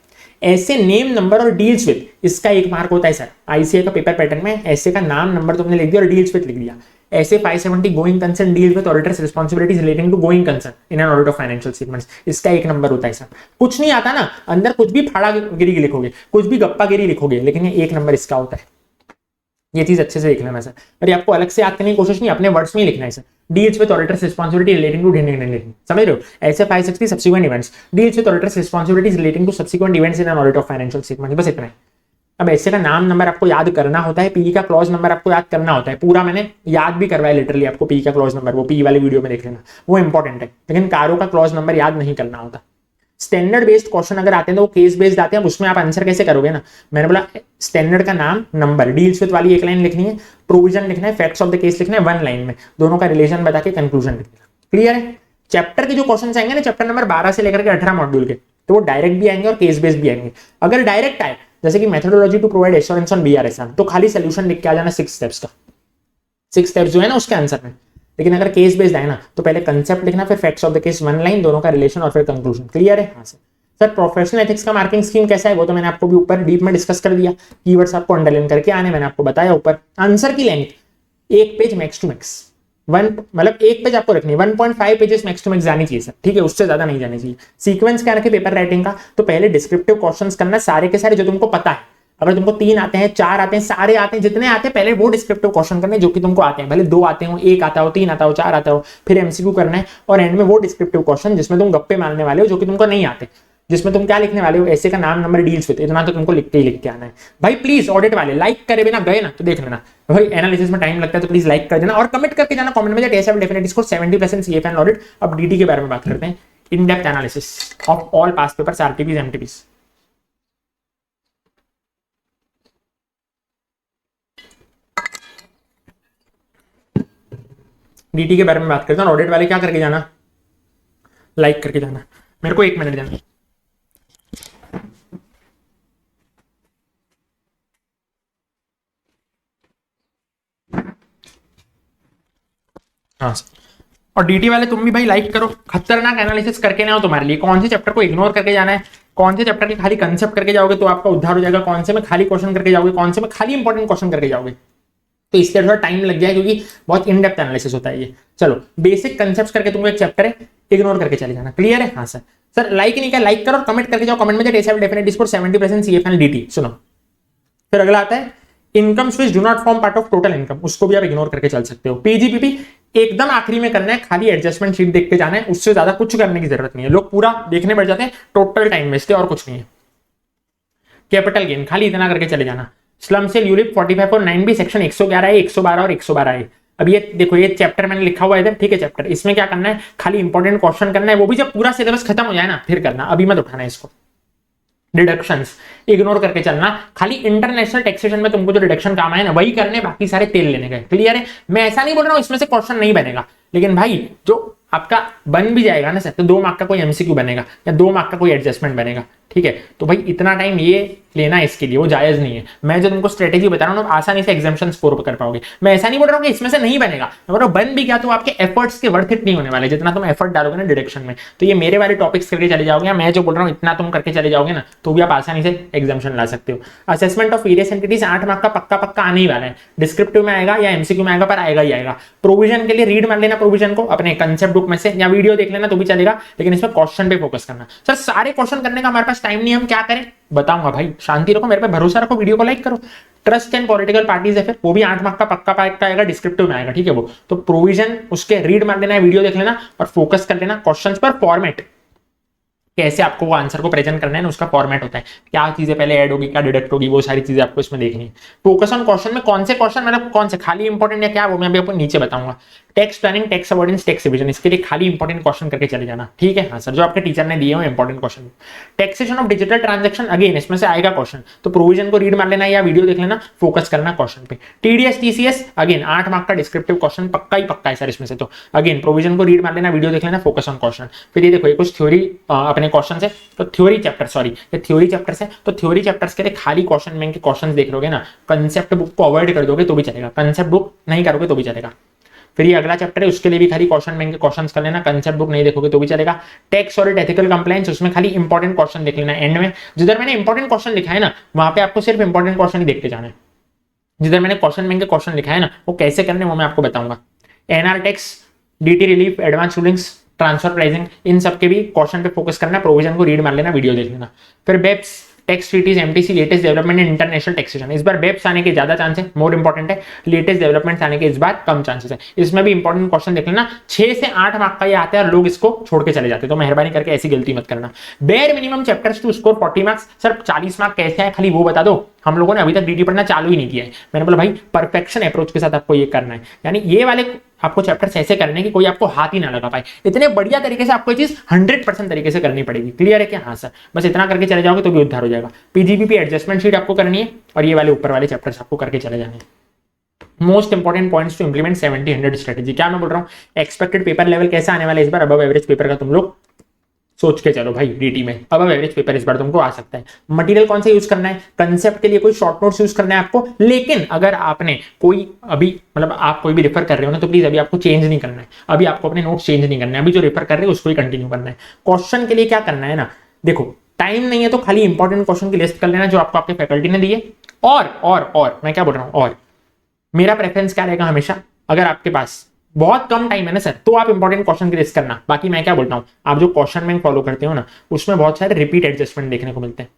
ऐसे नेम नंबर और डील्स विद, इसका 1 मार्क होता है सर। आईसीआई का पेपर पैटर्न में ऐसे का नाम नंबर तुमने लिख दिया और डील्स विद लिख दिया। SA 570 going concern deal with auditor's responsibilities relating to going concern in an audit of financial statements, इसका 1 नंबर होता है सर। कुछ नहीं आता ना, अंदर कुछ भी फाड़ागिरी लिखोगे, कुछ भी गप्पागिरी लिखोगे, लेकिन ये 1 नंबर इसका होता है। ये चीज अच्छे से लिख लेना सर, और ये आपको अलग से याद करने की कोशिश नहीं, अपने वर्ड्स में ही लिखना है sir. Deals with auditor's responsibility relating to समझ रहे हो? SA 560 subsequent events, deals with auditor's responsibilities relating to subsequent events in an audit of financial statements, बस इतना है। अब ऐसे का नाम नंबर आपको याद करना होता है, पी का क्लॉज नंबर आपको याद करना होता है, पूरा मैंने याद भी करवाया लिटरली आपको। पी का क्लॉज नंबर वो पी वाले वीडियो में देख लेना, वो इंपॉर्टेंट है, लेकिन कारो का क्लॉज नंबर याद नहीं करना होता। स्टैंडर्ड बेस्ड क्वेश्चन अगर आते हैं तो वो केस बेस्ड आते हैं, उसमें आप आंसर कैसे करोगे ना। मैंने बोला स्टैंडर्ड का नाम नंबर, डील्स विद वाली 1 लाइन लिखनी है, प्रोविजन लिखना है, फैक्ट्स ऑफ द केस लिखना है 1 लाइन में, दोनों का रिलेशन बता के कंक्लूजन लिखना। क्लियर है? चैप्टर के जो क्वेश्चन आएंगे ना, चैप्टर नंबर 12 से लेकर के 18 मॉड्यूल के, तो वो डायरेक्ट भी आएंगे और केस बेस्ड भी आएंगे। अगर डायरेक्ट आए जैसे कि methodology to provide assurance on BRSM, तो खाली सोल्यूशन लिख के आ जाना 6 स्टेप्स का, 6 स्टेप्स जो है ना उसके आंसर में। लेकिन अगर केस बेस्ड आए ना, तो पहले कंसेप्ट लिखना, फिर facts of the case 1 line, दोनों का रिलेशन, और फिर कंक्लूजन। क्लियर है? हाँ सर प्रोफेशनल एथिक्स का मार्किंग स्कीम कैसा है वो तो मैंने आपको भी ऊपर डीप में डिस्कस कर दिया। कीवर्ड्स आपको अंडरलाइन करके आने, मैंने आपको बताया ऊपर। आंसर की length 1 page max to max, मतलब 1 पेज आपको रखनी है, 1.5 पेजेस मैक्स टू मैक्स जानी चाहिए सर, ठीक है, उससे ज्यादा नहीं जानी चाहिए। सीक्वेंस क्या रखे पेपर राइटिंग का? तो पहले डिस्क्रिप्टिव क्वेश्चंस करना सारे के सारे जो तुमको पता है। अगर तुमको 3 आते हैं, 4 आते हैं, सारे आते हैं, जितने आते हैं पहले वो डिस्क्रिप्टिव क्वेश्चन करने जो कि तुमको आते हैं, भले 2 आते हो, 1 आता हो, 3 आता हो, 4 आता हो, फिर MCQ करना है, और एंड में वो डिस्क्रिप्टिव क्वेश्चन जिसमें तुम गप्पे मारने वाले हो जो कि तुमको नहीं आते, जिसमें तुम क्या लिखने वाले हो, ऐसे का नाम नंबर डील्स विद, इतना तो तुमको लिख के आना है भाई। प्लीज ऑडिट वाले लाइक करे बिना गए ना तो देख लेना भाई, एनालिसिस में टाइम लगता है तो प्लीज लाइक कर देना, और कमेंट करके जाना कमेंट में that definitely score 70% CFA audit. अब DT के बारे में बात करते हैं, in depth analysis of all past papers, RTPs MTPs। DT के बारे में बात करते हैं, ऑडिट वाले क्या करके जाना, लाइक करके जाना। मेरे को 1 मिनट देना। हाँ और DT वाले तुम भी भाई लाइक करो, खतरनाक एनालिसिस करके ना हो तुम्हारे लिए। कौन से चैप्टर को इग्नोर करके जाना है, कौन से चैप्टर के खाली कंसेप्ट करके जाओगे तो आपका उद्धार हो जाएगा, कौन से में खाली क्वेश्चन करके जाओगे, कौन से में खाली इंपॉर्टेंट क्वेश्चन करके जाओगे, तो इसलिए थोड़ा टाइम लग जाए क्योंकि बहुत इन डेप्थ एनालिसिस होता है ये। चलो बेसिक कंसेप्ट्स करके तुमको एक चैप्टर है, इग्नोर करके चले जाना। क्लियर है? हाँ सर। सर लाइक नहीं किया, लाइक करो और कमेंट करके जाओ, कमेंट में डेफिनेटली स्कोर 70% CFL DT। सुनो फिर अगला आता है income switch do not form part of total income, उसको भी आप इग्नोर करके चल सकते हो। PGPP एकदम आखिरी में करना है, खाली एडजस्टमेंट शीट देख के जाना है, उससे ज्यादा कुछ करने की जरूरत नहीं है। लोग पूरा देखने बैठ जाते हैं, टोटल टाइम वेस्ट है और कुछ नहीं है। कैपिटल गेन खाली इतना करके चले जाना। स्लम सेल यूलिप 45 और 9 भी सेक्शन 111 है, 112 और 112 है। अब ये देखो ये चैप्टर मैंने लिखा हुआ है इधर, ठीक है चैप्टर, इसमें क्या करना है, खाली इंपॉर्टेंट क्वेश्चन करना है, वो भी जब पूरा सिलेबस खत्म हो जाए ना फिर करना, अभी मत उठाना है इसको। डिडक्शंस इग्नोर करके चलना, खाली इंटरनेशनल टैक्सेशन में तुमको जो डिडक्शन काम आए ना वही करने, बाकी सारे तेल लेने गए। क्लियर है? मैं ऐसा नहीं बोल रहा हूं इसमें से क्वेश्चन नहीं बनेगा, लेकिन भाई जो आपका बन भी जाएगा ना सर, तो 2 मार्क का कोई MCQ बनेगा या 2 मार्क का कोई एडजस्टमेंट बनेगा, ठीक है? तो भाई इतना टाइम ये लेना इसके लिए वो जायज नहीं है। मैं जो तुमको स्ट्रेटेजी बता रहा हूँ ना, आसानी से एग्जामिनेशन स्कोर कर पाओगे। मैं ऐसा नहीं बोल रहा हूँ कि इसमें से नहीं बनेगा, मैं बोल रहा हूँ बन भी गया तो आपके एफर्ट्स के वर्थ इट नहीं होने वाले, जितना तुम एफर्ट डालोगे ना डिडक्शन में। तो ये मेरे वाले टॉपिक्स करके चले जाओगे, मैं जो बोल रहा हूँ इतना तुम करके चले जाओगे ना, तो भी आप आसानी से एग्जामिनेशन ला सकते हो। Assessment of various entities 8 mark का पक्का आने ही वाला है, डिस्क्रिप्टिव में आएगा या MCQ में आएगा, पर आएगा ही आएगा। प्रोविजन के लिए रीड मार लेना प्रोविजन को अपने कंसेप्ट बुक में से, या वीडियो देख लेना तो भी चलेगा, लेकिन इसमें क्वेश्चन पे फोकस करना। सर सारे क्वेश्चन करने का हमारे पास टाइम नहीं, हम क्या करें? बताऊंगा भाई, शांति रखो, मेरे पे भरोसा रखो, वीडियो को लाइक करो। ट्रस्ट एंड पॉलिटिकल पार्टीज है, फिर वो भी 8 मार्क का पक्का आएगा, डिस्क्रिप्टिव में आएगा, ठीक है? वो तो प्रोविजन उसके रीड मार लेना है, वीडियो देख लेना और फोकस कर लेना क्वेश्चंस पर। फॉर्मेट कैसे आपको वो आंसर को प्रेजेंट करना है ना, उसका फॉर्मेट होता है, क्या चीजें पहले ऐड होगी, क्या डिडक्ट होगी, वो सारी चीजें आपको इसमें देखनी है। फोकस ऑन क्वेश्चन में कौन से क्वेश्चन, मतलब कौन से खाली इंपॉर्टेंट या क्या, वो मैं अभी आपको नीचे बताऊंगा। Tax planning, tax avoidance, tax Avision, इसके लिए खाली इंपॉर्टेंट क्वेश्चन करके चले जाना, ठीक है? हाँ सर, जो आपके टीचर ने दिए हो important question. Taxation of digital transaction, again इसमें से आएगा क्वेश्चन, तो प्रोविजन को रीड मार लेना या वीडियो देख लेना, फोकस करना क्वेश्चन पे। TDS TCS अगेन 8 मार्क का डिस्क्रिप्टिव क्वेश्चन पक्का है सर इसमें से, तो अगेन प्रोविजन को रीड मार लेना, वीडियो देख लेना, फोकस ऑन क्वेश्चन। फिर ये देखो ये कुछ थ्योरी अपने क्वेश्चन है, तो थ्योरी चैप्टर, सॉरी ये थ्योरी चैप्टर्स है, तो थ्योरी चैप्टर्स के लिए खाली क्वेश्चन बैंक के क्वेश्चंस देख लोगे ना, कंसेप्ट बुक को अवॉइड कर दोगे तो भी चलेगा, कंसेप्ट बुक नहीं करोगे तो भी चलेगा। फिर ये अगला चैप्टर है, उसके लिए भी खाली क्वेश्चन बैंक के क्वेश्चंस कर लेना, कंसेप्ट बुक नहीं देखोगे तो भी चलेगा। टैक्स और एथिकल कंप्लायंस, उसमें खाली इंपॉर्टेंट क्वेश्चन देख लेना एंड में, जिधर मैंने इंपॉर्टेंट क्वेश्चन लिखा है ना वहां पे आपको सिर्फ इंपॉर्टेंट क्वेश्चन ही देखते जाना है। जिधर मैंने क्वेश्चन बैंक के क्वेश्चन लिखा है ना वो कैसे करने वो मैं आपको बताऊंगा। NR tax, DT relief, advance rulings, transfer pricing, इन सब के भी क्वेश्चन पे फोकस करना, प्रोविजन को रीड मार लेना, वीडियो देख लेना। फिर BEPS, tax treaties, MTC, latest development in international taxation, इस बार बेप्स आने के ज्यादा चांस है, मोर इंपॉर्टेंट है। लेटेस्ट डेवलपमेंट्स आने के इस बार कम चांसेस है, इसमें भी इंपॉर्टेंट क्वेश्चन देख लेना। 6 से 8 मार्क का ये आता है और लोग इसको छोड़ के चले जाते हैं, तो मेहरबानी करके ऐसी गलती मत करना। Bare minimum chapters to score 40 marks, sir 40 mark कैसे है खाली वो बता दो, हम लोगों ने अभी तक DT पढ़ना चालू ही नहीं किया है। मैंने बोला भाई परफेक्शन अप्रोच के साथ आपको ये करना है, यानी ये वाले आपको चैप्टर्स ऐसे करने कि कोई आपको हाथ ही ना लगा पाए, इतने बढ़िया तरीके से आपको ये चीज 100% तरीके से करनी पड़ेगी। क्लियर है क्या? हाँ सर, बस इतना करके चले जाओगे तो भी उद्धार हो जाएगा। PGPP एडजस्टमेंट शीट आपको करनी है और ये वाले ऊपर वाले चैप्टर्स आपको करके चले जाने हैं। Most important points to implement 70-100 strategy, क्या मैं बोल रहा हूँ, एक्सपेक्टेड पेपर लेवल कैसा आने वाला है इस बार, अबव एवरेज पेपर का तुम लोग सोच के चलो भाई। DT में अबव एवरेज पेपर इस बार तुमको आ सकता है। मटेरियल कौन सा यूज करना है, कंसेप्ट के लिए कोई शॉर्ट नोट्स यूज करना है आपको, लेकिन अगर आपने कोई अभी मतलब आप कोई भी रेफर कर रहे हो ना तो प्लीज अभी आपको चेंज नहीं करना है, अभी आपको अपने नोट्स चेंज नहीं करना है, अभी जो रेफर कर रहे हो उसको ही कंटिन्यू करना है। क्वेश्चन के लिए क्या करना है ना, देखो टाइम नहीं है तो खाली इंपॉर्टेंट क्वेश्चन की लिस्ट कर लेना जो आपको आपके फैकल्टी ने दिए, और मैं क्या बोल रहा हूँ, और मेरा प्रेफरेंस क्या रहेगा हमेशा, अगर आपके पास बहुत कम टाइम है ना सर तो आप इंपॉर्टेंट क्वेश्चन की लिस्ट करना। बाकी मैं क्या बोलता हूं, आप जो क्वेश्चन बैंक फॉलो करते हो ना उसमें बहुत सारे रिपीट एडजस्टमेंट देखने को मिलते हैं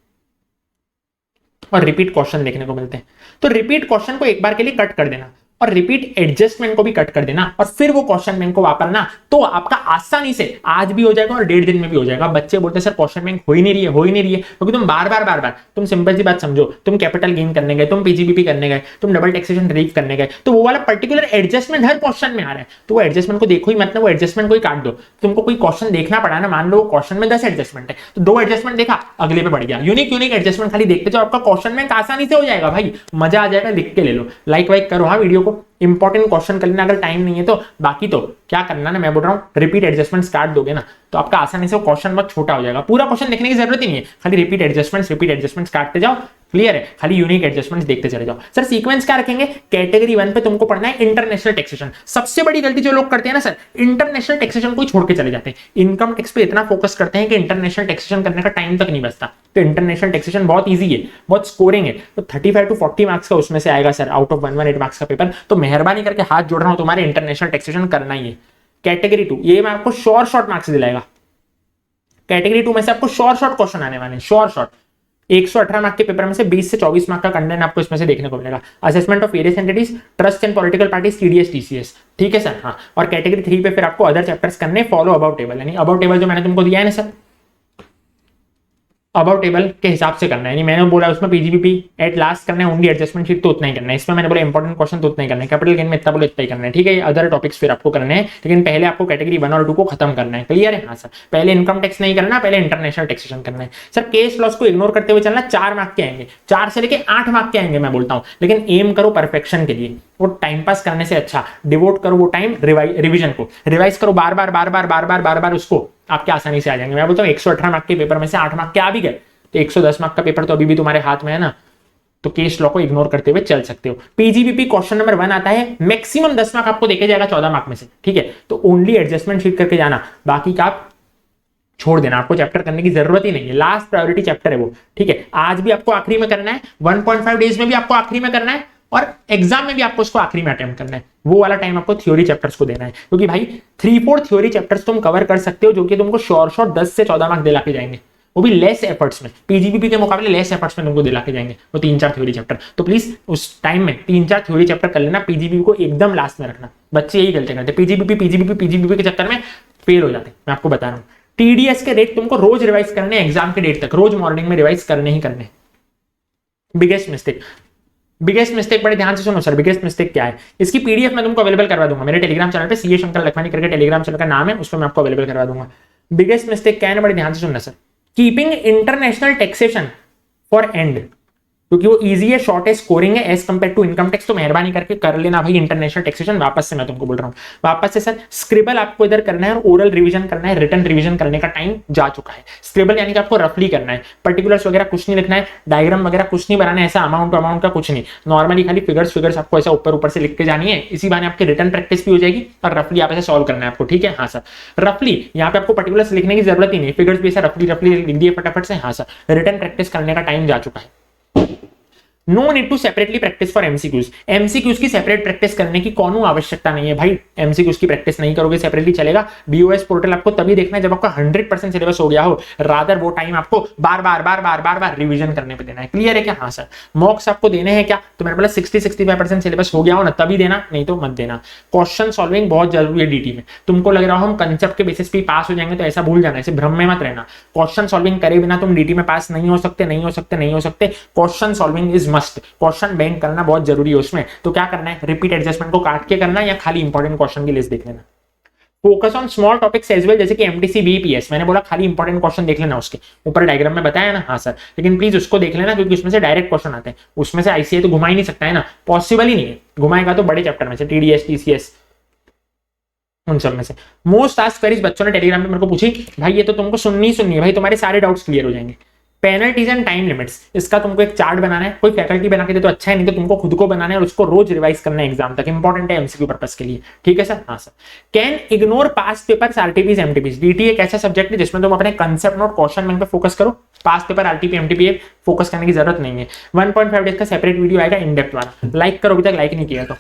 और रिपीट क्वेश्चन देखने को मिलते हैं, तो रिपीट क्वेश्चन को एक बार के लिए कट कर देना और रिपीट एडजस्टमेंट को भी कट कर देना और फिर वो क्वेश्चन बैंक को वापरना, तो आपका आसानी से आज भी हो जाएगा और 1.5 दिन में भी हो जाएगा। बच्चे बोलते हैं सर क्वेश्चन बैंक हो ही नहीं रही है, क्योंकि तुम बार बार तुम सिंपल सी बात समझो, तुम कैपिटल गेन करने गए, तुम PGPP करने गए, तुम डबल टैक्सेशन रिलीफ करने गए, तो वो वाला पर्टिकुलर एडजस्टमेंट हर क्वेश्चन में आ रहा है, तो वो एडजस्टमेंट को देखो ही मत ना, वो एडजस्टमेंट को ही काट दो। तुमको कोई क्वेश्चन देखना पड़ा ना, मान लो क्वेश्चन में 10 एडजस्टमेंट है तो 2 एडजस्टमेंट देखा अगले पे बढ़ गया, यूनिक एडजस्टमेंट खाली देखते जाओ, आपका क्वेश्चन बैंक आसानी से हो जाएगा भाई, मजा आ जाएगा, लिख के ले लो। लाइक वाइक करो हाँ वीडियो को, इंपॉर्टेंट क्वेश्चन कर लेना अगर टाइम नहीं है तो, बाकी तो क्या करना ना, मैं बोल रहा हूँ रिपीट एडजस्टमेंट काट दोगे ना तो आपका आसानी से वो क्वेश्चन बहुत छोटा हो जाएगा, पूरा क्वेश्चन देखने की जरूरत ही नहीं है, खाली रिपीट एडजस्टमेंट्स काटते जाओ। क्लियर है, खाली यूनिक एडजस्टमेंट्स देखते चले जाओ। सर सीक्वेंस क्या रखेंगे, कैटेगरी 1 पे तुमको पढ़ना है इंटरनेशनल टैक्सेशन। सबसे बड़ी गलती जो लोग करते हैं ना सर, इंटरनेशनल टैक्सेशन को छोड़ के चले जाते हैं, इनकम टैक्स पे इतना फोकस करते हैं कि इंटरनेशनल टैक्सेशन करने का टाइम तक नहीं बचता। तो इंटरनेशनल टैक्सेशन बहुत ईजी है, बहुत स्कोरिंग है, तो 35 to 40 मार्क्स का उसमें से आएगा सर, आउट ऑफ 118 मार्क्स का पेपर। तो मेहरबानी करके हाथ जोड़ रहा हूं, तुम्हारे इंटरनेशनल टैक्सेशन करना ही है। कैटेगरी 2 ये मैं आपको श्योर शॉर्ट मार्क्स दिलाएगा। कैटेगरी 2 में से आपको श्योर शॉर्ट क्वेश्चन आने वाले हैं, श्योर शॉर्ट। 118 मार्क के पेपर में से 20 से 24 मार्क का कंटेंट आपको इसमें से देखने को मिलेगा। Assessment of various entities, trust and political parties, TDS TCS, ठीक है सर। हाँ, और कैटेगरी 3 पे फिर आपको अदर चैप्टर्स करने, फॉलो अबाउट टेबल, यानी अबाउट टेबल जो मैंने तुमको दिया है ना सर, अबाउट टेबल के हिसाब से करना है। यानी मैंने बोला उसमें पीजीबीपी एट लास्ट करना है, ओनली एडजस्टमेंट शीट तो उतना ही करना है। इसमें मैंने बोला इंपॉर्टेंट क्वेश्चन तो उतना ही करना है, कैपिटल गेन में इतना बोला इतना ही करना है, ठीक है। अदर टॉपिक्स फिर आपको करने हैं, लेकिन पहले आपको कैटेगरी 1 और 2 को खत्म करना है, क्लियर है। हाँ सर, पहले इनकम टैक्स नहीं करना, पहले इंटरनेशनल टैक्सेशन करना है। सर केस लॉस को इग्नोर करते हुए चलना, 4 मार्क के आएंगे, 4 से लेके 8 मार्क के आएंगे मैं बोलता हूँ, लेकिन एम करो परफेक्शन के लिए। वो टाइम पास करने से अच्छा डिवोट करो वो टाइम रिवीजन को, रिवाइज करो बार बार उसको, आपके आसानी से आ जाएंगे। मैं बोलता हूँ 118 मार्क के पेपर में से 8 मार्क के आ भी गए तो 110 मार्क का पेपर तो अभी भी तुम्हारे हाथ में है ना, तो केस लॉ को इग्नोर करते हुए चल सकते हो। पीजीबीपी क्वेश्चन नंबर 1 आता है, मैक्सिमम 10 मार्क आपको देके जाएगा 14 मार्क में से, ठीक है। तो ओनली एडजस्टमेंट शीट करके जाना, बाकी का आप छोड़ देना, आपको चैप्टर करने की जरूरत ही नहीं है। लास्ट प्रायोरिटी चैप्टर है वो, ठीक है। आज भी आपको आखिरी में करना है, 1.5 डेज में भी आपको आखिरी में करना है, और एग्जाम में भी आपको उसको आखिरी में अटेम्प्ट करना है। वो वाला टाइम आपको थ्योरी चैप्टर्स को देना है, क्योंकि भाई 3/4 थ्योरी चैप्टर्स तुम कवर कर सकते हो, जो कि तुमको शॉर्ट 10 से 14 मार्क दिला के जाएंगे, वो भी लेस एफर्ट्स में, पीजीबीपी के मुकाबले लेस एफर्ट्स में तुमको दिला के जाएंगे वो 3-4 थ्योरी चैप्टर। तो प्लीज उस टाइम में 3-4 थ्योरी चैप्टर कर लेना, पीजीबीपी को एकदम लास्ट में रखना। बच्चे यही गलती करते हैं, पीजीबीपी के चक्कर में फेल हो जाते हैं, मैं आपको बता रहा हूँ। टीडीएस के रेट तुमको रोज रिवाइज करने, एग्जाम के डेट तक रोज मॉर्निंग में रिवाइज करने ही करने। बिगेस्ट मिस्टेक बड़े ध्यान से सुनो सर, बिगेस्ट मिस्टेक क्या है, इसकी पीडीएफ मैं तुमको अवेलेबल करवा दूंगा मेरे टेलीग्राम चैनल पे, सीए शंकर लखमानी करके टेलीग्राम चैनल का नाम है, उसमें मैं आपको अवेलेबल करवा दूंगा। बिगेस्ट मिस्टेक क्या है ना, बड़े ध्यान से सुनना sir, keeping international taxation for end, क्योंकि वो इजी है, शॉर्ट है, स्कोरिंग है as compared to income tax, तो मेहरबानी करके कर लेना भाई इंटरनेशनल टैक्सेशन। वापस से मैं तुमको बोल रहा हूँ, वापस से सर स्क्रिबल आपको इधर करना है और ओरल रिवीजन करना है, रिटन रिवीजन करने का टाइम जा चुका है। स्क्रिबल यानी कि आपको रफली करना है, पर्टिकुलर्स वगैरह कुछ नहीं लिखना है, डायग्राम वगैरह कुछ नहीं बनाना है, ऐसा अमाउंट का कुछ नहीं, नॉर्मली खाली फिगर्स आपको ऐसा ऊपर से लिख के जानी है। इसी बहाने आपकी रिटन प्रैक्टिस भी हो जाएगी और रफली आप ऐसे सॉल्व करना है आपको, ठीक है। हाँ सर, रफली यहाँ पे आपको पर्टिकुलर्स लिखने की जरूरत ही नहीं, फिगर्स भी ऐसा रफली लिख दिए फटाफट से। हाँ सर, रिटन प्रैक्टिस करने का टाइम जा चुका है। No need to separately practise for MCQs, MCQs की सेपरेट प्रैक्टिस करने की कोनो आवश्यकता नहीं है भाई। एमसीक्यूज की प्रैक्टिस नहीं करोगे सेपरेटली चलेगा। बीओएस पोर्टल आपको तभी देखना है जब आपका 100% सिलेबस हो गया हो, रादर वो टाइम आपको बार बार रिवीजन करने पे देना है। क्लियर है क्या? हाँ सर। मॉक्स आपको देने हैं क्या, तो मेरे बोला 60-65% सिलेबस हो गया हो ना तभी देना, नहीं तो मत देना। क्वेश्चन सॉल्विंग बहुत जरूरी है डीटी में। तुमको लग रहा हो हम कंसेप्ट के बेसिस पे पास हो जाएंगे तो ऐसा भूल जाना, ऐसे भ्रम में मत रहना। क्वेश्चन सॉल्विंग करे बिना तुम डीटी में पास नहीं हो सकते। Question solving is must, question bank करना बहुत जरूरी है उसमें। तो क्या करना है, रिपीट एडजस्टमेंट को काट के करना या खाली इंपॉर्टेंट क्वेश्चन की लिस्ट देख लेना। Focus on small topics as well, जैसे कि एमटीसी बीपीएस, मैंने बोला खाली इंपॉर्टेंट क्वेश्चन देख लेना, उसके ऊपर डायग्राम में बताया ना। हाँ सर, लेकिन प्लीज उसको देख लेना क्योंकि उसमें से डायरेक्ट क्वेश्चन आते हैं, उसमें से आईसीआई तो घुमा ही नहीं सकता है ना, पॉसिबल ही नहीं है। घुमाएगा तो बड़े चैप्टर में से, टीडीएस टीसीएस उन सब में से। मोस्ट आस्क्ड क्वेरीज बच्चों ने टेलीग्राम में मेरे को पूछी, भाई ये तो तुमको सुननी है भाई, तुम्हारे सारे डाउट्स क्लियर हो जाएंगे। पेनल्टीज एंड टाइम लिमिट्स, इसका तुमको एक चार्ट बनाना है, कोई फैकल्टी बना के दे तो अच्छा है, नहीं तो तुमको खुद को बनाना है और उसको रोज रिवाइज करना है एग्जाम तक, इंपॉर्टेंट है एमसीक्यू पर्पस के लिए। ठीक है सर? हाँ sir. Can ignore past papers RTPs MTPs, DT एक ऐसा सब्जेक्ट है जिसमें तुम अपने कंसेप्ट नोट क्वेश्चन बैंक पे फोकस करो, past paper RTP MTP focus करने की जरूरत नहीं है। 1.5 डेज का सेपरेट वीडियो आएगा इन डेप्थ वाला, लाइक करो, अभी तक लाइक नहीं किया तो।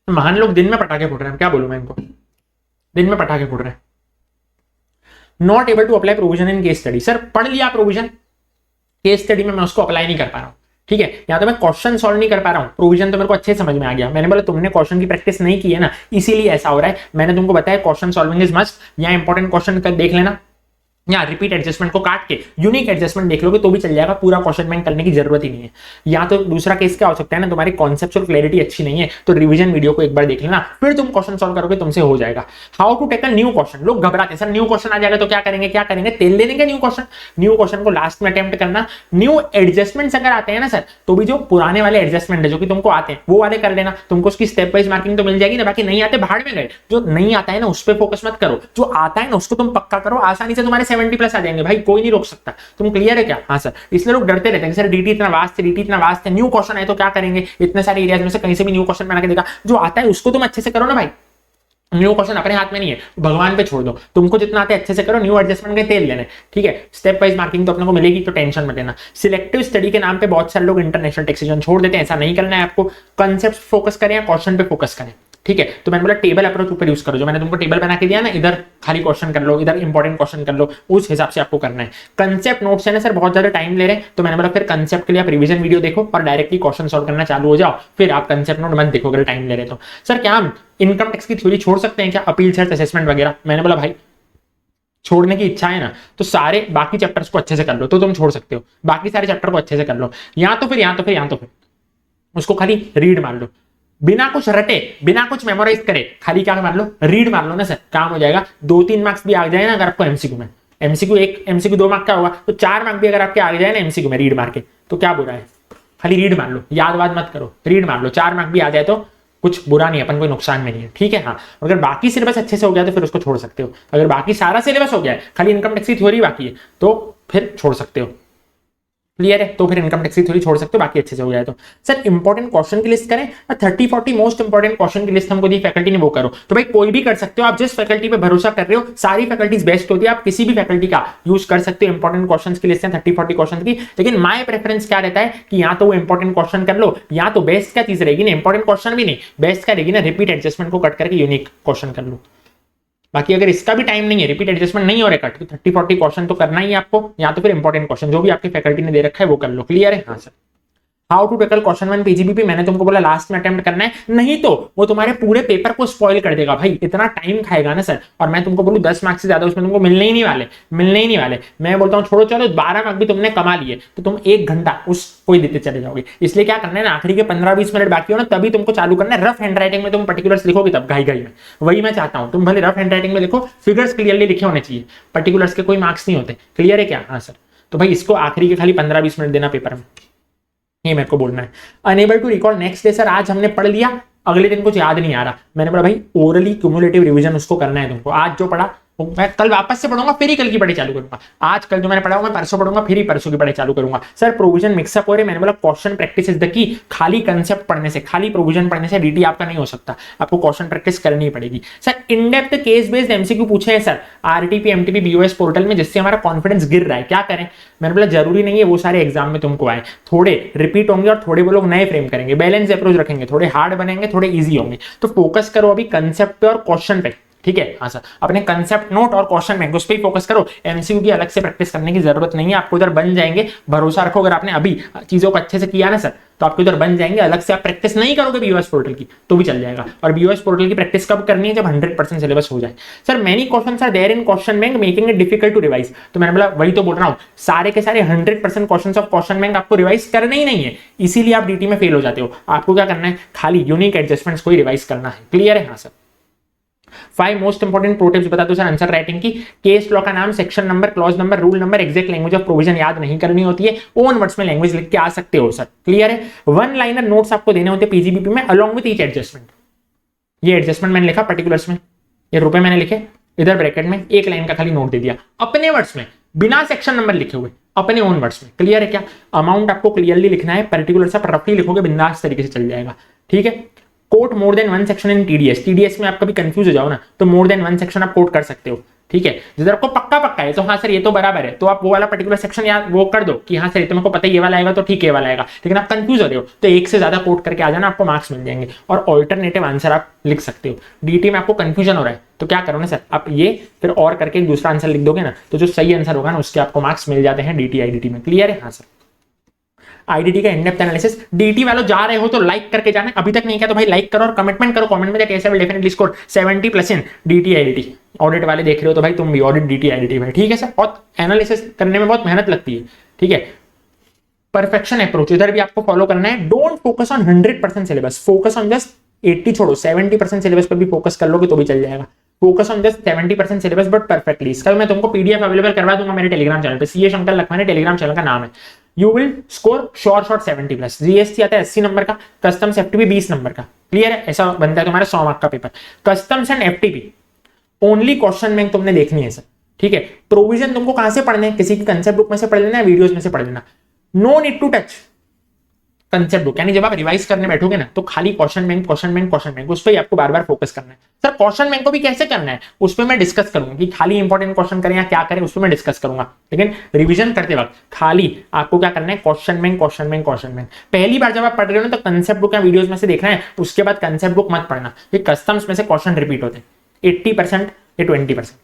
महान लोग दिन में पटाखे फूट रहे हैं, क्या बोलूं मैं इनको, दिन में पटाखे फूट रहे हैं। Not able to apply provision in case study, sir पढ़ लिया प्रोविजन, केस स्टडी में मैं उसको अप्लाई नहीं कर पा रहा हूं। ठीक है, या तो मैं क्वेश्चन सॉल्व नहीं कर पा रहा हूं, प्रोविजन तो मेरे को अच्छे समझ में आ गया, मैंने बोला तुमने क्वेश्चन की प्रैक्टिस नहीं की है ना, इसीलिए ऐसा हो रहा है। मैंने तुमको बताया क्वेश्चन सॉल्विंग इज मस्ट, या इंपॉर्टेंट क्वेश्चन कर देख लेना, या रिपीट एडजस्टमेंट को काट के यूनिक एडजस्टमेंट देख लोगे तो भी चल जाएगा, पूरा क्वेश्चन बैंक करने की जरूरत ही नहीं है। या तो दूसरा केस क्या हो सकता है ना, तुम्हारी कॉन्सेप्चुअल क्लैरिटी अच्छी नहीं है तो रिवीजन वीडियो को एक बार देख लेना, फिर तुम क्वेश्चन सॉल्व करोगे, तुमसे हो जाएगा। How to tackle new question, लोग घबराते हैं, सर न्यू क्वेश्चन आ जाएगा तो क्या करेंगे, तेल देने का न्यू क्वेश्चन को लास्ट में अटेम्प्ट करना। न्यू एडजस्टमेंट्स अगर आते हैं ना सर, तो भी जो पुराने वाले एडजस्टमेंट है जो कि तुमको आते हैं वो वाले कर लेना, तुमको उसकी स्टेप वाइज मार्किंग तो मिल जाएगी ना। बाकी नहीं आते भाड़ में गए, जो नहीं आता है ना उस पर फोकस मत करो, जो आता है ना उसको तुम पक्का करो, आसानी से तुम्हारे 70+ आ जाएंगे भाई, कोई नहीं रोक सकता। तुम क्लियर है क्या? हाँ सर। इसलिए लोग डरते रहते हैं सर डीटी इतना वास्ट है, न्यू क्वेश्चन है तो क्या करेंगे, इतने सारे एरियाज में से कहीं से भी न्यू क्वेश्चन बना के देगा। जो आता है उसको तुम अच्छे से करो ना भाई, न्यू क्वेश्चन अपने हाथ में नहीं है, भगवान पे छोड़ दो, तुमको जितना आते अच्छे से करो, न्यू एडजस्टमेंट के तेल लेने, ठीक है। स्टेप वाइज मार्किंग तो अपने को मिलेगी, तो टेंशन मत लेना। सिलेक्टिव स्टडी के नाम पे बहुत सारे लोग इंटरनेशनल टैक्सेशन छोड़ देते हैं, ऐसा नहीं करना है आपको। कंसेप्ट फोकस करें या क्वेश्चन पे फोकस करें, ठीक है। तो मैंने बोला टेबल अप्रोच ऊपर यूज करो, जो मैंने तुमको टेबल बना के दिया ना, इधर खाली क्वेश्चन कर लो, इधर इंपॉर्टेंट क्वेश्चन कर लो, उस हिसाब से आपको करना है। कंसेप्ट नोट्स है ना सर बहुत ज्यादा टाइम ले रहे हैं, तो मैंने बोला फिर कंसेप्ट के लिए आप रिवीजन वीडियो देखो और डायरेक्टली क्वेश्चन सॉल्व करना चालू हो जाओ, फिर आप कंसेप्ट नोट मत देखो अगर टाइम ले रहे तो। सर क्या हम इनकम टैक्स की थ्योरी छोड़ सकते हैं क्या, अपील सर्च असेसमेंट वगैरह? मैंने बोला भाई छोड़ने की इच्छा है ना तो सारे बाकी चैप्टर्स को अच्छे से कर लो, तो तुम छोड़ सकते हो, बाकी सारे चैप्टर को अच्छे से कर लो, या तो फिर उसको खाली रीड मार लो, बिना कुछ रटे, बिना कुछ मेमोराइज करे, खाली क्या मार लो, रीड मार लो ना सर, काम हो जाएगा। 2-3 मार्क्स भी आ जाए ना अगर आपको एमसीक्यू में, एमसीक्यू 2 मार्क्स का होगा, तो 4 मार्क्स भी अगर आपके आ जाए ना एमसीक्यू में रीड मार के, तो क्या बुरा है, खाली रीड मार लो, याद वाद मत करो, रीड मार लो, 4 मार्क्स भी आ जाए तो कुछ बुरा नहीं, अपन कोई नुकसान में नहीं है, ठीक है। हाँ, अगर बाकी सिलेबस अच्छे से हो गया तो फिर उसको छोड़ सकते हो, अगर बाकी सारा सिलेबस हो गया है, खाली इनकम टैक्स की थ्योरी बाकी है, तो फिर छोड़ सकते हो, क्लियर है। तो फिर इनकम टैक्स की थ्योरी छोड़ सकते हो, बाकी अच्छे से हो जाए तो। सर इंपॉर्टेंट क्वेश्चन की लिस्ट करें, 30-40 मोस्ट इंपॉर्टेंट क्वेश्चन की लिस्ट हमको दी फैकल्टी ने, वो करो। तो भाई कोई भी कर सकते हो, आप जिस फैकल्टी पे भरोसा कर रहे हो, सारी फैकल्टीज बेस्ट होती है, आप किसी भी फैकल्टी का यूज कर सकते हो। इंपॉर्टेंट क्वेश्चन की लिस्ट है 30-40 क्वेश्चन की, लेकिन माय प्रेफरेंस क्या रहता है कि या तो वो इंपॉर्टेंट क्वेश्चन कर लो, या तो बेस्ट क्या चीज रहेगी ना, इंपॉर्टेंट क्वेश्चन भी नहीं, बेस्ट क्या रहेगी ना, रिपीट एडजस्टमेंट को कट करके यूनिक क्वेश्चन कर लो। बाकी अगर इसका भी टाइम नहीं है, रिपीट एडजस्टमेंट नहीं हो रहा कट, तो 30-40 क्वेश्चन तो करना ही है आपको, या तो फिर इंपॉर्टेंट क्वेश्चन जो भी आपकी फैकल्टी ने दे रखा है वो कर लो, क्लियर है। हाँ sir. How to tackle question 1 PGBP, मैंने तुमको बोला लास्ट में अटेम्प्ट करना है, नहीं तो वो तुम्हारे पूरे पेपर को स्पॉइल कर देगा भाई, इतना टाइम खाएगा ना सर। और मैं तुमको बोलूं 10 मार्क्स से ज्यादा उसमें तुमको मिलने ही नहीं वाले। मैं बोलता हूं छोड़ो, चलो 12 मार्क्स भी तुमने कमा लिए, तो तुम 1 घंटा उसको ही देते चले जाओगे। इसलिए क्या करना है ना, आखिरी के 15-20 मिनट बाकी हो ना, तभी तुमको चालू करना है। रफ हैंड राइटिंग में तुम पर्टिकुलर्स लिखोगे तब घाई में, वही मैं चाहता हूं, तुम भले रफ हैंड राइटिंग में लिखो, फिगर्स क्लियरली लिखे होने चाहिए, पर्टिकुलर्स के कोई मार्क्स नहीं होते, क्लियर है क्या। हाँ सर। तो भाई इसको आखिरी के खाली 15-20 मिनट देना पेपर में, ये मेरे को बोलना है। Unable to recall next day, sir आज हमने पढ़ लिया, अगले दिन कुछ याद नहीं आ रहा। मैंने बोला भाई ओरली क्यूमुलेटिव रिवीजन उसको करना है तुमको, आज जो पढ़ा मैं कल वापस से पढ़ूंगा, फिर ही कल की पढ़ाई चालू करूंगा। आज कल जो मैंने पढ़ा मैं परसों पढ़ूंगा, फिर ही परसों की पढ़ाई चालू करूंगा। सर प्रोविजन मिक्सअप हो रहे, मैंने बोला question practice is the key, खाली कंसेप्ट पढ़ने से, खाली प्रोविजन पढ़ने से डीटी आपका नहीं हो सकता, आपको क्वेश्चन प्रैक्टिस करनी पड़ेगी। सर इन डेप्थ केस बेस्ड एमसीक्यू पूछे हैं sir RTP MTP BOS portal में, जिससे हमारा कॉन्फिडेंस गिर रहा है, क्या करें। मैंने बोला जरूरी नहीं है वो सारे एग्जाम में तुमको आए, थोड़े रिपीट होंगे और थोड़े वो लोग नए फ्रेम करेंगे, बैलेंस अप्रोच रखेंगे, थोड़े हार्ड बनेंगे, थोड़े ईजी होंगे। तो फोकस करो अभी कंसेप्ट पे और क्वेश्चन पे, ठीक है। हाँ सर, अपने कंसेप्ट नोट और क्वेश्चन बैंक उस पर ही फोकस करो, एमसीक्यू की अलग से प्रैक्टिस करने की जरूरत नहीं है, आपको उधर बन जाएंगे, भरोसा रखो। अगर आपने अभी चीजों को अच्छे से किया ना सर, तो आपके उधर बन जाएंगे। अलग से आप प्रैक्टिस नहीं करोगे बीओएस पोर्टल की तो भी चल जाएगा। और बीओएस पोर्टल की प्रैक्टिस कब करनी है, जब 100% सिलेबस हो जाए। Sir many questions are there in question bank making it difficult to revise, तो मैंने बोला वही तो बोल रहा हूँ, सारे के सारे 100% क्वेश्चंस ऑफ क्वेश्चन बैंक आपको रिवाइज करने ही नहीं है, इसीलिए आप डीटी में फेल हो जाते हो। आपको क्या करना है, खाली यूनिक एडजस्टमेंट्स को ही रिवाइज करना है, क्लियर है। हाँ sir. 5 most important pro tips बता दो सर आंसर राइटिंग की। केस लॉ का नाम, section number, clause number, rule number, exact language of provision याद नहीं करनी होती है, ओन वर्ड्स में लैंग्वेज लिख के आ सकते हो सर, क्लियर है। 1 लाइनर नोट्स आपको देने होते हैं पीजीबीपी में अलोंग विद ईच एडजस्टमेंट। ये एडजस्टमेंट मैंने लिखा पर्टिकुलर्स में, ये रुपए मैंने लिखे इधर ब्रैकेट में, 1 लाइन का खाली नोट दे दिया अपने वर्ड्स में, बिना सेक्शन नंबर लिखे हुए, अपने ओन वर्ड्स में, क्लियर है क्या। अमाउंट आपको क्लियरली लिखना है, पर्टिकुलर्स आप रफली लिखोगे, बिंदास तरीके से चल जाएगा, ठीक है। Quote more than 1 section in TDS में आप कभी कंफ्यूज हो जाओ ना, तो मोर देन 1 सेक्शन आप कोट कर सकते हो, ठीक है। जिधर आपको पक्का है तो हाँ सर ये तो बराबर है, तो आप वो वाला पर्टिकुलर सेक्शन याद वो कर दो कि हाँ सर ये तो मेरे को पता है ये वाला आएगा तो ठीक है ये वाला आएगा, लेकिन आप कंफ्यूज हो रहे हो तो 1 से ज्यादा कोट करके आ जाना, आपको मार्क्स मिल जाएंगे। और ऑल्टरनेटिव आंसर आप लिख सकते हो। डीटी में आपको कंफ्यूजन हो रहा है तो क्या करो ना सर, आप ये फिर और करके एक दूसरा आंसर लिख दोगे ना, तो जो सही आंसर होगा ना उसके आपको मार्क्स मिल जाते हैं डीटी आईडीटी में, क्लियर है। हाँ सर। आईडीटी का इन-डेप्थ एनालिसिस, डीटी वालों जा रहे हो तो लाइक करके जाना, अभी तक नहीं किया तो भाई लाइक करो और कमिटमेंट करो कमेंट में that will definitely score 70+ in DT IDT. Audit वाले देख रहे हो तो भाई तुम भी ऑडिट डीटी आईडीटी में, ठीक है सर। और एनालिसिस करने में बहुत मेहनत लगती है, ठीक है। परफेक्शन अप्रोच इधर भी आपको फॉलो करना है। Don't focus on 100% syllabus, focus on just 80 छोड़ो 70% सिलेबस पर भी फोकस कर लोगे तो भी चल जाएगा। Focus on just 70% syllabus but perfectly. इसका मैं तुमको पीडीएफ अवेलेबल करवा दूंगा मेरे टेलीग्राम चैनल पे, सीए शंकर लखमाने टेलीग्राम चैनल का नाम है। You will score short 70+। GST आता है 80 नंबर का, कस्टम्स एफटीपी 20 नंबर का, क्लियर है। ऐसा बनता है तुम्हारा 100 मार्क का paper. Customs and FTP only question bank तुमने देखनी है सर, ठीक है। प्रोविजन तुमको कहां से पढ़ने, किसी की कंसेप्ट बुक में से पढ़ लेना, वीडियोस में से पढ़ लेना। No need to touch concept book, यानी जब आप रिवाइज करने बैठोगे ना तो खाली question bank question bank question bank उस पर ही आपको बार बार फोकस करना है। सर क्वेश्चन बैंक को भी कैसे करना है उस पर मैं डिस्कस करूंगा कि खाली इंपॉर्टेंट क्वेश्चन करें या क्या करें, उस पर मैं डिस्कस करूंगा। लेकिन रिवीजन करते वक्त खाली आपको क्या करना है, question bank question bank question bank. पहली बार जब आप पढ़ रहे हो ना तो कंसेप्ट बुक या वीडियोज में से देखना है, उसके बाद कंसेप्ट बुक मत पढ़ना। ये कस्टम्स में से क्वेश्चन रिपीट होते हैं 80% या 20%।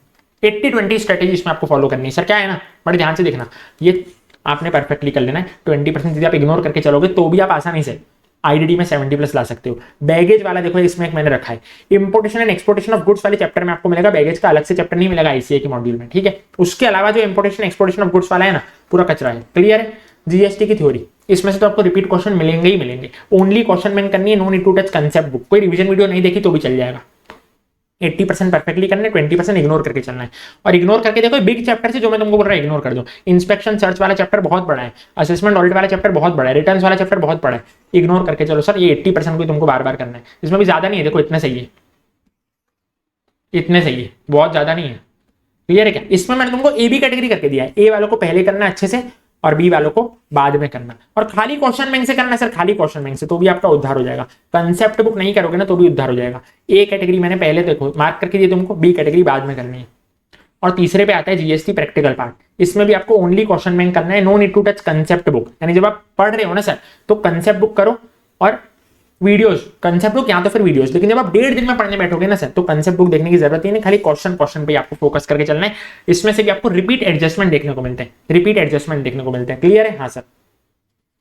80-20 स्ट्रेटेजी इसमें आपको फॉलो करनी है। सर क्या है ना, बड़े ध्यान से देखना, ये आपने परफेक्टली कर लेना है। 20% यदि आप इग्नोर करके चलोगे तो भी आप आसानी से आईडीटी में 70+ ला सकते हो। बैगेज वाला देखो इसमें एक मैंने रखा है, importation and exportation of goods वाले चैप्टर में आपको मिलेगा, बैगेज का अलग से चैप्टर नहीं मिलेगा आईसीए के मॉड्यूल में, ठीक है। उसके अलावा जो इंपोर्टेशन एक्सपोर्टेशन ऑफ गुड्स वाला है ना, पूरा कचरा है। क्लियर है। जीएसटी की थ्योरी, इसमें से तो आपको रिपीट क्वेश्चन मिलेंगे ही मिलेंगे। ओनली क्वेश्चन बैंक करनी है, no need to touch concept book. कोई रिवीजन वीडियो नहीं देखी तो भी चल जाएगा। 80% परफेक्टली करना है, 20% इग्नोर करके चलना है। और इग्नोर करके देखो बिग चैप्टर से जो मैं तुमको बोल रहा हूं इग्नोर कर दो। इंस्पेक्शन सर्च वाला चैप्टर बहुत बड़ा है, असेसमेंट ऑडिट वाला चैप्टर बहुत बड़ा है, रिटर्न्स वाला चैप्टर बहुत बड़ा है, इग्नोर करके चलो। सर ये 80% को तुमको बार बार करना है, इसमें भी ज्यादा नहीं है, देखो इतने सही है, इतने सही है, बहुत ज्यादा नहीं है। क्लियर है क्या। इसमें मैंने तुमको ए बी कैटेगरी करके दिया है, ए वालों को पहले करना अच्छे से और बी वालों को बाद में करना। और खाली क्वेश्चन बैंक से करना है सर, खाली क्वेश्चन बैंक से तो भी आपका उद्धार हो जाएगा। कंसेप्ट बुक नहीं करोगे ना तो भी उद्धार हो जाएगा। ए कैटेगरी मैंने पहले देखो मार्क करके दिए तुमको, बी कैटेगरी बाद में करनी है। और तीसरे पे आता है जीएसटी प्रैक्टिकल पार्ट, इसमें भी आपको ओनली क्वेश्चन बैंक करना है, no need to touch concept book. यानी जब आप पढ़ रहे हो ना सर तो कंसेप्ट बुक करो और वीडियोस, कंसेप्ट बुक या तो फिर वीडियोस। लेकिन जब आप 1.5 दिन में पढ़ने बैठोगे ना सर तो कंसेप्ट बुक देखने की जरूरत ही नहीं, खाली क्वेश्चन पे आपको फोकस करके चलना है। इसमें से भी आपको रिपीट एडजस्टमेंट देखने को मिलते हैं, रिपीट एडजस्टमेंट देखने को मिलते हैं। क्लियर है। हाँ सर,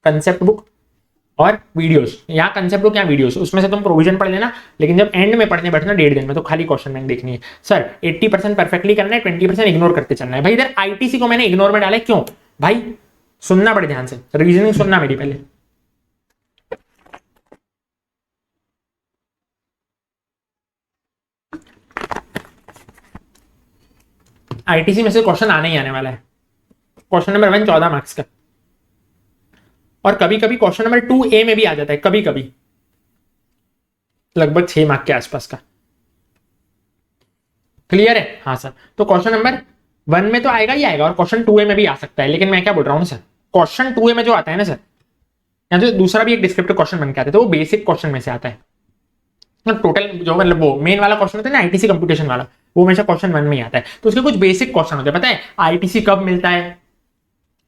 कंसेप्ट बुक और वीडियोस, यहाँ कंसेप्ट बुक या वीडियोस, उसमें से तुम प्रोविजन पढ़ लेना। लेकिन जब एंड में पढ़ने बैठना 1.5 दिन में तो खाली क्वेश्चन बैंक देखनी है। सर 80% परफेक्टली करना है, 20% इग्नोर करते चलना है। भाई इधर आईटीसी को मैंने इग्नोर में डाला है, क्यों भाई, सुनना बड़े ध्यान से, रीजनिंग सुनना मेरी पहले। आईटीसी में से क्वेश्चन आने ही आने वाला है। क्वेश्चन नंबर 1 14 मार्क्स का, और कभी कभी क्वेश्चन नंबर 2A में भी आ जाता है, कभी कभी लगभग 6 मार्क के आसपास का। क्लियर है। हाँ सर, तो क्वेश्चन नंबर 1 में तो आएगा ही आएगा और क्वेश्चन 2A में भी आ सकता है। लेकिन मैं क्या बोल रहा हूँ सर, क्वेश्चन 2A में जो आता है ना सर, या तो दूसरा भी एक डिस्क्रिप्टिव क्वेश्चन बन के आता है, तो वो बेसिक क्वेश्चन में से आता है। टोटल जो मतलब वो मेन वाला क्वेश्चन होता है ना आईटीसी कंप्यूटेशन वाला, वो हमेशा क्वेश्चन 1 में ही आता है। तो उसके कुछ बेसिक क्वेश्चन होते हैं, पता है आईटीसी कब मिलता है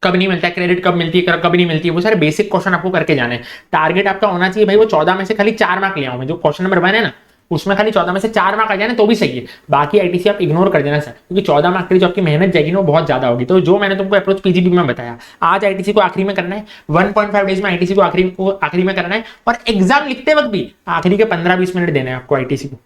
कब नहीं मिलता है, क्रेडिट कब मिलती है कब नहीं मिलती है, वो सारे बेसिक क्वेश्चन आपको करके जाने हैं। टारगेट आपका होना चाहिए भाई वो 14 में से खाली 4 मार्क ले आऊं मैं, जो क्वेश्चन नंबर 1 है ना उसमें खाली 14 में से 4 मार्क आ जाए ना तो भी सही है। बाकी आईटीसी आप इग्नोर कर देना सर, क्योंकि 14 मार्क के लिए जो आपकी मेहनत जाएगी ना वो बहुत ज्यादा होगी। तो जो मैंने तुमको अप्रोच पीजीबी में बताया, आज आईटीसी को आखिरी में करना है, 1.5 डेज में आईटीसी को आखिरी में करना है, और एग्जाम लिखते वक्त भी आखिरी के 15-20 मिनट देना है आपको आईटीसी को,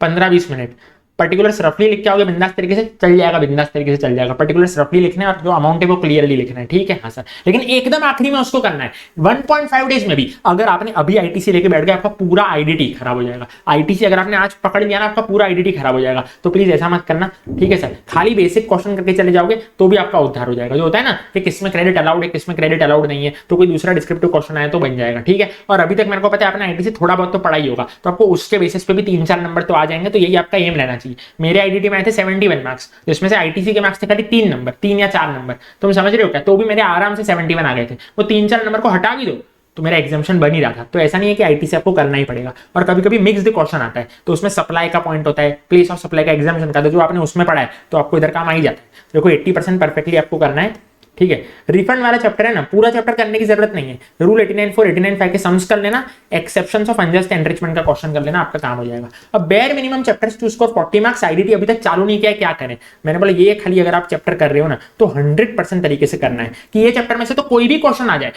15-20 मिनट। पर्टिकुलर्स रफली लिख के आओगे बिंदास तरीके से चल जाएगा, बिंदास तरीके से चल जाएगा। पर्टिकुलर्स रफली लिखना है और जो अमाउंट है वो क्लियरली लिखना है, ठीक है। हाँ सर, लेकिन एकदम आखिरी में उसको करना है। 1.5 डेज में भी अगर आपने अभी आईटीसी लेके बैठ गए आपका पूरा आईडीटी खराब हो जाएगा। आईटीसी अगर आपने आज पकड़ लिया ना आपका पूरा आईडीटी खराब हो जाएगा। तो प्लीज ऐसा मत करना, ठीक है सर। खाली बेसिक क्वेश्चन करके चले जाओगे तो भी आपका उद्धार हो जाएगा। जो होता है ना कि किसमें क्रेडिट अलाउड है किसमें क्रेडिट अलाउड नहीं है, तो कोई दूसरा डिस्क्रिप्टिव क्वेश्चन आया तो बन जाएगा, ठीक है। और अभी तक मेरे को पता है आपने आईटीसी थोड़ा बहुत तो पढ़ाई होगा, तो आपको उसके बेसिस पे भी 3-4 नंबर तो आ जाएंगे। तो यही आपका एम रहना चाहिए। मेरे आईडीटी में आए थे 71 मार्क्स, जिसमें से आईटीसी के मार्क्स थे खाली 3 नंबर, 3 या 4 नंबर, तुम समझ रहे हो क्या। तो भी मेरे आराम से 71 आ गए थे। वो 3-4 नंबर को हटा भी दो तो मेरा एग्जामिशन बन ही रहा था। तो ऐसा नहीं है कि आईटीसी आपको करना ही पड़ेगा। और कभी कभी मिक्स्ड क्वेश्चन आता है तो उसमें सप्लाई का पॉइंट होता है, प्लेस ऑफ सप्लाई का एग्जामिशन का, तो जो आपने उसमें पढ़ा है तो आपको इधर काम आ ही जाता है। देखो 80% परफेक्टली आपको करना है, ठीक है। रिफंड वाला चैप्टर है ना, पूरा चैप्टर करने की जरूरत नहीं है। रूल 89(4), 89(5) के सम्स कर लेना, एक्सेप्शंस ऑफ अनजस्ट एनरिचमेंट का क्वेश्चन कर लेना, आपका काम हो जाएगा। अब bare minimum chapters to score 40 marks, IDT अभी तक चालू नहीं किया है, क्या करें। मैंने बोला ये खाली अगर आप चैप्टर कर रहे हो ना तो 100% तरीके से करना है कि ये चैप्टर में से तो कोई भी क्वेश्चन आ जाए,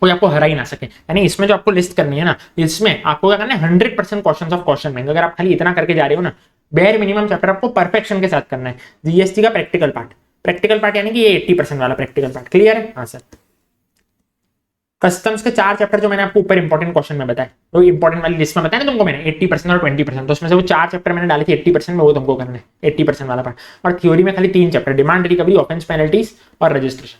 कोई आपको हरा ही ना सके। यानी इसमें जो आपको लिस्ट करनी है ना, इसमें आपको क्या करना है 100% क्वेश्चंस ऑफ क्वेश्चन बैंक। अगर आप खाली इतना करके जा रहे हो ना, बेयर मिनिमम चैप्टर आपको परफेक्शन के साथ करना है। जीएसटी का प्रैक्टिकल पार्ट यानी कि ये 80% वाला प्रैक्टिकल पार्ट। क्लियर है। हाँ सर, कस्टम्स के 4 चैप्टर जो मैंने आपको ऊपर इंपॉर्टेंट क्वेश्चन में बताया, तो इंपॉर्टेंट वाली लिस्ट में बताया ना तुमको मैंने 80% और 20%, तो उसमें से वो 4 चैप्टर मैंने डाले थे 80% में, वो तुमको करना है 80% वाला पार्ट। और थ्योरी में खाली 3 chapter, demand recovery, offence penalties और रजिस्ट्रेशन,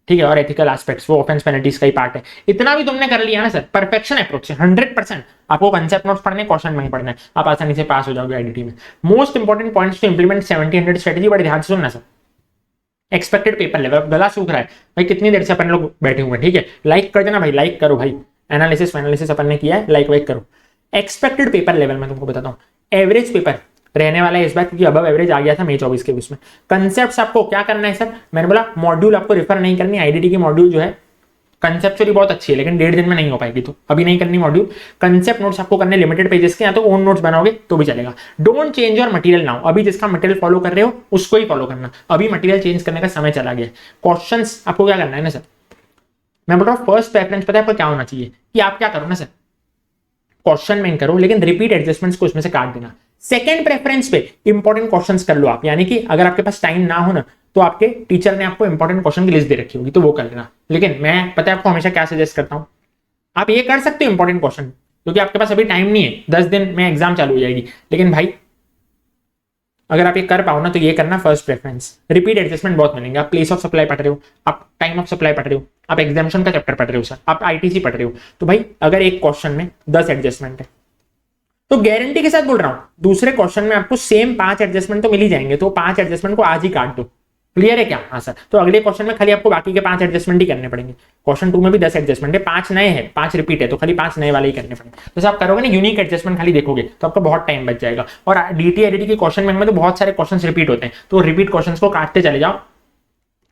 ठीक है। और एथिकल एस्पेक्ट्स, वो ऑफेंस पेनल्टीज का ही पार्ट है। इतना भी तुमने कर लिया ना सर, परफेक्शन अप्रोच है 100%। आपको कंसेप्ट नोट्स पढ़ने, क्वेश्चन नहीं पढ़ना है, आप आसानी से पास हो जाओगे आईडीटी में। Most important points to implement 70-100 strategy, बड़े ध्यान से सुनना सर। एक्सपेक्टेड पेपर लेवल, गला सूख रहा है भाई, कितनी देर से अपन लोग बैठे हुए हैं, ठीक है, लाइक कर देना भाई, लाइक करो भाई, एनालिसिस अपन ने किया है, लाइक वाइक करो। एक्सपेक्टेड पेपर लेवल मैं तुमको बताता हूँ, एवरेज पेपर रहने वाला है इस बार, क्योंकि अबव एवरेज आ गया था मई 24 के उसमें। कंसेप्ट आपको क्या करना है सर, मैंने बोला मॉड्यूल आपको रेफर नहीं करनी, आईडीटी की मॉड्यूल जो है कंसेप्चुअली बहुत अच्छी है, लेकिन 1.5 दिन में नहीं हो पाएगी, तो अभी नहीं करनी मॉड्यूल। कंसेप्ट नोट्स आपको करने लिमिटेड पेजेस के, या तो ओन नोट्स बनाओगे तो भी चलेगा। Don't change your material now, अभी जिसका मटेरियल फॉलो कर रहे हो उसको ही फॉलो करना, अभी मटेरियल चेंज करने का समय चला गया। क्वेश्चंस आपको क्या करना है ना सर, मैं बोल रहा हूँ फर्स्ट प्रेफरेंस पता है आपको क्या होना चाहिए, कि आप क्या करो ना सर, क्वेश्चन बैंक करो, लेकिन रिपीट एडजस्टमेंट्स को उसमें से काट देना। सेकंड प्रेफरेंस पे इंपॉर्टेंट क्वेश्चंस कर लो आप, यानी कि अगर आपके पास टाइम ना हो ना, तो आपके टीचर ने आपको इंपॉर्टेंट क्वेश्चन की लिस्ट दे रखी होगी, तो वो कर लेना। लेकिन मैं पता है आपको हमेशा क्या सजेस्ट करता हूं, आप ये कर सकते हो इंपॉर्टेंट क्वेश्चन, क्योंकि आपके पास अभी टाइम नहीं है, 10 दिन में एग्जाम चालू हो जाएगी, लेकिन भाई अगर आप ये कर पाओ ना तो ये करना फर्स्ट प्रेफरेंस। रिपीट एडजस्टमेंट बहुत मिलेंगे, आप प्लेस ऑफ सप्लाई पढ़ रहे हो, आप टाइम ऑफ सप्लाई पढ़ रहे हो, आप एग्जामिनेशन का चैप्टर पढ़ रहे हो सर, आप आईटीसी पढ़ रहे हो, तो भाई अगर एक क्वेश्चन में 10 एडजस्टमेंट है तो गारंटी के साथ बोल रहा हूं दूसरे क्वेश्चन में आपको सेम 5 एडजस्टमेंट तो मिल ही जाएंगे, तो 5 एडजस्टमेंट को आज ही काट दो। क्लियर है क्या? हाँ सर, तो अगले क्वेश्चन में खाली आपको बाकी के 5 एडजस्टमेंट ही करने पड़ेंगे। क्वेश्चन 2 में भी 10 एडजस्टमेंट है, 5 नए हैं, 5 रिपीट है, तो खाली 5 नए वाले ही करने पड़ेंगे। तो आप करोगे ना यूनिक एडजस्टमेंट खाली देखोगे तो आपका बहुत टाइम बच जाएगा। और डीटी आईडीटी के क्वेश्चन बैंक में तो बहुत सारे क्वेश्चन रिपीट होते हैं, तो रिपीट क्वेश्चन को काटते चले जाओ,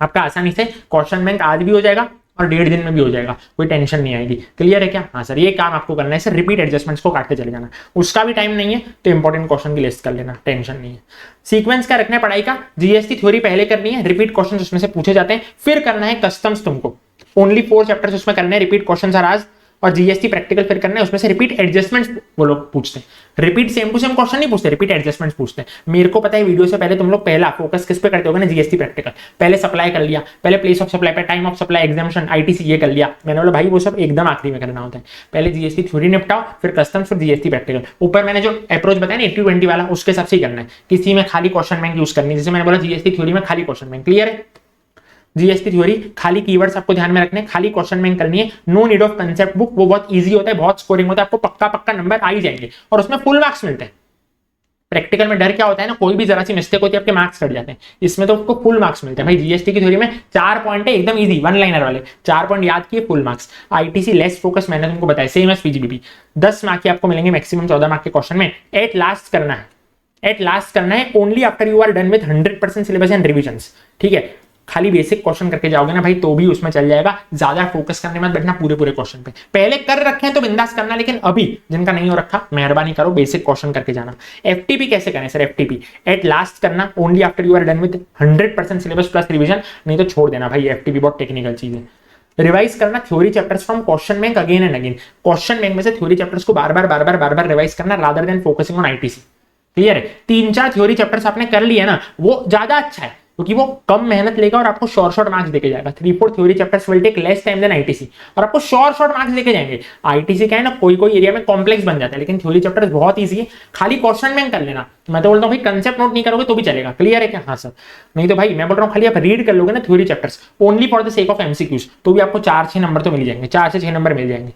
आपका आसानी से क्वेश्चन बैंक आज भी हो जाएगा और 1.5 दिन में भी हो जाएगा, कोई टेंशन नहीं आएगी। क्लियर है क्या? हाँ सर, ये काम आपको करना है सर, रिपीट एडजस्टमेंट्स को काटते चले जाना। उसका भी टाइम नहीं है तो इंपॉर्टेंट क्वेश्चन की लिस्ट कर लेना, टेंशन नहीं है। सीक्वेंस क्या रखना है पढ़ाई का, जीएसटी थ्योरी पहले करनी है, रिपीट क्वेश्चन उसमें से पूछे जाते हैं, फिर करना है कस्टम्स तुमको, ओनली 4 चैप्टर्स उसमें करने हैं, रिपीट क्वेश्चन आर आज, और जीएसटी प्रैक्टिकल फिर करना है, उसमें से रिपीट एडजस्टमेंट्स वो लोग पूछते हैं। Repeat same to same question नहीं पूछते, रिपीट एडजस्टमेंट्स पूछते हैं। मेरे को पता है वीडियो से पहले तुम लोग पहला फोकस किस पे करते होगे ना, जीएसटी प्रैक्टिकल, पहले सप्लाई कर लिया, पहले प्लेस ऑफ सप्लाई पे, time of supply, examination, ITC ये कर लिया। मैंने बोला भाई वो सब एकदम आखिरी में करना होता है, पहले जीएसटी थ्योरी निपटाओ, फिर कस्टम्स, फिर जीएसटी प्रैक्टिकल। ऊपर मैंने जो अप्रोच बताया ना 80-20 वाला, उसके हिसाब से ही करना है, किसी में खाली क्वेश्चन बैंक यूज करनी है। जैसे मैंने बोला जीएसटी थ्योरी में खाली क्वेश्चन बैंक, क्लियर है? जीएसटी थ्योरी खाली कीवर्ड्स आपको ध्यान में रखने, खाली क्वेश्चन बैंक करनी है, no need of concept book, वो बहुत इजी होता है, बहुत स्कोरिंग होता है, आपको पक्का नंबर आ ही जाएंगे और उसमें फुल मार्क्स मिलते हैं। प्रैक्टिकल में डर क्या होता है ना, कोई भी जरा सी मिस्टेक होती है आपके मार्क्स कट जाते हैं, इसमें तो आपको फुल मार्क्स मिलते हैं। भाई जीएसटी की थ्योरी में 4 पॉइंट है एकदम इजी, 1 लाइनर वाले 4 पॉइंट याद किए, full marks. ITC less focus मैंने तुमको बताया, सेम एज पीजीबीपी, 10 मार्क के आपको मिलेंगे मैक्सिमम 14 मार्क के क्वेश्चन में। एट लास्ट करना है, एट लास्ट करना है only after you are done with 100% syllabus and revisions, ठीक है? खाली बेसिक क्वेश्चन करके जाओगे ना भाई तो भी उसमें चल जाएगा, ज्यादा फोकस करने मत बैठना पूरे क्वेश्चन पे। पहले कर रखे हैं तो बिंदास करना, लेकिन अभी जिनका नहीं हो रखा मेहरबानी करो बेसिक क्वेश्चन करके जाना। एफटीपी कैसे करें सर? एफटीपी एट लास्ट करना only after you are done with 100% syllabus plus revision, नहीं तो छोड़ देना भाई, एफटीपी बहुत टेक्निकल चीज है। रिवाइज करना theory chapters from question bank again and again, question bank में से थ्योरी चैप्टर्स को बार बार रिवाइज करना rather than focusing on ITC. Clear है? 3-4 थ्योरी चैप्टर्स आपने कर लिया ना, वो ज्यादा अच्छा है, क्योंकि वो कम मेहनत लेगा और आपको शॉर्ट मार्क्स देके जाएगा। 3-4 theory chapters will take less time than ITC, और आपको शॉर्ट मार्क्स देके जाएंगे। आईटीसी क्या है ना, कोई एरिया में कॉम्प्लेक्स बन जाता है, लेकिन थ्योरी चैप्टर्स बहुत इजी है, खाली क्वेश्चन बैंक कर लेना। मैं तो बोलता हूँ भाई कंसेप्ट नोट नहीं करोगे तो भी चलेगा। क्लियर है क्या? हाँ सर, नहीं तो भाई मैं बोल रहा हूँ खाली आप रीड कर लोगे ना theory chapters only for the sake of MCQs, तो भी आपको 4-6 नंबर तो मिल जाएंगे, 4 से 6 नंबर मिल जाएंगे।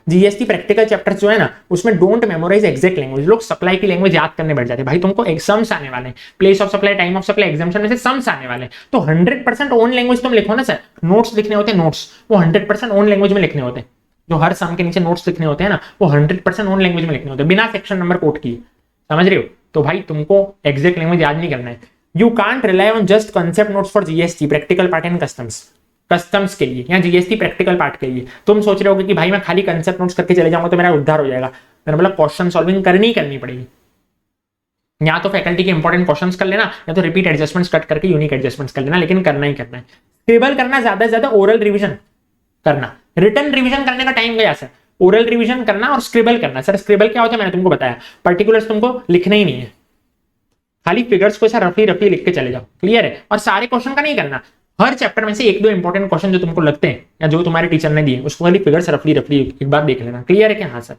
जीएसटी प्रैक्टिकल चैप्टर्स जो है ना, उसमें डोंट मेमोराइज एग्जैक्ट लैंग्वेज, लोग सप्लाई की लैंग्वेज याद करने बैठ जाते हैं। भाई तुमको एग्जाम्स आने वाले हैं, place of supply, time of supply, examination में से सम्स आने वाले हैं, तो 100% ओन लैंग्वेज तुम लिखो ना सर। नोट्स लिखने होते हैं, नोट्स वो 100% ओन लैंग्वेज में लिखने होते हैं, जो हर सम के नीचे नोट्स लिखने होते हैं ना, वो 100% ओन लैंग्वेज में लिखने होते हैं, बिना सेक्शन नंबर कोट किए। समझ रहे हो? तो भाई तुमको एग्जैक्ट लैंग्वेज याद नहीं करना है। You can't rely on just concept notes for GST practical part and customs के लिए या जीएसटी प्रैक्टिकल पार्ट के लिए। तुम सोच रहे होगे कि भाई मैं खाली कंसेप्ट नोट्स करके चले जाऊंगा तो मेरा उद्धार हो जाएगा। मैंने बोला क्वेश्चन सॉल्विंग करनी पड़ेगी, या तो फैकल्टी के इंपॉर्टेंट क्वेश्चंस कर लेना, या तो रिपीट एडजस्टमेंट्स कट करके यूनिक एडजस्टमेंट्स कर लेना, लेकिन करना ही करना है। स्क्रिबल करना, ज्यादा से ज्यादा ओरल रिविजन करना। रिटन रिविजन करने का टाइम गया सर, ओरल रिविजन करना और स्क्रिबल करना। सर स्क्रिबल क्या होता है मैंने तुमको बताया, पर्टिकुलर्स तुमको लिखना ही नहीं है, खाली फिगर्स को ऐसा रफली लिख के चले जाओ। क्लियर है? और सारे क्वेश्चन का नहीं करना, हर चैप्टर में से 1-2 इंपॉर्टेंट क्वेश्चन जो तुमको लगते हैं या जो तुम्हारे टीचर ने दिए उसको खाली फिगर्स रफली एक बार देख लेना। क्लियर है क्या? हाँ sir.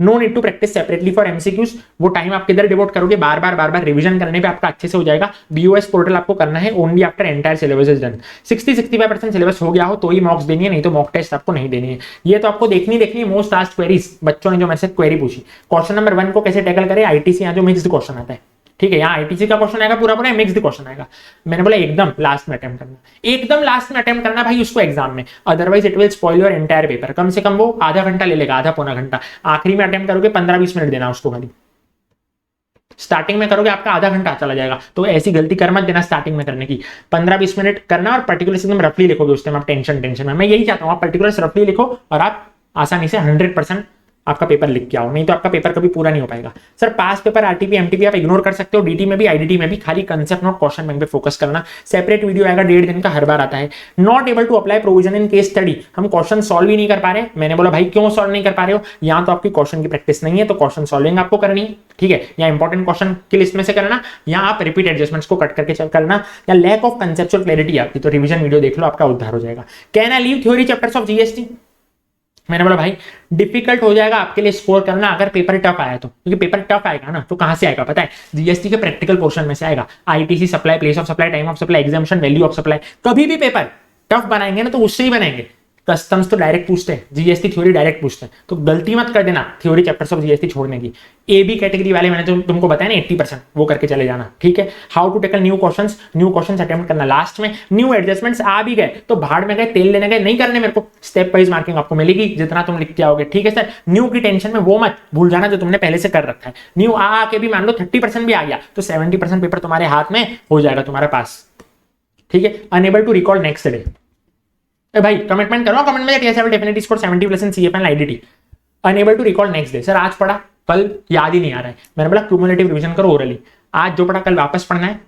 No need to practice separately for MCQs, वो टाइम आप किधर डिवोट करोगे, बार बार रिवीजन करने पे आपका अच्छे से हो जाएगा। बीओएस पोर्टल आपको करना है only after entire syllabus is done. 60-65% syllabus हो गया हो तो ही मॉक्स देनी है, नहीं तो मॉक टेस्ट आपको नहीं देनी है। ये तो आपको देखनी है मोस्ट आस्क्ड क्वेरीज, बच्चों ने जो मेरे से क्वेरी पूछी। क्वेश्चन नंबर 1 को कैसे टैकल करें आईटीसी, यहाँ जो मिक्स्ड क्वेश्चन आता है, ठीक है, यहाँ आईटीसी का क्वेश्चन आएगा पूरा पूरा, मिक्स्ड क्वेश्चन आएगा। मैंने बोला एकदम लास्ट में अटेम्प्ट करना, एकदम लास्ट में अटेम्प्ट करना भाई उसको एग्जाम में, otherwise it will spoil your entire paper. कम से कम वो आधा घंटा ले लेगा, आधा पौना घंटा। आखिरी में अटेम्प्ट करोगे 15-20 मिनट देना उसको खाली, स्टार्टिंग में करोगे आपका आधा घंटा चला जाएगा। तो ऐसी गलती कर मत देना स्टार्टिंग में करने की, 15-20 मिनट करना और पर्टिकुलर्स एकदम रफली लिखोगे उस टाइम आप टेंशन में। मैं यही चाहता हूँ आप पर्टिकुलर्स रफली लिखो और आप आसानी से 100% आपका पेपर लिख के आओ, नहीं तो आपका पेपर कभी पूरा नहीं हो पाएगा। सर पास पेपर आरटीपी एमटीपी आप इग्नोर कर सकते हो, डीटी में भी आईडीटी में भी, खाली कंसेप्ट नोट क्वेश्चन बैंक पे फोकस करना। सेपरेट वीडियो आएगा 1.5 दिन का, हर बार आता है। Not able to apply provision in case study, हम क्वेश्चन सॉल्व ही नहीं कर पा रहे। मैंने बोला भाई क्यों सॉल्व नहीं कर पा रहे हो, यहाँ तो आपकी क्वेश्चन की प्रैक्टिस नहीं है, तो क्वेश्चन सॉल्विंग आपको करनी है, ठीक है, या इंपॉर्टेंट क्वेश्चन की लिस्ट में से करना, या आप रिपीट एडजस्टमेंट्स को कट करके चेक करना, या लैक ऑफ कंसेप्चुअल क्लैरिटी आपकी, तो रिवीजन वीडियो देख लो, आपका उद्धार हो जाएगा। Can I leave theory chapters of GST, मैंने बोला भाई डिफिकल्ट हो जाएगा आपके लिए स्कोर करना अगर पेपर टफ आया तो, क्योंकि पेपर टफ आएगा ना तो कहां से आएगा पता है, जीएसटी के प्रैक्टिकल पोर्शन में से आएगा। ITC, supply, place of supply, time of supply, exemption, value of supply. कभी भी पेपर टफ बनाएंगे ना तो उससे ही बनाएंगे। कस्टम्स तो डायरेक्ट पूछते हैं, जीएसटी थ्योरी डायरेक्ट पूछते हैं, तो गलती मत कर देना थ्योरी चैप्टर्स ऑफ जीएसटी छोड़ने की। ए बी कैटेगरी वाले मैंने तो तुमको बताया ना 80%, वो करके चले जाना, ठीक है। How to tackle new questions attempt करना। लास्ट में न्यू एडजस्टमेंट्स आ भी गए तो भाड़ में गए, तेल लेने गए, नहीं करने मेरे को, स्टेप वाइज मार्किंग आपको मिलेगी जितना तुम लिख के आओगे, ठीक है सर। न्यू की टेंशन में वो मत भूल जाना जो तुमने पहले से कर रखा है। न्यू आके भी मान लो 30% भी आ गया तो 70% पेपर तुम्हारे हाथ में हो जाएगा तुम्हारे पास, ठीक है। Unable to recall next day, भाई कमिटमेंट करो कमेंट में, TS will definitely score 70+ in CFL IDT. Unable to recall next day, sir आज पढ़ा कल याद ही नहीं आ रहा है। मैंने बोला क्यूमुलेटिव रिवीजन करो ओरली, आज जो पढ़ा कल वापस पढ़ना है,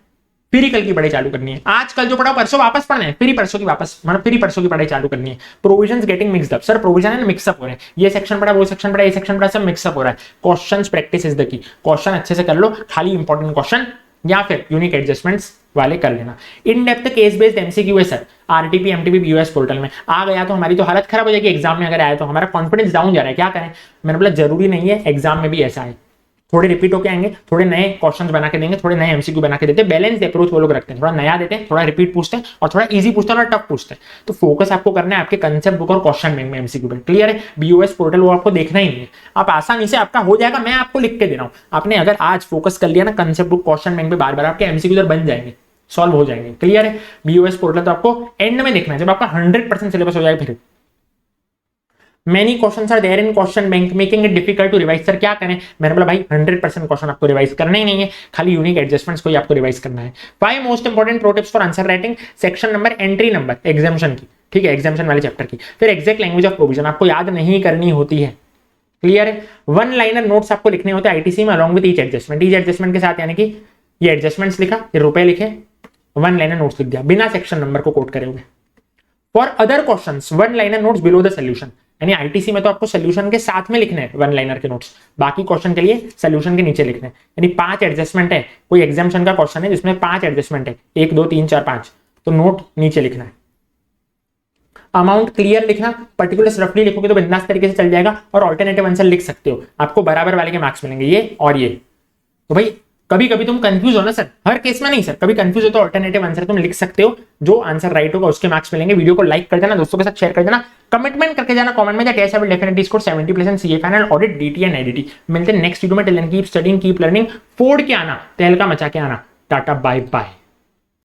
फिर ही कल की पढ़ाई चालू करनी है। आज कल जो पढ़ा परसों वापस पढ़ना है, फिर ही परसों की वापस, मतलब फिर ही परसों की पढ़ाई चालू करनी है। Provisions getting mixed up, sir provision है मिक्सअप हो रहे हैं, ये सेक्शन पढ़ा वो सेक्शन पढ़ा, ये सेक्शन पढ़ा, सब मिक्सअप हो रहा है। Questions practice is the key, question अच्छे से कर लो, खाली इंपॉर्टेंट क्वेश्चन या फिर यूनिक एडजस्टमेंट्स वाले कर लेना। In depth case based MCQ है sir, RTP MTP US portal में आ गया तो हमारी तो हालत खराब हो जाएगी। एग्जाम में अगर आया तो हमारा कॉन्फिडेंस डाउन जा रहा है, क्या करें। मैंने बोला जरूरी नहीं है एग्जाम में भी ऐसा है, थोड़े रिपीट होके आएंगे, थोड़े नए क्वेश्चंस बना के देंगे, थोड़े नए एमसीक्यू बना के देते हैं। बैलेंस अप्रोच वो लोग रखते हैं, थोड़ा नया देते हैं, थोड़ा रिपीट पूछते हैं और थोड़ा इजी पूछते हैं और टफ पूछते हैं। तो फोकस आपको करना है आपके कंसेप्ट बुक और क्वेश्चन बैंक में एमसीक्यू पे, क्लियर है। बीयूएस पोर्टल वो आपको देखना ही नहीं है, आप आसानी से आपका हो जाएगा। मैं आपको लिख के दे रहा हूँ, आपने अगर आज फोकस कर लिया ना कंसेप्ट बुक क्वेश्चन बैंक पे, बार बार आपके एमसीक्यू बन जाएंगे, सॉल्व हो जाएंगे, क्लियर है। बीयूएस पोर्टल तो आपको एंड में देखना है जब आपका 100% सिलेबस हो जाएगा। फिर many questions are there in question bank making it difficult to revise, sir क्या करें। मैंने बोला भाई 100% क्वेश्चन आपको रिवाइज करना ही नहीं है, खाली यूनिक एडजस्टमेंट्स को ही आपको रिवाइज करना है। 5 most important pro tips for answer writing, section number, entry number exemption की, ठीक है, एग्जामिशन वाले चैप्टर की। फिर एग्जैक्ट लैंग्वेज ऑफ प्रोविजन आपको याद नहीं करनी होती है, क्लियर है। 1 लाइनर नोट्स आपको लिखने होते हैं आईटीसी में along with each adjustment, each adjustment के साथ, यानी कि ये एडजस्टमेंट्स लिखा, ये रुपए लिखे, 1 लाइनर नोट्स लिख दिया बिना सेक्शन नंबर को कोट करे हुए। For other questions 1 liner notes below the solution, यानी आईटीसी में तो आपको सोल्यूशन के साथ में लिखने हैं 1 लाइनर के नोट्स, बाकी क्वेश्चन के लिए सोल्यूशन के नीचे लिखने हैं। यानी 5 एडजस्टमेंट है, कोई एग्जामिशन का क्वेश्चन है जिसमें 5 एडजस्टमेंट है, 1 2 3 4 5, तो नोट नीचे लिखना है। अमाउंट क्लियर लिखना, पर्टिकुलर्स रफली लिखोगे तो बिंदास तरीके से चल जाएगा और ऑल्टरनेटिव आंसर लिख सकते हो, आपको बराबर वाले के मार्क्स मिलेंगे, ये और ये। तो भाई कभी कभी तुम कंफ्यूज हो ना सर, हर केस में नहीं सर, कभी कंफ्यूज हो तो ऑल्टरनेटिव आंसर तुम लिख सकते हो, जो आंसर राइट होगा उसके मार्क्स मिलेंगे। वीडियो को लाइक कर देना, दोस्तों के साथ शेयर कर देना, कमिटमेंट करके जाना कमेंट में that I will definitely score 70+ in CA final audit DT and IDT. मिलते हैं नेक्स्ट वीडियो में, till then keep studying keep learning, फोड़ के आना, तहलका मचा के आना, टाटा बाय बाय।